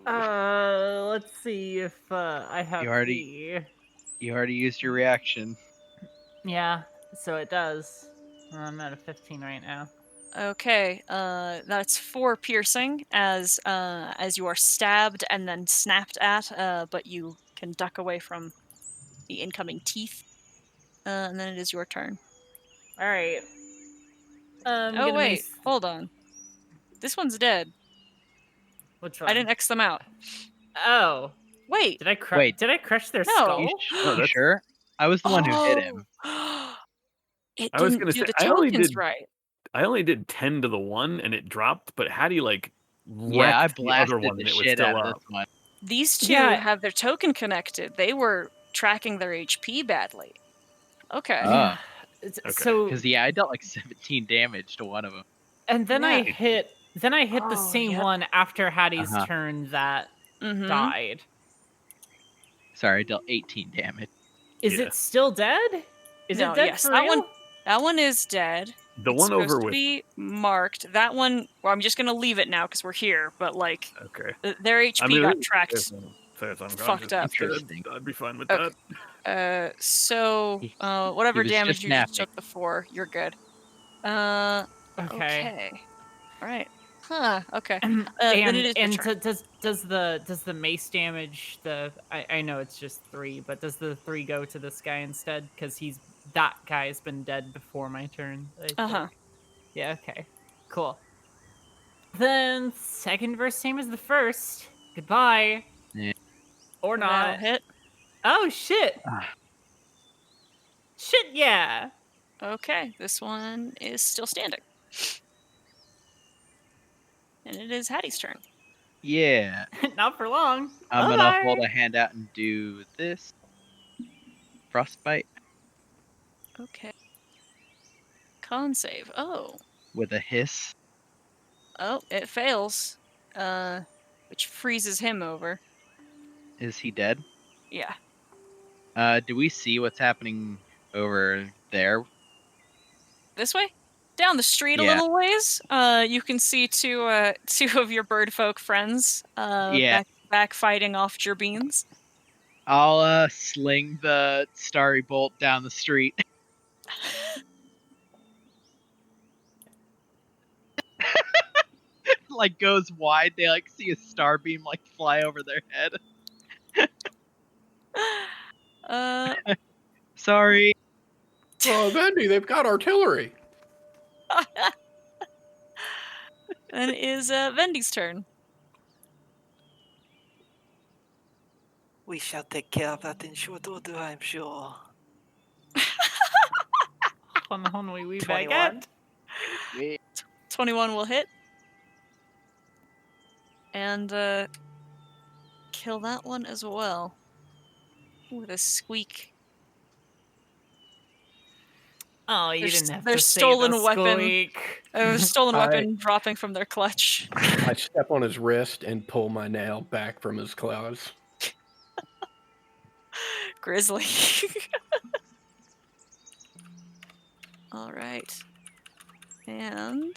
Let's see if I have You already used your reaction. Yeah, so it does. I'm at a 15 right now. Okay, that's 4 piercing as you are stabbed and then snapped at, but you can duck away from the incoming teeth. And then it is your turn. All right. Oh wait, hold on. This one's dead. Which one? I didn't X them out. Oh, Wait. did I Wait. Did I crush their No. skull? You sure? I was the one who hit him. It I was didn't gonna do say the I only tokens did right. 10 to the one and it dropped, but Hattie like Yeah, I wrecked the other blasted one the and it was shit out still of up. this one. These two Yeah. have their token connected. They were tracking their HP badly. Okay. Oh. Okay. So Because yeah, I dealt like 17 damage to one of them. and then I Yeah. hit the Oh, same yep. one after Hattie's Uh-huh. turn that Mm-hmm. died. Sorry, I dealt 18 damage. Is Yeah. it still dead? Is No, it dead yes, for that real? one is dead. The It's one supposed over to with be marked. That one, well, I'm just gonna leave it now because we're here. But like, okay. their HP I mean, got tracked. Says unconscious. fucked up. Interesting. I'd be fine with Okay. that. So whatever was damage just you just napping. took before, you're good. Okay. Okay. All right. Huh. Okay. And Then it is your and turn. does the mace damage I know it's just 3, but does the 3 go to this guy instead? Because that guy's been dead before my turn. I think. Uh-huh. Yeah. Okay. Cool. Then second verse same as the first. Goodbye. Yeah. Or That'll not. hit. Oh shit. Ah. Shit. Yeah. Okay. This one is still standing. And it is Hattie's turn. Yeah. Not for long. I'm gonna Bye-bye. hold a hand out and do this. Frostbite Okay. Con save. Oh. with a hiss. Oh, it fails. Which freezes him over. Is he dead? Yeah. Do we see what's happening over there? This way? Down the street a Yeah. little ways. You can see two of your bird folk friends Yeah. back fighting off gerbeans. I'll sling the starry bolt down the street. Like goes wide. They like see a star beam like fly over their head. Sorry. Oh, Vendy, they've got artillery. Then it is Vendy's turn. We shall take care of that in short order, I'm sure. On we 21. baguette. 21 will hit. And kill that one as well. With a squeak. Oh, you There's- didn't have there's to say stolen the weapon. squeak. A stolen I- weapon dropping from their clutch. I step on his wrist and pull my nail back from his claws. Grizzly. All right. And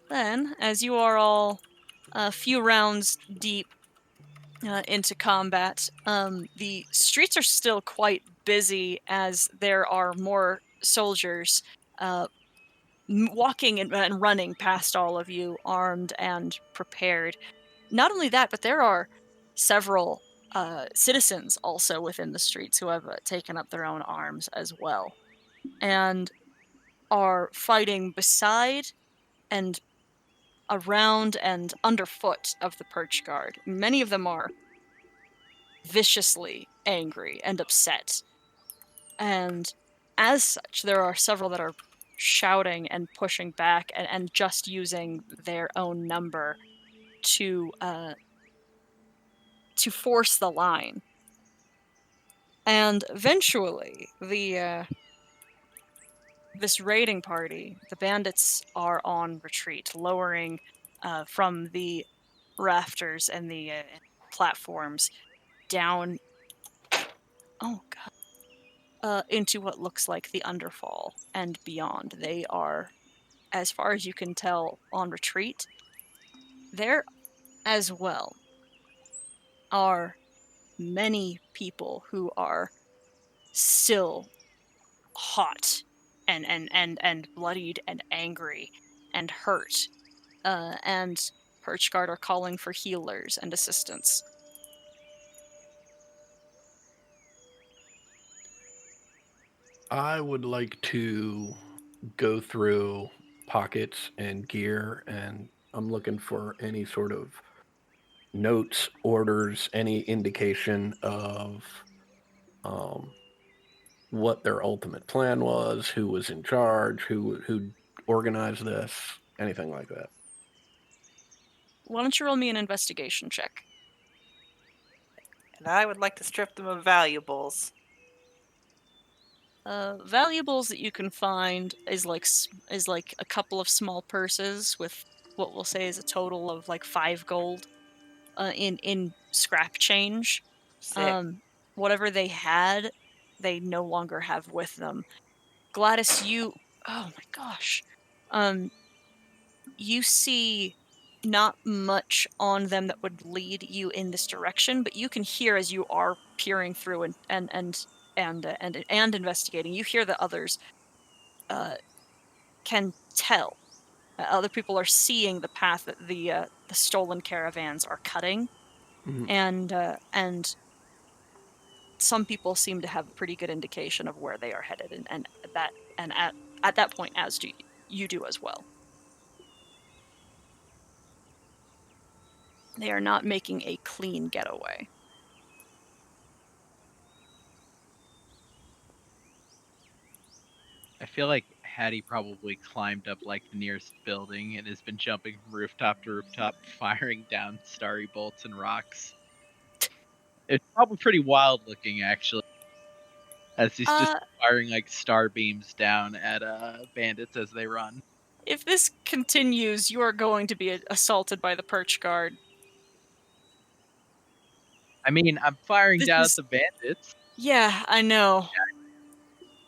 then, as you are all a few rounds deep into combat, the streets are still quite busy as there are more soldiers walking and running past all of you, armed and prepared. Not only that, but there are several citizens also within the streets who have taken up their own arms as well, and are fighting beside and around and underfoot of the Perch Guard. Many of them are viciously angry and upset. And as such, there are several that are shouting and pushing back and just using their own number to force the line. And eventually, this raiding party, the bandits are on retreat, lowering from the rafters and the platforms down. Oh god! Into what looks like the Underfall and beyond. They are, as far as you can tell, on retreat. There, as well, are many people who are still hot and bloodied and angry and hurt, and Perchguard are calling for healers and assistance. I would like to go through pockets and gear, and I'm looking for any sort of notes, orders, any indication of what their ultimate plan was, who was in charge, who organized this, anything like that. Why don't you roll me an investigation check? And I would like to strip them of valuables. Valuables that you can find is like a couple of small purses with what we'll say is a total of like 5 gold in scrap change. Sick. Whatever they had, they no longer have with them. Gladys, oh my gosh. You see not much on them that would lead you in this direction, but you can hear as you are peering through and investigating. You hear that others can tell. Other people are seeing the path that the stolen caravans are cutting, Mhm. and some people seem to have a pretty good indication of where they are headed, and at that point, as do you do as well. They are not making a clean getaway. I feel like Hattie probably climbed up like the nearest building and has been jumping from rooftop to rooftop, firing down starry bolts and rocks. It's probably pretty wild looking, actually, as he's just firing like star beams down at bandits as they run. If this continues, you are going to be assaulted by the perch guard. I mean, I'm firing down at the bandits. Yeah, I know.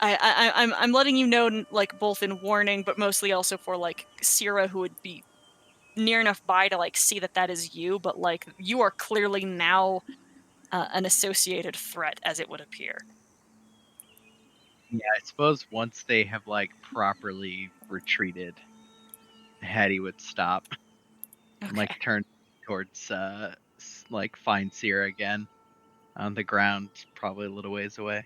I'm letting you know, like, both in warning, but mostly also for, like, Syrah, who would be near enough by to, like, see that is you, but, like, you are clearly now an associated threat, as it would appear. Yeah, I suppose once they have, like, properly retreated, Hattie would stop. Okay. And, like, turn towards, like, find Syrah again. On the ground, probably a little ways away.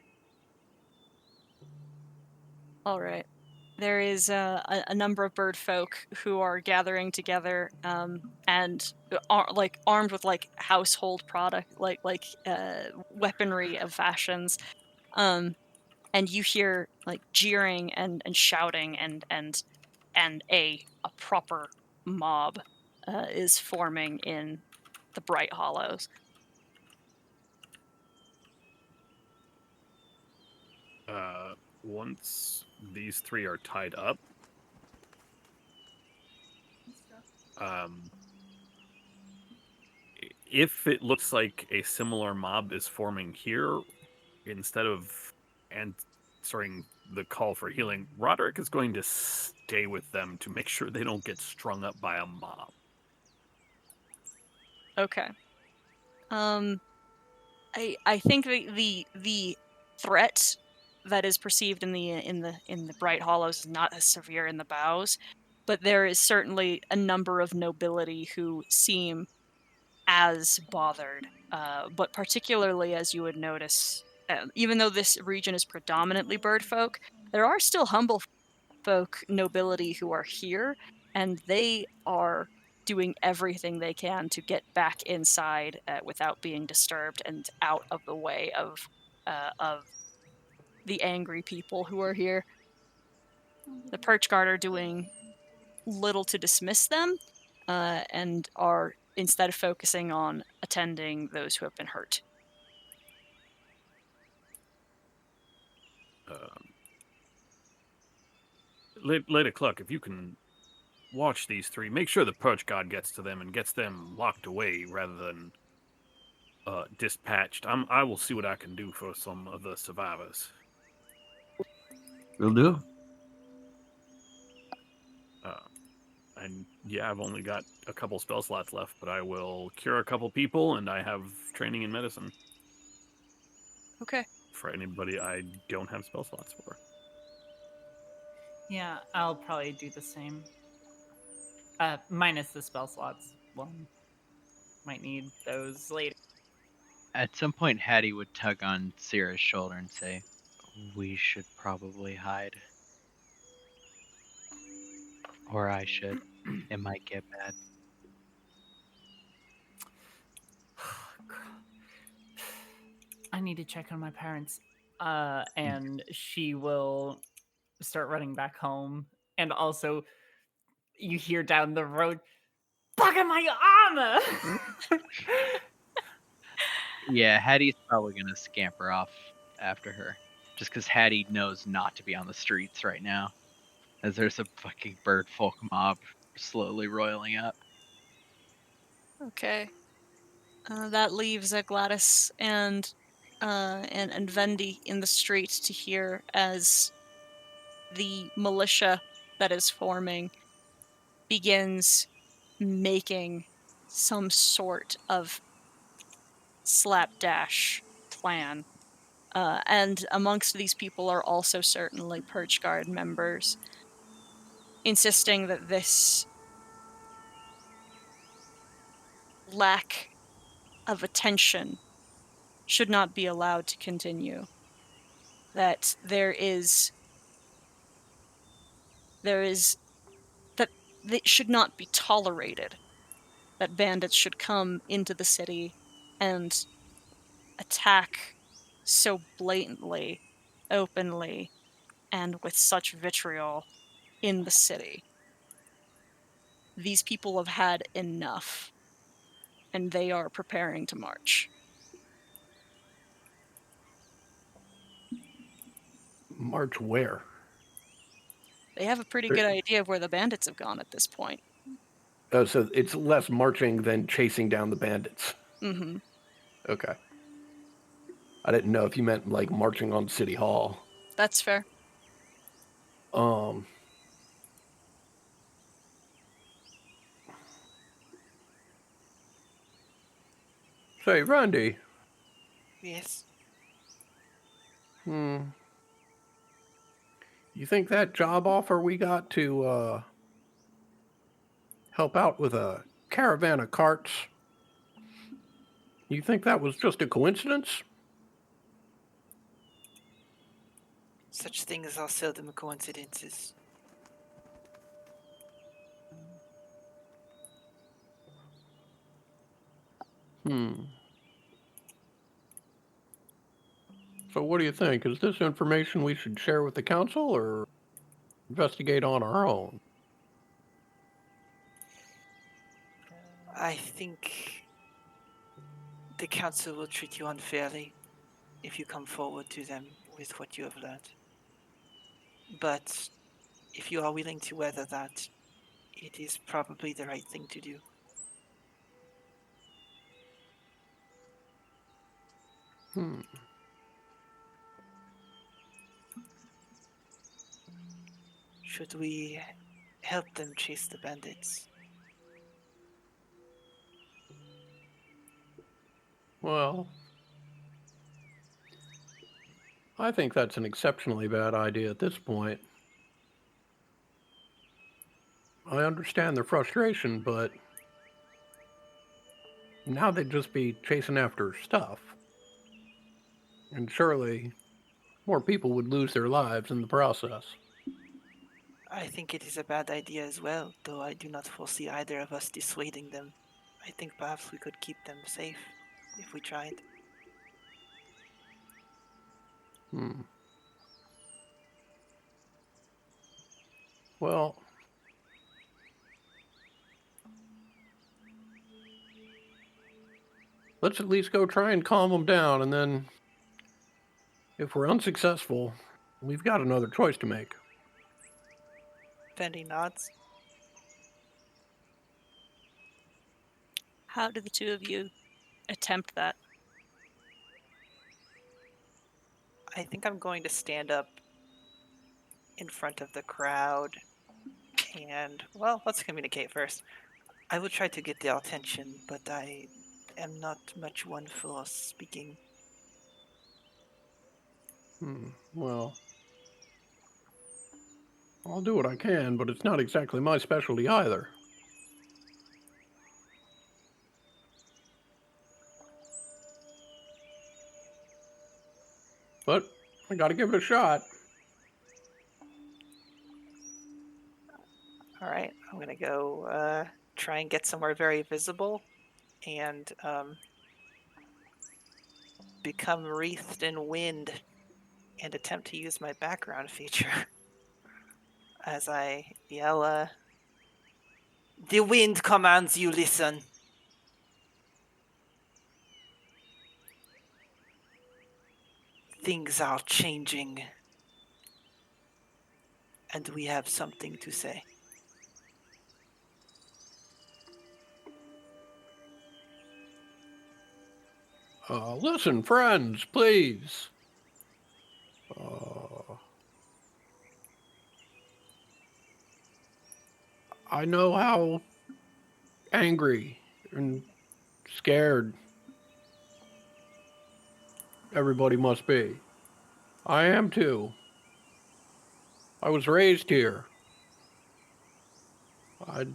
All right. There is a number of bird folk who are gathering together, and are like armed with like household product, like weaponry of fashions, and you hear like jeering and shouting, and a proper mob is forming in the Bright Hollows. Once these three are tied up, if it looks like a similar mob is forming here, instead of answering the call for healing, Roderick is going to stay with them to make sure they don't get strung up by a mob. Okay. I think the threat that is perceived in the Bright Hollows is not as severe in the Bows, but there is certainly a number of nobility who seem as bothered. But particularly, as you would notice, even though this region is predominantly bird folk, there are still humble folk nobility who are here, and they are doing everything they can to get back inside without being disturbed and out of the way of the angry people who are here. The Perch Guard are doing little to dismiss them, and are instead focusing on attending those who have been hurt. Lady Cluck, if you can watch these three, make sure the Perch God gets to them and gets them locked away rather than dispatched. I will see what I can do for some of the survivors. Will do. And yeah, I've only got a couple spell slots left, but I will cure a couple people, and I have training in medicine. Okay. For anybody I don't have spell slots for. Yeah, I'll probably do the same. Minus the spell slots. One might need those later. At some point, Hattie would tug on Syrah's shoulder and say, "We should probably hide. Or I should. It might get bad." I need to check on my parents. and she will start running back home. And also, you hear down the road, "Look at my armor!" Yeah, Hattie's probably gonna scamper off after her, just because Hattie knows not to be on the streets right now, as there's a fucking bird folk mob slowly roiling up. Okay. That leaves Gladys and Vendi in the street to hear as the militia that is forming begins making some sort of slapdash plan. And amongst these people are also certainly Perch Guard members, insisting that this lack of attention should not be allowed to continue. That that it should not be tolerated that bandits should come into the city and attack so blatantly, openly, and with such vitriol in the city. These people have had enough, and they are preparing to march. March where? They have a pretty good idea of where the bandits have gone at this point. Oh, so it's less marching than chasing down the bandits. Mm-hmm. Okay. I didn't know if you meant like marching on City Hall. That's fair. Say, Randy. Yes. You think that job offer we got to help out with a caravan of carts, you think that was just a coincidence? Such things are seldom coincidences. So what do you think? Is this information we should share with the council or investigate on our own? I think the council will treat you unfairly if you come forward to them with what you have learned. But if you are willing to weather that, it is probably the right thing to do. Should we help them chase the bandits? Well, I think that's an exceptionally bad idea at this point. I understand their frustration, but now they'd just be chasing after stuff. And surely more people would lose their lives in the process. I think it is a bad idea as well, though I do not foresee either of us dissuading them. I think perhaps we could keep them safe if we tried. Well, let's at least go try and calm them down, and then if we're unsuccessful, we've got another choice to make. Fendi nods. How do the two of you attempt that? I think I'm going to stand up in front of the crowd and, well, let's communicate first. I will try to get their attention, but I am not much one for speaking. Well, I'll do what I can, but it's not exactly my specialty either. But I gotta give it a shot. Alright, I'm gonna go try and get somewhere very visible and become wreathed in wind and attempt to use my background feature as I yell, "The wind commands you listen." Things are changing, and we have something to say. Listen, friends, please. I know how angry and scared everybody must be. I am too. I was raised here. I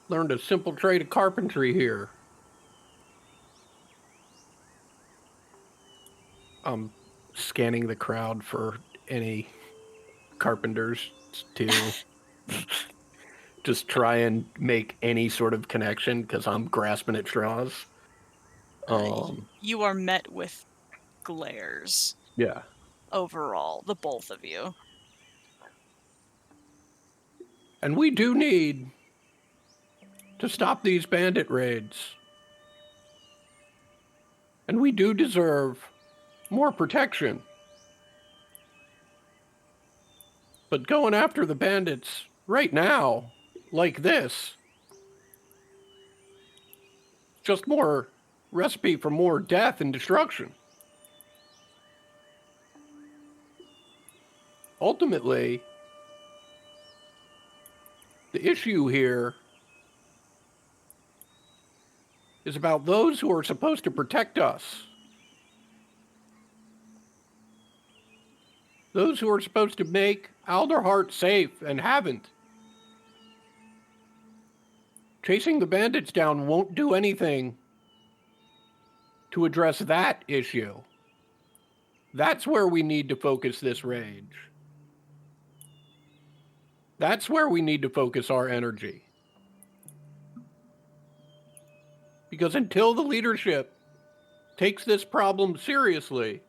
learned a simple trade of carpentry here. I'm scanning the crowd for any carpenters to just try and make any sort of connection because I'm grasping at straws. You are met with glares Yeah. overall, the both of you. And we do need to stop these bandit raids. And we do deserve more protection. But going after the bandits right now, like this, just more recipe for more death and destruction. Ultimately, the issue here is about those who are supposed to protect us. Those who are supposed to make Alderheart safe and haven't. Chasing the bandits down won't do anything to address that issue. That's where we need to focus this rage. That's where we need to focus our energy. Because until the leadership takes this problem seriously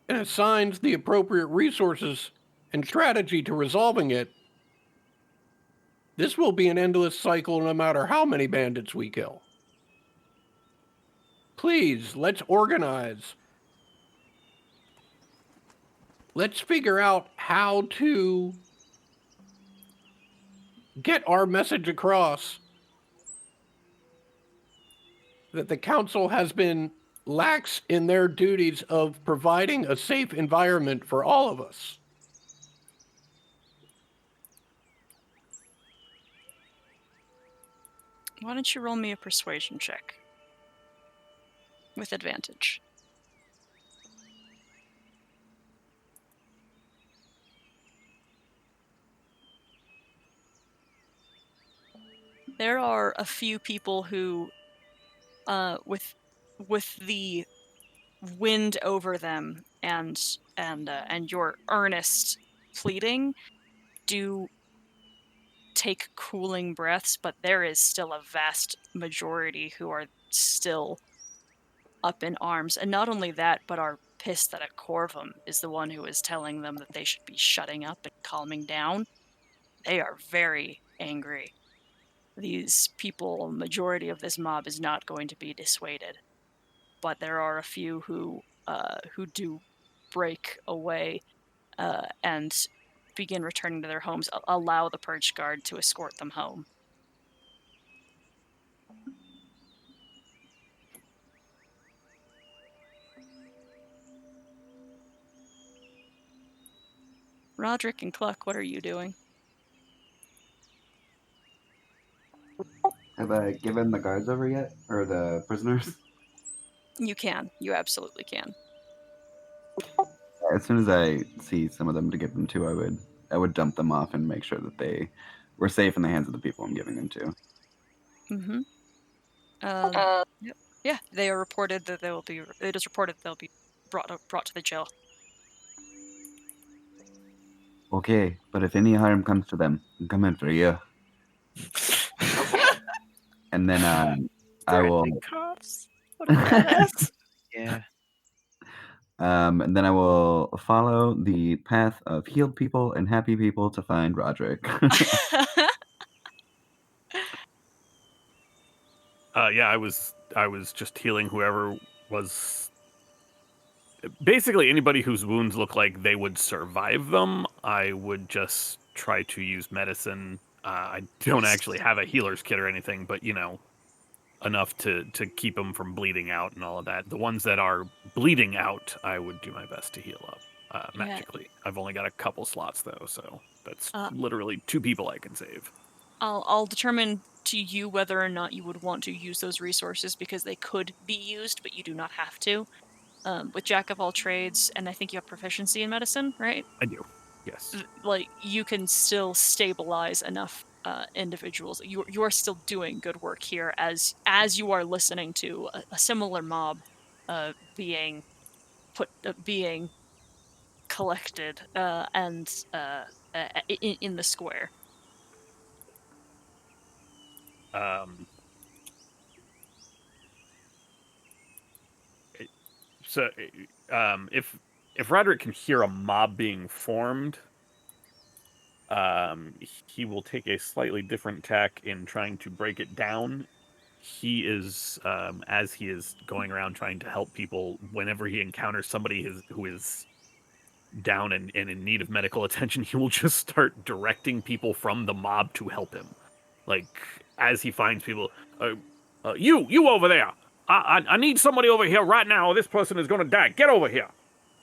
and assigns the appropriate resources and strategy to resolving it, this will be an endless cycle no matter how many bandits we kill. Please, let's organize. Let's figure out how to get our message across that the council has been lax in their duties of providing a safe environment for all of us. Why don't you roll me a persuasion check? With advantage. There are a few people who, with the wind over them and your earnest pleading, do take cooling breaths, but there is still a vast majority who are still up in arms. And not only that, but are pissed that a Corvum is the one who is telling them that they should be shutting up and calming down. They are very angry. These people, majority of this mob is not going to be dissuaded. But there are a few who do break away and begin returning to their homes, allow the Purge Guard to escort them home. Roderick and Cluck, what are you doing? Have I given the guards over yet? Or the prisoners? You can. You absolutely can. As soon as I see some of them to give them to, I would dump them off and make sure that they were safe in the hands of the people I'm giving them to. Mm-hmm. Yep. Yeah, they are reported that it is reported they'll be brought to the jail. Okay, but if any harm comes to them, I'm coming for you. And then I will. Cops. What a badass. Yeah. And then I will follow the path of healed people and happy people to find Roderick. Yeah, I was just healing whoever was basically anybody whose wounds look like they would survive them. I would just try to use medicine. I don't actually have a healer's kit or anything, but enough to keep them from bleeding out and all of that. The ones that are bleeding out, I would do my best to heal up magically. I've only got a couple slots though, so that's literally 2 people I can save. I'll determine to you whether or not you would want to use those resources because they could be used, but you do not have to. With Jack of all trades, and I think you have proficiency in medicine, right? I do. Yes. Like you can still stabilize enough individuals. You are still doing good work here as you are listening to a similar mob being collected and in the square. So, if Roderick can hear a mob being formed, he will take a slightly different tack in trying to break it down. He is, as he is going around trying to help people, whenever he encounters somebody who is down and in need of medical attention, he will just start directing people from the mob to help him. Like, as he finds people, you over there! I need somebody over here right now, or this person is going to die. Get over here!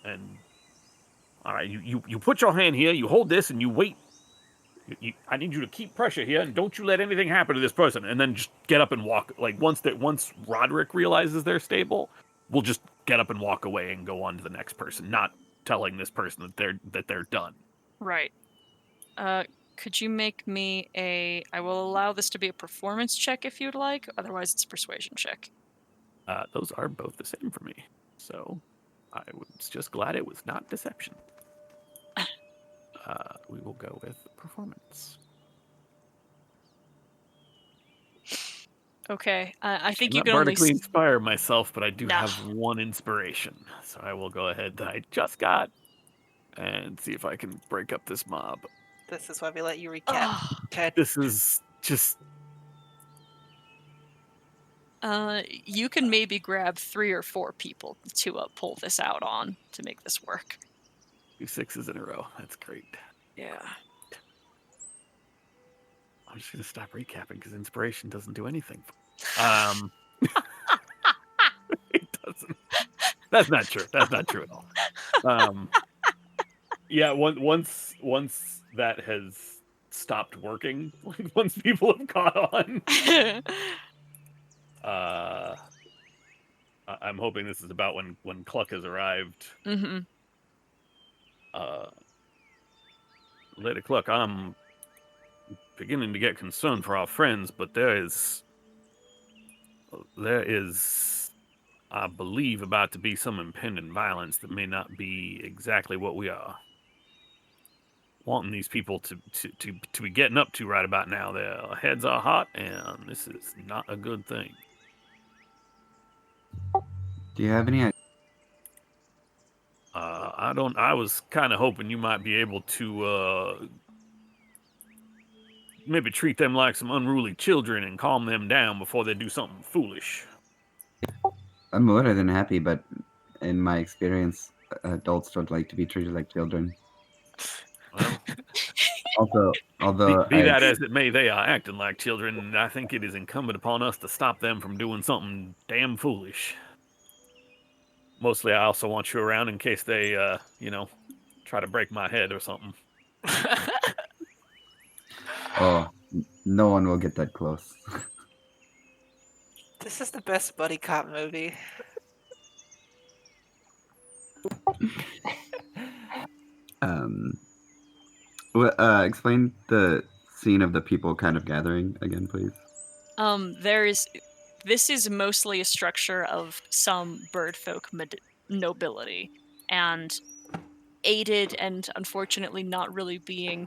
And, all right, you put your hand here, you hold this, and you wait. I need you to keep pressure here, and don't you let anything happen to this person. And then just get up and walk. Like, once Roderick realizes they're stable, we'll just get up and walk away and go on to the next person, not telling this person that they're done. Right. Could you make me I will allow this to be a performance check if you'd like, otherwise it's a persuasion check. Those are both the same for me. So I was just glad it was not deception. We will go with performance. Okay, I think I'm you not can only vertically inspire myself, but I do No. have 1 inspiration. So I will go ahead that I just got and see if I can break up this mob. This is why we let you recap, Ted. This is just... you can maybe grab 3 or 4 people to pull this out on to make this work. 2 6s in a row. That's great. Yeah. I'm just going to stop recapping because inspiration doesn't do anything. It doesn't. That's not true. That's not true at all. Yeah, once that has stopped working, once people have caught on, I'm hoping this is about when Cluck has arrived. Mm-hmm. Lady Cluck, I'm beginning to get concerned for our friends, but there is, I believe, about to be some impending violence that may not be exactly what we are wanting these people to be getting up to right about now. Their heads are hot, and this is not a good thing. Do you have any idea? I was kind of hoping you might be able to maybe treat them like some unruly children and calm them down before they do something foolish. I'm more than happy, but in my experience, adults don't like to be treated like children. Well, Also, although be that as it may, they are acting like children, and I think it is incumbent upon us to stop them from doing something damn foolish. Mostly, I also want you around in case they, try to break my head or something. oh, no one will get that close. This is the best buddy cop movie. Explain the scene of the people kind of gathering again, please. This is mostly a structure of some birdfolk nobility, and aided and unfortunately not really being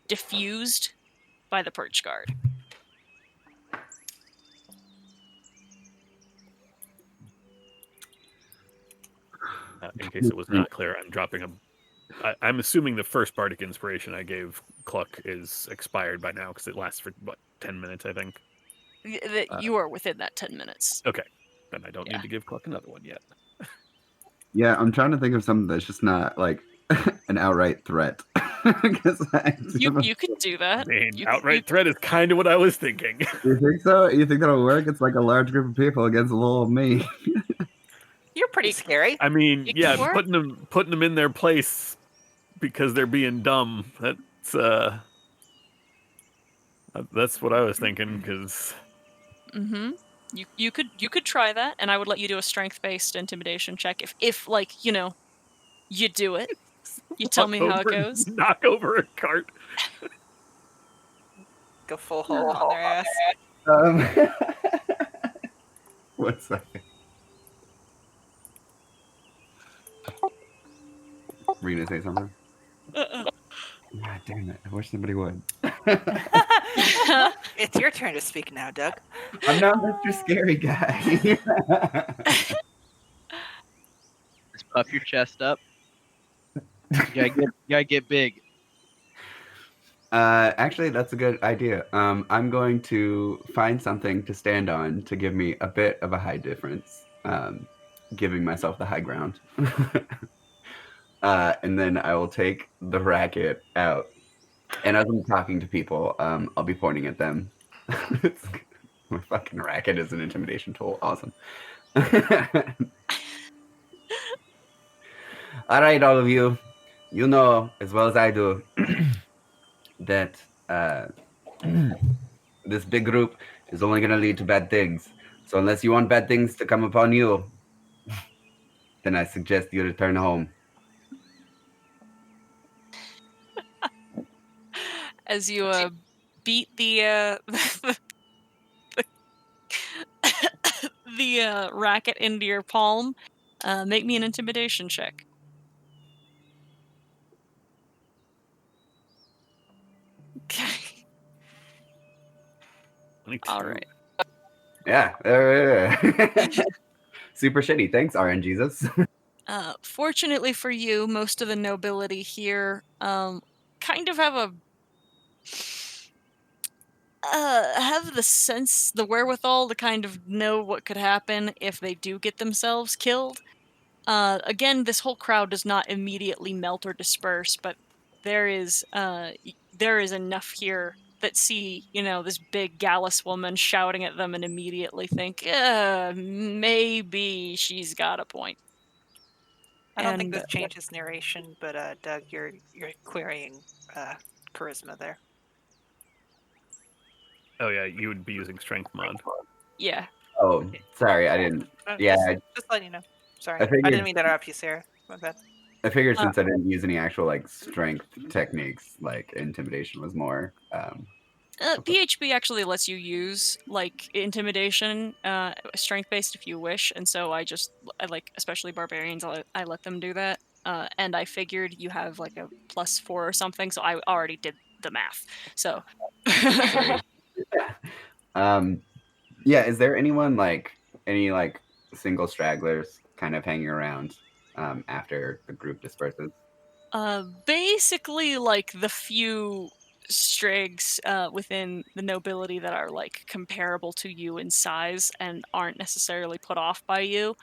diffused by the Perch Guard. In case it was not clear, I'm dropping I'm assuming the first bardic inspiration I gave Cluck is expired by now because it lasts for 10 minutes, I think. You are within that 10 minutes. Okay, then I don't Yeah. need to give Cluck another one yet. Yeah, I'm trying to think of something that's just not like an outright threat. You could do that. I mean, You outright threat is kind of what I was thinking. You think so? You think that'll work? It's like a large group of people against a little old me. You're pretty scary. I mean, It yeah, could work. putting them in their place because they're being dumb. That's what I was thinking. Because You could try that, and I would let you do a strength-based intimidation check if like, you know, you do it. You tell me how it goes. Knock over a cart. Go full Hulk on their ass. One second. Were you gonna say something? God damn it! I wish somebody would. It's your turn to speak now, Doug. I'm not Mr. Scary Guy. Just puff your chest up. You gotta get big. Actually, that's a good idea. I'm going to find something to stand on to give me a bit of a high difference, giving myself the high ground. And then I will take the racket out. And as I'm talking to people, I'll be pointing at them. My fucking racket is an intimidation tool. Awesome. All right, all of you. You know as well as I do that this big group is only going to lead to bad things. So unless you want bad things to come upon you, then I suggest you return home. As you beat the the racket into your palm, make me an intimidation check. Okay. All right. Yeah. Super shitty. Thanks, RN Jesus. Fortunately for you, most of the nobility here kind of have the wherewithal to kind of know what could happen if they do get themselves killed. Again, this whole crowd does not immediately melt or disperse, but there is enough here that see, you know, this big Gallus woman shouting at them and immediately think, maybe she's got a point. I don't think this changes narration, but Doug, you're querying charisma there. Oh yeah, you would be using strength mod. Yeah. Oh, sorry, I didn't. Yeah, just letting you know. Sorry, I I figured- didn't mean to interrupt you, Sarah. My bad. I figured since I didn't use any actual like strength techniques, like intimidation was more. PHB actually lets you use like intimidation, strength based if you wish, and so I like, especially barbarians, I let them do that. And I figured you have like a +4 or something, so I already did the math. So. Yeah, is there anyone like any like single stragglers kind of hanging around after the group disperses? Basically like the few strigs within the nobility that are like comparable to you in size and aren't necessarily put off by you.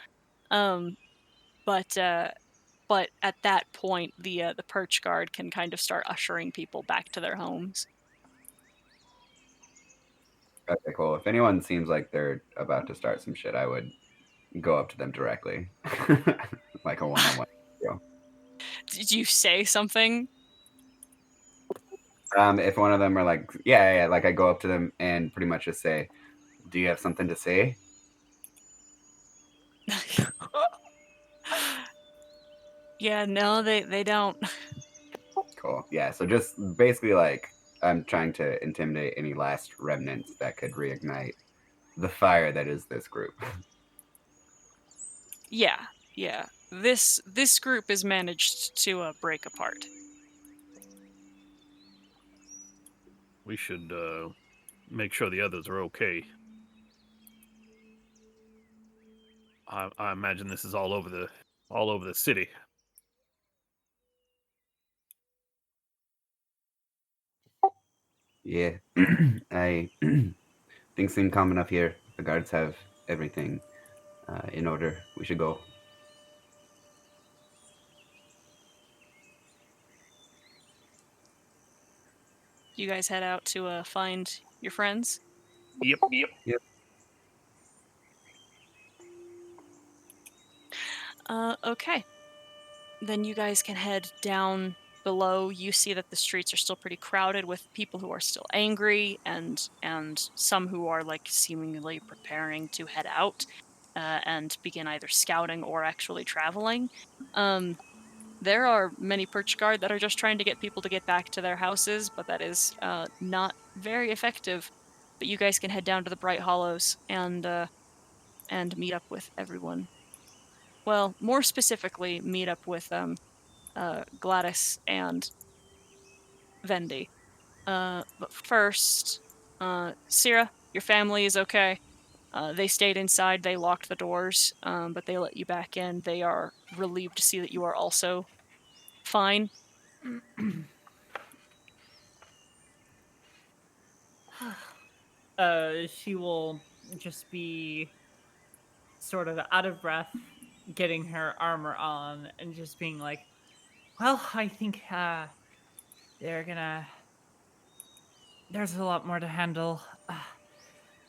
But at that point the perch guard can kind of start ushering people back to their homes. Okay, cool. If anyone seems like they're about to start some shit, I would go up to them directly. Like a one-on-one. Did you say something? If one of them are like, yeah, like I go up to them and pretty much just say, do you have something to say? Yeah, no, they don't. Cool. Yeah, so just basically like I'm trying to intimidate any last remnants that could reignite the fire that is this group. Yeah. This group is managed to break apart. We should make sure the others are okay. I imagine this is all over the all over the city. Yeah, I things seem calm enough here. The guards have everything in order. We should go. You guys head out to find your friends. Yep. Yep. Okay. Then you guys can head down below. You see that the streets are still pretty crowded with people who are still angry and some who are like seemingly preparing to head out and begin either scouting or actually traveling. There are many perch guard that are just trying to get people to get back to their houses, but that is not very effective. But you guys can head down to the Bright Hollows and meet up with everyone. Well, more specifically, meet up with Gladys and Vendi. But first, Syrah, your family is okay. They stayed inside, they locked the doors, but they let you back in. They are relieved to see that you are also fine. She will just be sort of out of breath, getting her armor on, and just being like, well, I think there's a lot more to handle.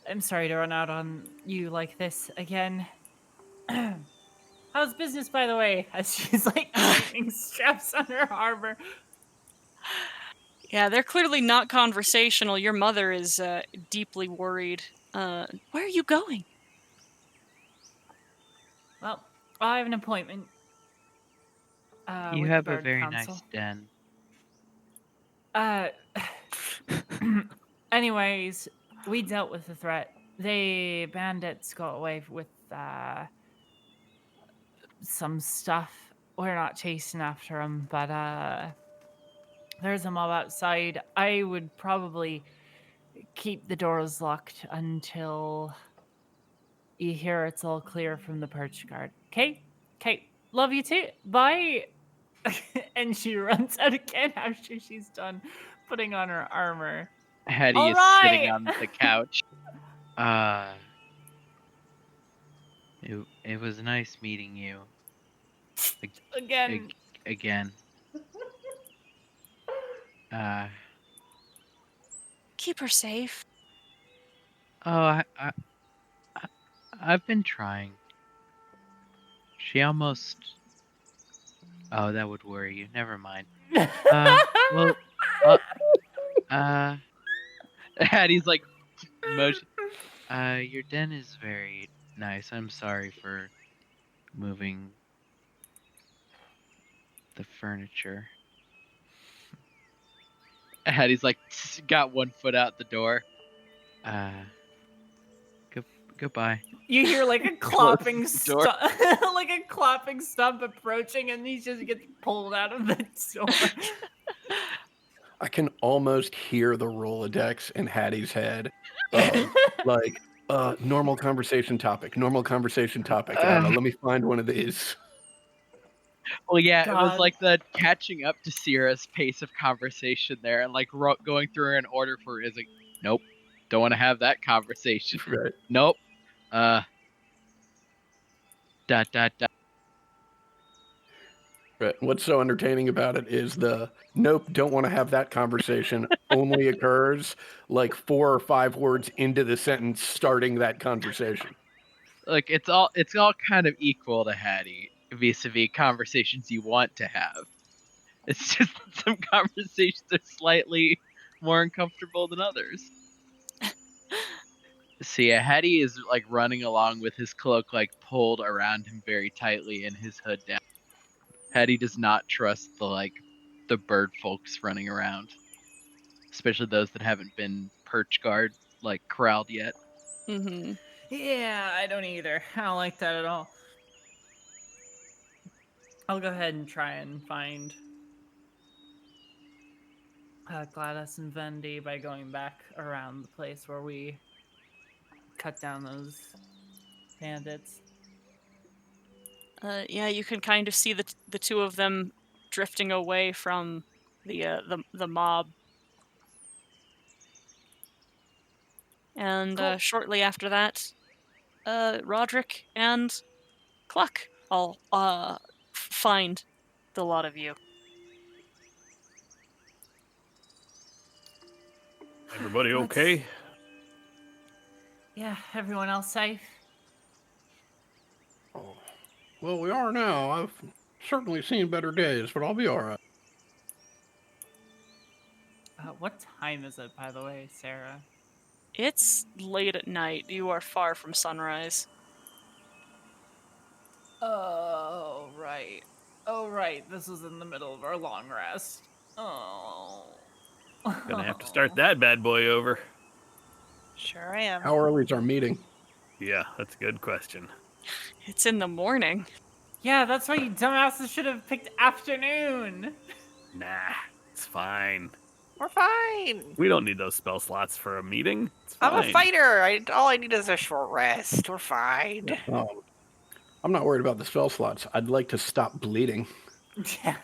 I'm sorry to run out on you like this again. How's business, by the way? As she's like tightening straps on her armor. Yeah, they're clearly not conversational. Your mother is deeply worried. Where are you going? Well, I have an appointment. You with have the a Bird very Council. nice den. Anyways, we dealt with the threat. The bandits got away with some stuff. We're not chasing after them, but there's a mob outside. I would probably keep the doors locked until you hear it's all clear from the perch guard. Okay? Okay. Love you too. Bye. And she runs out again after she's done putting on her armor. Hattie All is sitting right. on the couch. It was nice meeting you. Again. Again. Keep her safe. Oh, I've been trying. She almost. Oh, that would worry you. Never mind. Well, Hattie's like motion. Your den is very nice. I'm sorry for moving the furniture. Hattie's like got one foot out the door. Goodbye. You hear like a clopping the door. like a clopping stump approaching, and he just gets pulled out of the door. I can almost hear the Rolodex in Hattie's head. Like, normal conversation topic. Let me find one of these. Well, yeah, God. It was like the catching up to Sierra's pace of conversation there, and like going through an order for is like, nope, don't want to have that conversation. Right. Nope. Dot. Right. What's so entertaining about it is the nope, don't want to have that conversation only occurs like 4 or 5 words into the sentence starting that conversation. Like it's all kind of equal to Hattie vis-a-vis conversations you want to have. It's just that some conversations are slightly more uncomfortable than others. So yeah, Hattie is like running along with his cloak like pulled around him very tightly and his hood down. Hattie does not trust the bird folks running around, especially those that haven't been perch guard like corralled yet. Mm-hmm. Yeah, I don't either. I don't like that at all. I'll go ahead and try and find Gladys and Vendi by going back around the place where we cut down those bandits. Yeah, you can kind of see the two of them drifting away from the mob. And Cool. shortly after that, Roderick and Cluck all find the lot of you. Everybody Let's- okay? Yeah, everyone else safe? Oh, well, we are now. I've certainly seen better days, but I'll be all right. What time is it, by the way, Sarah? It's late at night. You are far from sunrise. Oh, right. Oh, right. This was in the middle of our long rest. Oh. Gonna have to start that bad boy over. Sure am. How early is our meeting? Yeah, that's a good question. It's in the morning. Yeah, that's why you dumbasses should have picked afternoon. Nah, it's fine. We're fine. We don't need those spell slots for a meeting. It's I'm fine. a fighter. All I need is a short rest. We're fine. I'm not worried about the spell slots. I'd like to stop bleeding.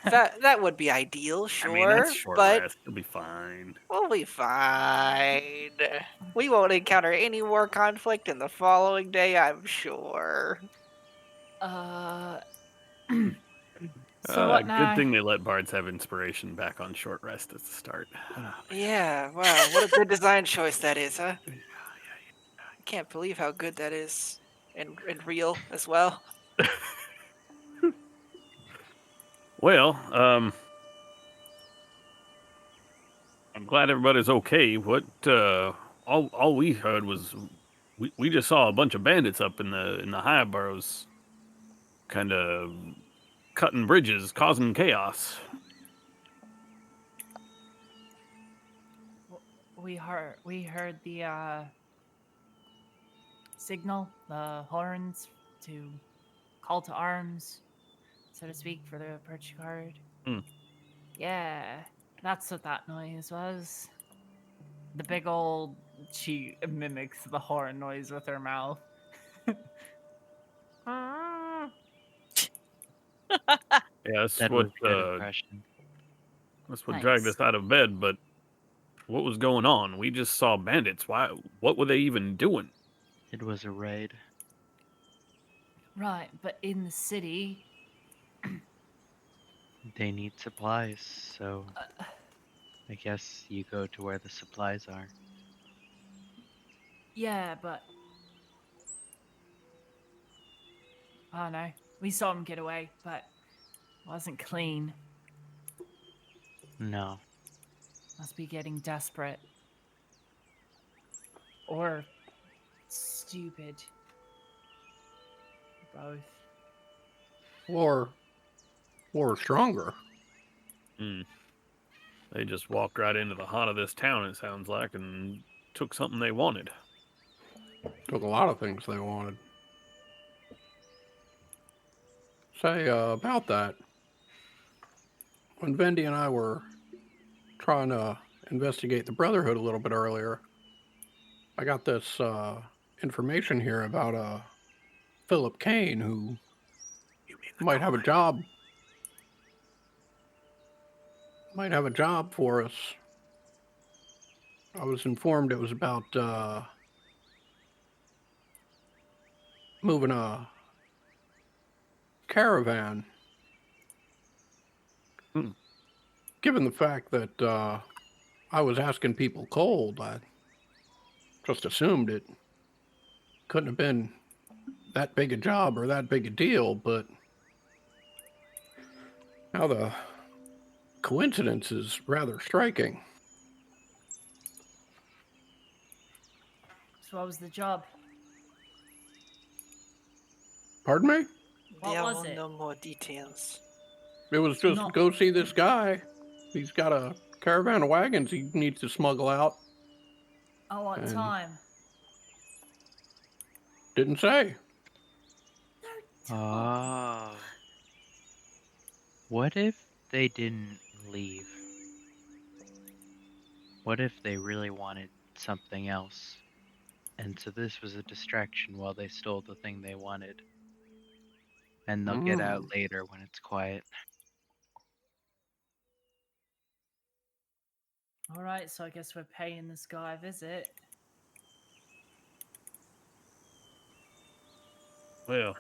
That would be ideal, sure. I mean, that's short but rest. It'll be fine. we'll be fine. We won't encounter any more conflict in the following day, I'm sure. So what now? Good thing they let bards have inspiration back on short rest at the start. Yeah, wow, what a good design choice that is, huh? I can't believe how good that is. And real as well. Well, I'm glad everybody's okay. What all we heard was we just saw a bunch of bandits up in the high burrows, kind of cutting bridges, causing chaos. We heard the signal, the horns to call to arms, so to speak, for the perch guard. Hmm. Yeah, that's what that noise was. The big old. She mimics the horn noise with her mouth. Yeah, that's That what was a good impression. that's what dragged Nice. us out of bed. But what was going on? We just saw bandits. Why? What were they even doing? It was a raid. Right, but in the city. They need supplies, so I guess you go to where the supplies are. Yeah, but. Oh no. We saw him get away, but it wasn't clean. No. Must be getting desperate. Or stupid. Both. Or stronger. They just walked right into the heart of this town, it sounds like, and took something they wanted. Took a lot of things they wanted. Say, about that, when Vendi and I were trying to investigate the Brotherhood a little bit earlier, I got this information here about Philip Kane, who might have a job. Might have a job for us. I was informed it was about moving a caravan. Given the fact that I was asking people cold, I just assumed it couldn't have been that big a job or that big a deal, but now the coincidence is rather striking. So what was the job? Pardon me? What Yeah, was we'll it? know more details. It was just No. go see this guy. He's got a caravan of wagons he needs to smuggle out. Oh, what And- time? Didn't say. Oh. What if they didn't leave? What if they really wanted something else? And so this was a distraction while they stole the thing they wanted. and they'll get out later when it's quiet. All right, so I guess we're paying this guy a visit. Well,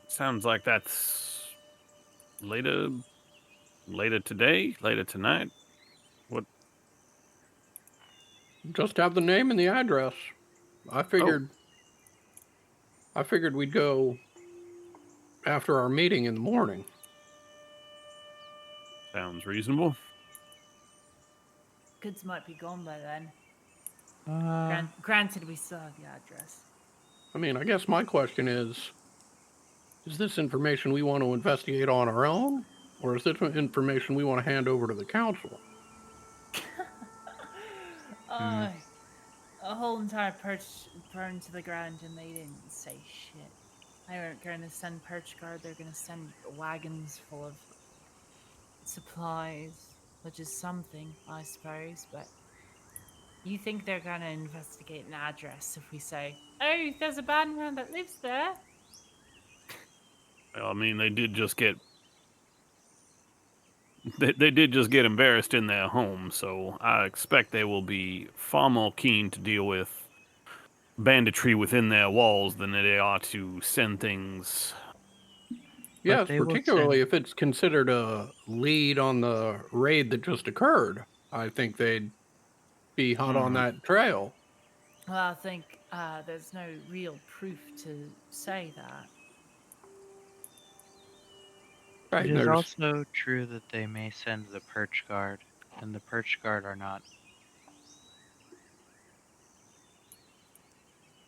sounds like that's later today, later tonight. What? Just have the name and the address. I figured we'd go after our meeting in the morning. Sounds reasonable. Goods might be gone by then. Uh, Granted, we still have the address. I mean, I guess my question is this information we want to investigate on our own? Or is this information we want to hand over to the council? A whole entire perch burned to the ground and they didn't say shit. They weren't going to send Perch Guard, they're going to send wagons full of supplies, which is something, I suppose, but you think they're going to investigate an address if we say, oh, there's a bandman that lives there? Well, I mean, they did just get embarrassed in their home, so I expect they will be far more keen to deal with banditry within their walls than they are to send things. Yes, particularly if it's considered a lead on the raid that just occurred. I think they'd be hot on that trail. Well, I think there's no real proof to say that. It is also true that they may send the Perch Guard, and the Perch Guard are not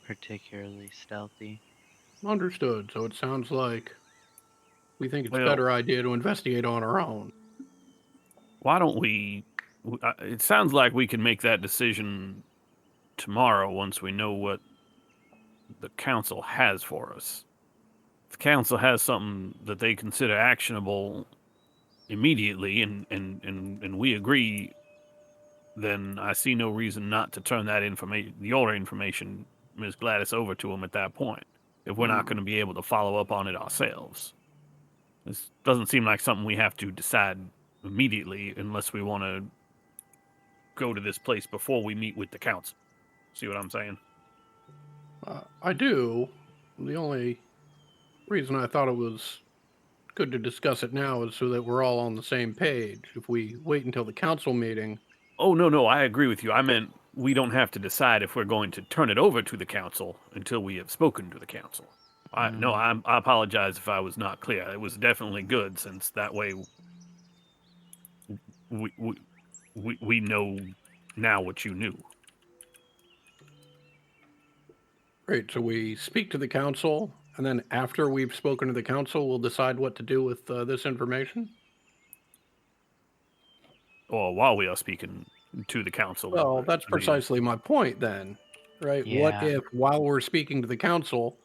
particularly stealthy. Understood. So it sounds like we think it's a better idea to investigate on our own. Why don't we... It sounds like we can make that decision tomorrow once we know what the council has for us. If the council has something that they consider actionable immediately and we agree, then I see no reason not to turn that your information, Ms. Gladys, over to them at that point, if we're not going to be able to follow up on it ourselves. This doesn't seem like something we have to decide immediately unless we want to go to this place before we meet with the council. See what I'm saying? I do. The only reason I thought it was good to discuss it now is so that we're all on the same page. If we wait until the council meeting... Oh, no, I agree with you. I meant we don't have to decide if we're going to turn it over to the council until we have spoken to the council. I apologize if I was not clear. It was definitely good, since that way we know now what you knew. Great, so we speak to the council, and then after we've spoken to the council, we'll decide what to do with this information? Or while we are speaking to the council. Well, that's precisely my point then, right? Yeah. What if, while we're speaking to the council,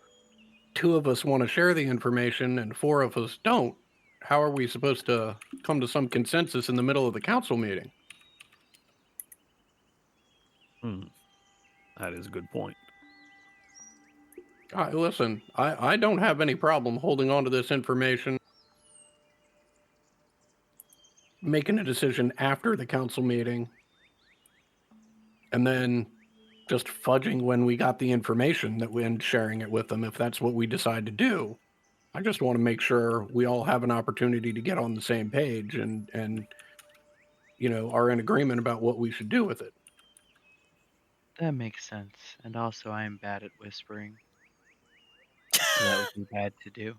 2 of us want to share the information and 4 of us don't? How are we supposed to come to some consensus in the middle of the council meeting? That is a good point. Listen, I don't have any problem holding on to this information, making a decision after the council meeting, and then just fudging when we got the information and sharing it with them if that's what we decide to do. I just want to make sure we all have an opportunity to get on the same page and are in agreement about what we should do with it. That makes sense. And also, I am bad at whispering. So that would be bad to do.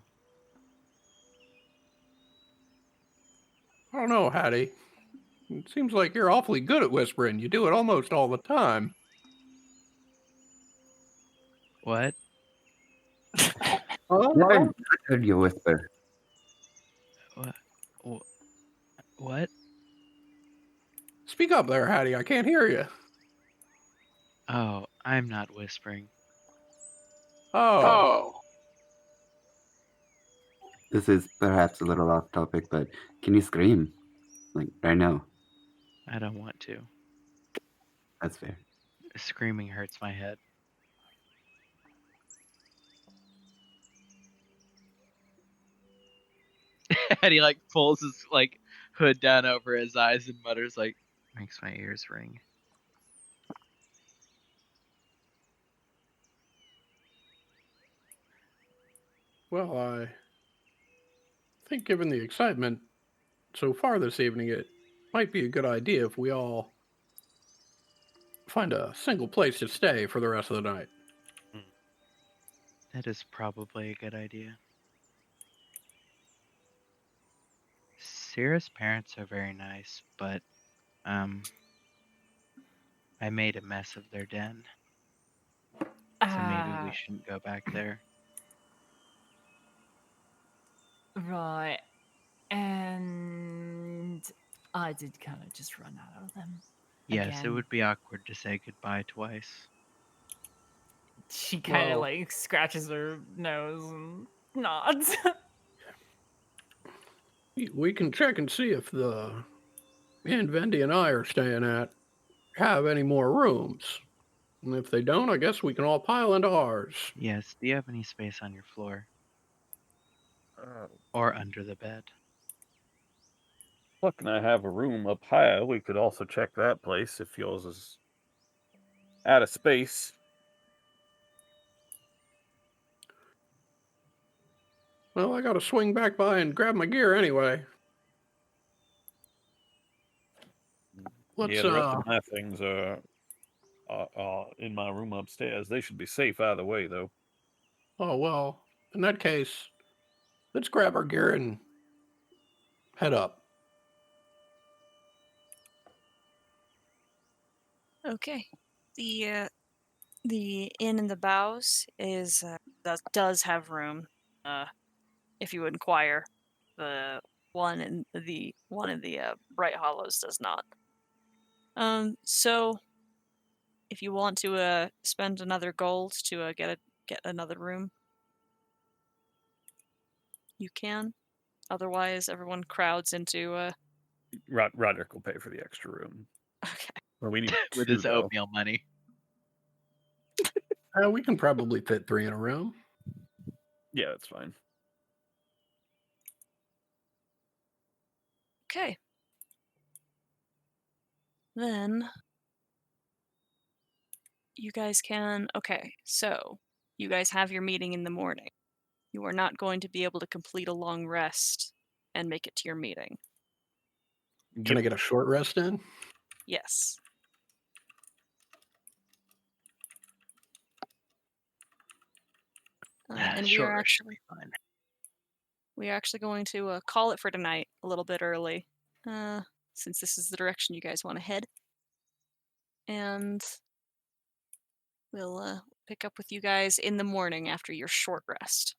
I don't know, Hattie. It seems like you're awfully good at whispering. You do it almost all the time. What? I heard you whisper. What? Speak up there, Hattie. I can't hear you. Oh, I'm not whispering. Oh. This is perhaps a little off topic, but can you scream? Like, right now? I don't want to. That's fair. Screaming hurts my head. And he like pulls his like hood down over his eyes and mutters like, "Makes my ears ring." Well, I think given the excitement so far this evening, it might be a good idea if we all find a single place to stay for the rest of the night. That is probably a good idea. Sierra's parents are very nice, but I made a mess of their den, so maybe we shouldn't go back there. Right. And I did kind of just run out of them. Yes, it Again. would be awkward to say goodbye twice. She kind of Well- like scratches her nose and nods. We can check and see if the inn Vendi and I are staying at have any more rooms. And if they don't, I guess we can all pile into ours. Yes, do you have any space on your floor? Uh, Or under the bed? Looking, I have a room up higher. We could also check that place if yours is out of space. Well, I gotta swing back by and grab my gear anyway. Let's, Yeah, the rest of my things are in my room upstairs. They should be safe either way, though. oh, well, in that case, let's grab our gear and head up. Okay. The inn in the bows is does have room. If you inquire, the one in the Bright Hollows does not. So if you want to spend another gold to get another room, you can. Otherwise, everyone crowds into. Roderick will pay for the extra room. Okay. Well, we need With two, his though. oatmeal money. We can probably fit 3 in a room. Yeah, that's fine. Okay. Then you guys can. Okay, so you guys have your meeting in the morning. You are not going to be able to complete a long rest and make it to your meeting. Can I get a short rest in? Yes. And we are actually fine. we are actually going to call it for tonight a little bit early, since this is the direction you guys want to head. And we'll pick up with you guys in the morning after your short rest.